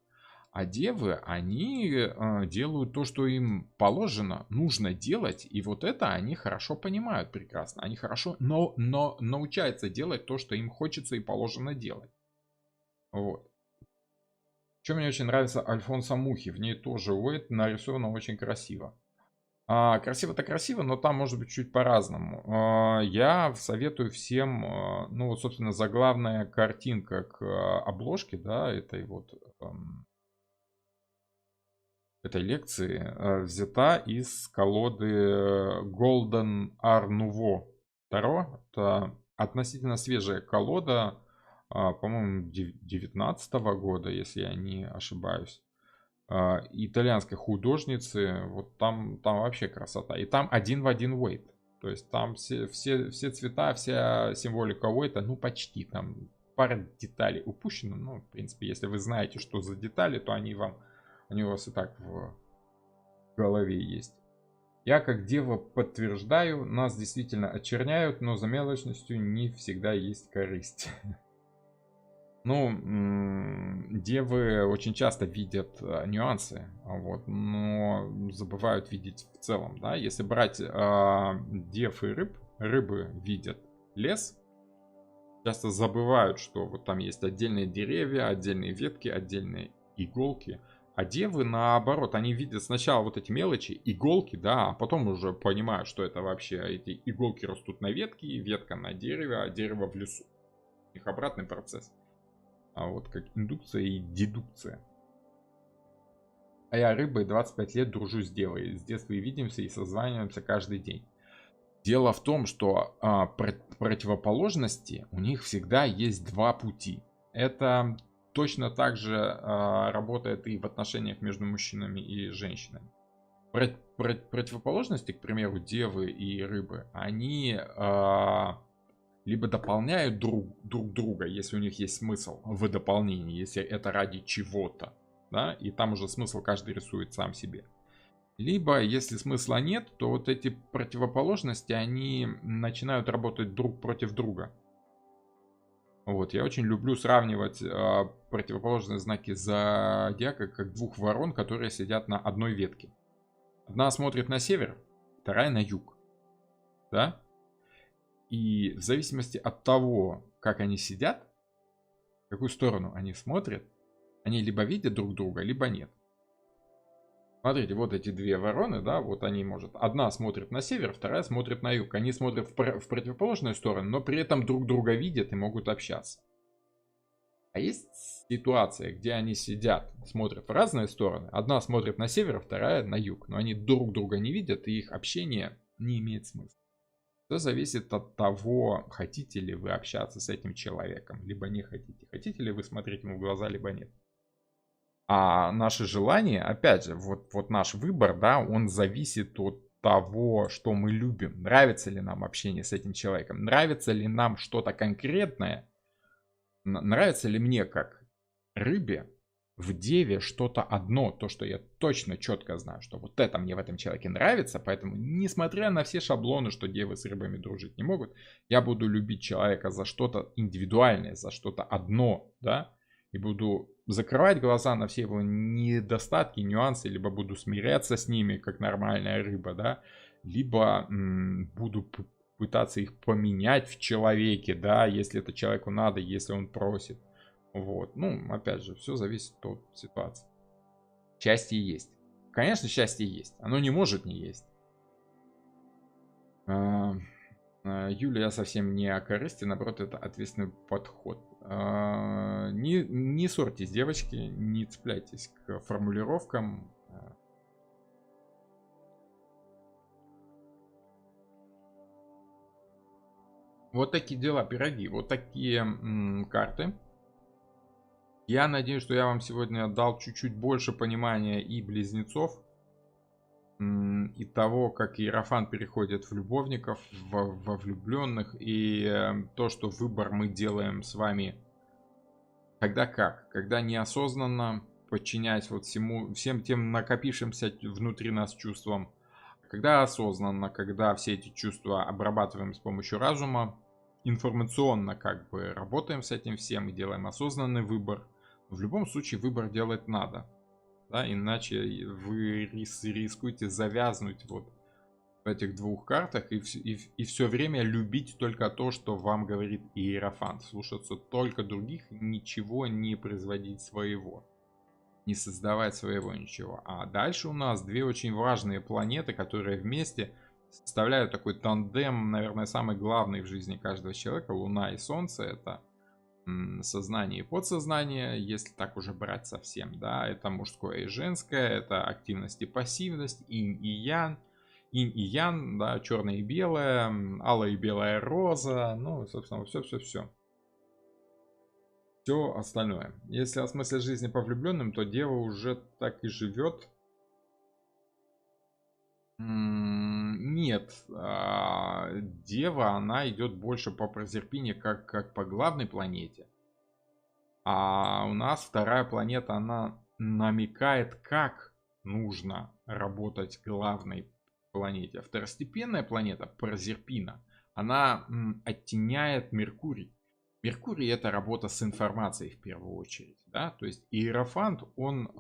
А девы, они делают то, что им положено, нужно делать, и вот это они хорошо понимают прекрасно. Они хорошо, но научаются делать то, что им хочется и положено делать. Вот. Что мне очень нравится Альфонсо Мухи, в ней тоже Уэйт нарисовано очень красиво. Красиво-то красиво, но там может быть чуть по-разному. Я советую всем, ну вот, собственно, заглавная картинка к обложке, да, этой лекции взята из колоды Golden Art Nouveau Таро. Это относительно свежая колода, по-моему, 19 года, если я не ошибаюсь. Итальянской художницы, вот там вообще красота. И там один в один Уэйт. То есть там все цвета, вся символика Уэйта, ну почти. Там пара деталей упущено. Ну, в принципе, если вы знаете, что за детали, то они у вас и так в голове есть. Я как дева подтверждаю, нас действительно очерняют, но за мелочностью не всегда есть корысть. Ну, девы очень часто видят нюансы, вот, но забывают видеть в целом, да. Если брать дев и рыбы видят лес, часто забывают, что вот там есть отдельные деревья, отдельные ветки, отдельные иголки. А девы, наоборот, они видят сначала вот эти мелочи, иголки, да, а потом уже понимают, что это вообще эти иголки растут на ветке, ветка на дереве, а дерево в лесу. Их обратный процесс. А вот как индукция и дедукция. А я рыбой 25 лет дружу с девой. С детства и видимся, и созваниваемся каждый день. Дело в том, что противоположности у них всегда есть два пути. Это точно так же работает и в отношениях между мужчинами и женщинами. Противоположности, к примеру, девы и рыбы, они либо дополняют друг друга, если у них есть смысл в дополнении, если это ради чего-то, да, и там уже смысл каждый рисует сам себе. Либо, если смысла нет, то вот эти противоположности, они начинают работать друг против друга. Вот, я очень люблю сравнивать противоположные знаки зодиака как двух ворон, которые сидят на одной ветке. Одна смотрит на север, вторая на юг, да? И в зависимости от того, как они сидят, в какую сторону они смотрят, они либо видят друг друга, либо нет. Смотрите, вот эти две вороны, да, вот они, может, одна смотрит на север, вторая смотрит на юг. Они смотрят в противоположную сторону, но при этом друг друга видят и могут общаться. А есть ситуация, где они сидят, смотрят в разные стороны. Одна смотрит на север, вторая на юг. Но они друг друга не видят, и их общение не имеет смысла. Все зависит от того, хотите ли вы общаться с этим человеком, либо не хотите. Хотите ли вы смотреть ему в глаза, либо нет. А наши желания, опять же, вот наш выбор, да, он зависит от того, что мы любим. Нравится ли нам общение с этим человеком, нравится ли нам что-то конкретное, нравится ли мне как рыбе в деве что-то одно, то, что я точно четко знаю, что вот это мне в этом человеке нравится, поэтому, несмотря на все шаблоны, что девы с рыбами дружить не могут, я буду любить человека за что-то индивидуальное, за что-то одно, да, и буду закрывать глаза на все его недостатки, нюансы, либо буду смиряться с ними, как нормальная рыба, да, либо буду пытаться их поменять в человеке, да, если это человеку надо, если он просит. Вот. Ну, опять же, все зависит от ситуации. Счастье есть. Конечно, счастье есть. Оно не может не есть. Юлия совсем не о корысти, наоборот, это ответственный подход. Не ссорьтесь, девочки, не цепляйтесь к формулировкам. Вот такие дела, пироги, вот такие карты. Я надеюсь, что я вам сегодня дал чуть-чуть больше понимания и близнецов, и того, как Иерофант переходит в любовников, во влюбленных, и то, что выбор мы делаем с вами, когда как, когда неосознанно, подчиняясь вот всем тем накопившимся внутри нас чувствам, когда осознанно, когда все эти чувства обрабатываем с помощью разума, информационно как бы работаем с этим всем и делаем осознанный выбор. В любом случае выбор делать надо. Да, иначе вы рискуете завязнуть вот в этих двух картах и все время любить только то, что вам говорит Иерофант. Слушаться только других, ничего не производить своего. Не создавать своего ничего. А дальше у нас две очень важные планеты, которые вместе составляют такой тандем, наверное, самый главный в жизни каждого человека. Луна и Солнце — это сознание и подсознание, если так уже брать совсем, да, это мужское и женское, это активность и пассивность, инь и ян, да, черное и белое, алая и белая роза, ну, собственно, все остальное. Если о смысле жизни по влюбленным, то дева уже так и живет. Нет, дева, она идет больше по Прозерпине, как по главной планете. А у нас вторая планета, она намекает, как нужно работать главной планете. Второстепенная планета, Прозерпина, она оттеняет Меркурий. Меркурий — это работа с информацией в первую очередь. Да? То есть Иерофант, он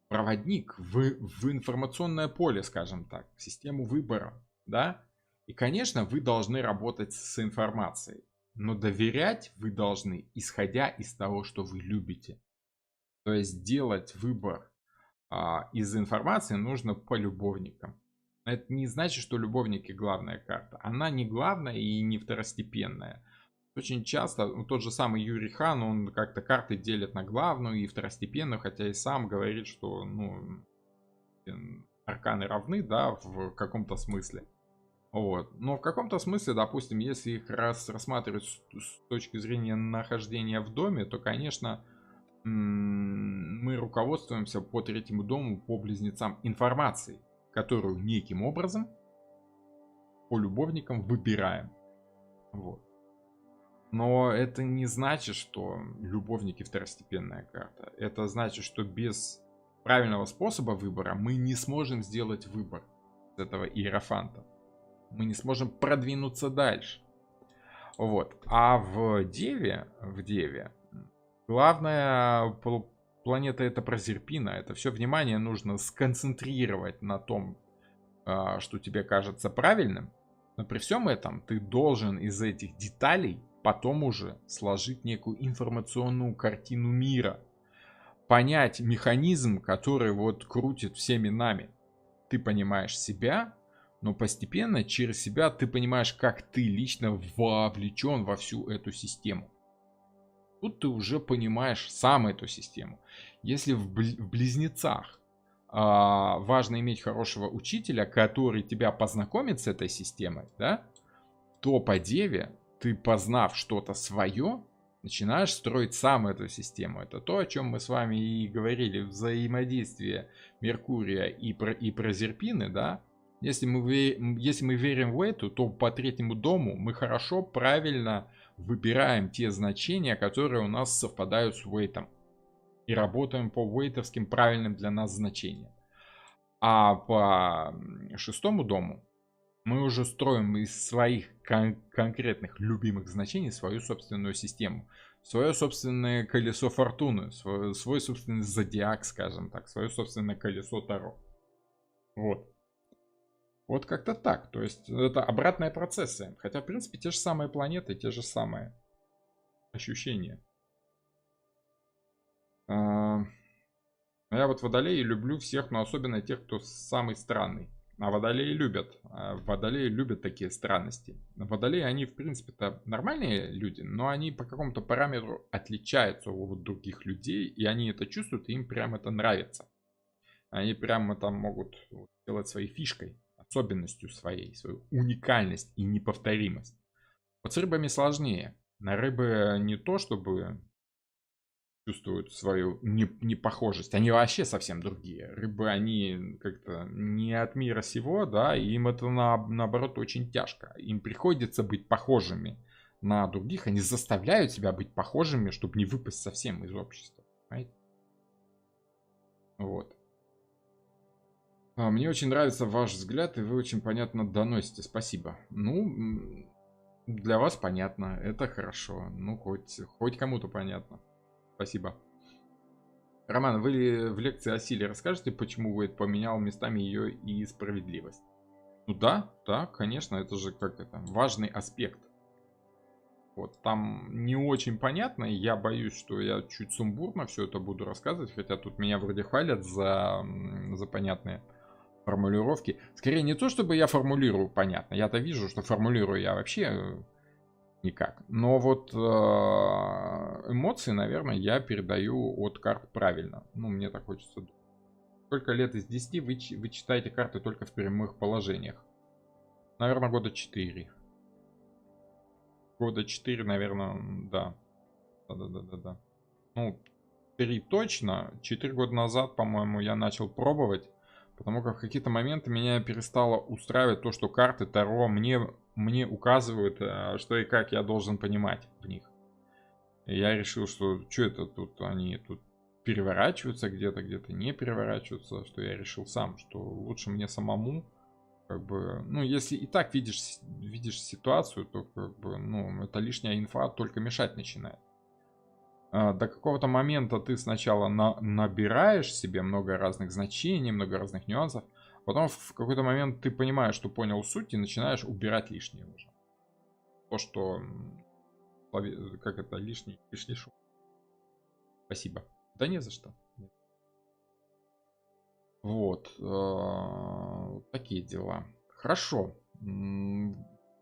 проводник в информационное поле, скажем так, в систему выбора. Да? И, конечно, вы должны работать с информацией. Но доверять вы должны, исходя из того, что вы любите. То есть делать выбор из информации нужно по любовникам. Это не значит, что любовники главная карта. Она не главная и не второстепенная. Очень часто тот же самый Юрий Хан, он как-то карты делит на главную и второстепенную, хотя и сам говорит, что арканы равны, да, в каком-то смысле. Вот. Но в каком-то смысле, допустим, если их рассматривать с точки зрения нахождения в доме, то, конечно, мы руководствуемся по третьему дому, по близнецам информацией, которую неким образом по любовникам выбираем. Вот. Но это не значит, что любовники второстепенная карта. Это значит, что без правильного способа выбора мы не сможем сделать выбор с этого Иерофанта. Мы не сможем продвинуться дальше. Вот. А в Деве главная планета — это Прозерпина. Это все внимание нужно сконцентрировать на том, что тебе кажется правильным. Но при всем этом ты должен из этих деталей потом уже сложить некую информационную картину мира. Понять механизм, который вот крутит всеми нами. Ты понимаешь себя, но постепенно через себя ты понимаешь, как ты лично вовлечен во всю эту систему. Тут ты уже понимаешь сам эту систему. Если в близнецах важно иметь хорошего учителя, который тебя познакомит с этой системой, да, то по Деве ты, познав что-то свое, начинаешь строить сам эту систему. Это то, о чем мы с вами и говорили, взаимодействие Меркурия и Прозерпины, да. Если мы верим в эту, то по третьему дому мы хорошо, правильно выбираем те значения, которые у нас совпадают с Уэйтом. И работаем по уэйтовским правильным для нас значениям. А по шестому дому мы уже строим из своих конкретных любимых значений свою собственную систему. Свое собственное колесо фортуны, свой собственный зодиак, скажем так, свое собственное колесо Таро. Вот. Вот как-то так. То есть это обратные процессы. Хотя, в принципе, те же самые планеты, те же самые ощущения. Я вот водолеи люблю всех, но особенно тех, кто самый странный. А водолеи любят. Водолеи любят такие странности. Водолеи, они, в принципе-то, нормальные люди, но они по какому-то параметру отличаются от других людей, и они это чувствуют, и им прям это нравится. Они прямо там могут делать своей фишкой, особенностью своей, свою уникальность и неповторимость. Вот с рыбами сложнее. На рыбы не то, чтобы чувствуют свою непохожесть. Они вообще совсем другие. Рыбы, они как-то не от мира сего, да, и им это наоборот очень тяжко. Им приходится быть похожими на других. Они заставляют себя быть похожими, чтобы не выпасть совсем из общества. Понимаете? Вот. Мне очень нравится ваш взгляд, и вы очень понятно доносите. Спасибо. Ну, для вас понятно, это хорошо. Ну, хоть кому-то понятно. Спасибо. Роман, вы в лекции о силе расскажете, почему Уэйд поменял местами ее и справедливость? Ну да, конечно, это же как это, важный аспект. Вот, там не очень понятно, я боюсь, что я чуть сумбурно все это буду рассказывать, хотя тут меня вроде хвалят за понятные формулировки. Скорее не то, чтобы я формулирую понятно, я-то вижу, что формулирую я вообще никак. Но вот эмоции, наверное, я передаю от карт правильно. Ну, мне так хочется. Сколько лет из 10 вы читаете карты только в прямых положениях? Наверное, года 4. Года 4, наверное, да. Да. Ну, 3 точно. 4 года назад, по-моему, я начал пробовать. Потому как в какие-то моменты меня перестало устраивать то, что карты Таро мне указывают, что и как я должен понимать в них. И я решил, что это тут они тут переворачиваются где-то не переворачиваются, что я решил сам, что лучше мне самому, как бы, ну, если и так видишь ситуацию, то, как бы, ну, это лишняя инфа только мешать начинает. До какого-то момента ты сначала набираешь себе много разных значений, много разных нюансов, потом в какой-то момент ты понимаешь, что понял суть, и начинаешь убирать лишнее уже. То, что, как это, лишний шум. Спасибо. Да не за что. Вот. Такие дела. Хорошо.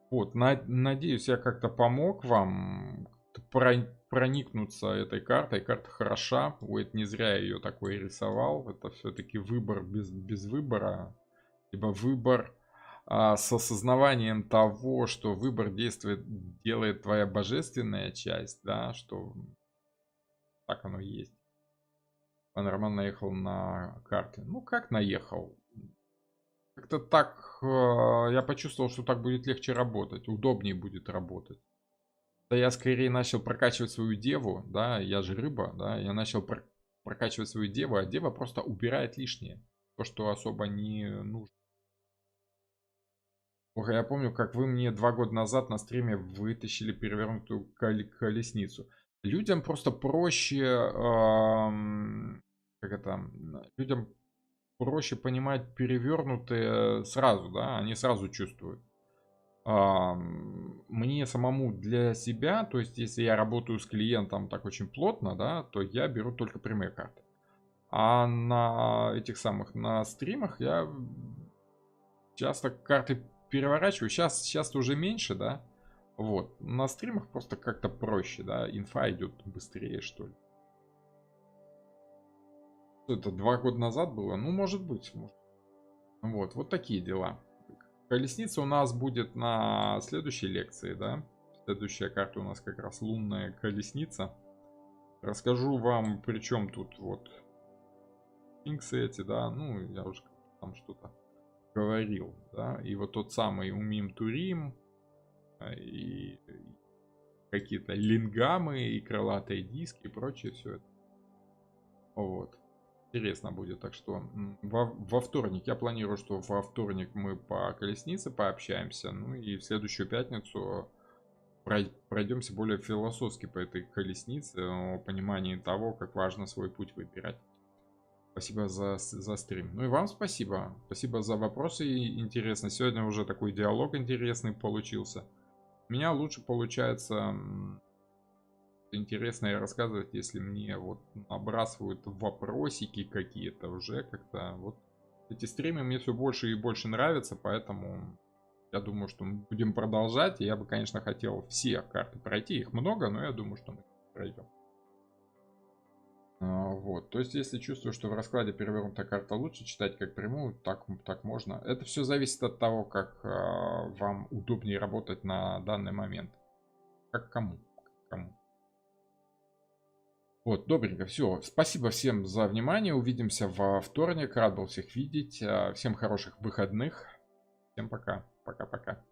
Вот, надеюсь, я как-то помог вам проникнуться этой картой. Карта хороша. Уэйд не зря ее такой рисовал. Это все-таки выбор без выбора. Либо выбор с осознаванием того, что выбор делает твоя божественная часть, да, что так оно и есть. Пан Роман наехал на карты. Ну, как наехал? Как-то так я почувствовал, что так будет легче работать, удобнее будет работать. Да я скорее начал прокачивать свою деву, да, я же рыба, да, я начал прокачивать свою деву, а дева просто убирает лишнее, то, что особо не нужно. Ох, я помню, как вы мне 2 года назад на стриме вытащили перевернутую колесницу. Людям просто проще, людям проще понимать перевернутые сразу, да, они сразу чувствуют. Мне самому для себя, то есть если я работаю с клиентом так очень плотно, да, то я беру только прямые карты. А на стримах я часто карты переворачиваю. Сейчас уже меньше, да. Вот. На стримах просто как-то проще, да. Инфа идет быстрее, что ли. Это 2 года назад было? Ну, может быть. Вот такие дела. Колесница у нас будет на следующей лекции, да. Следующая карта у нас как раз лунная колесница. Расскажу вам, причем тут вот сфинксы эти, да, ну, я уже там что-то говорил, да, и вот тот самый Умим Турим, и какие-то лингамы, и крылатые диски, и прочее все это. Вот. Интересно будет, так что во вторник, я планирую, что во вторник мы по колеснице пообщаемся, ну и в следующую пятницу пройдемся более философски по этой колеснице, о понимании того, как важно свой путь выбирать. Спасибо за стрим. Ну и вам спасибо. Спасибо за вопросы интересные. Сегодня уже такой диалог интересный получился. У меня лучше получается интересно рассказывать, если мне вот набрасывают вопросики какие-то уже как-то. Вот эти стримы мне все больше и больше нравятся, поэтому я думаю, что мы будем продолжать. Я бы, конечно, хотел все карты пройти. Их много, но я думаю, что мы пройдем. Вот, то есть, если чувствую, что в раскладе перевернутая карта лучше, читать как прямую, так можно. Это все зависит от того, как вам удобнее работать на данный момент. Как кому. Вот, добренько, все. Спасибо всем за внимание. Увидимся во вторник. Рад был всех видеть. Всем хороших выходных. Всем пока. Пока-пока.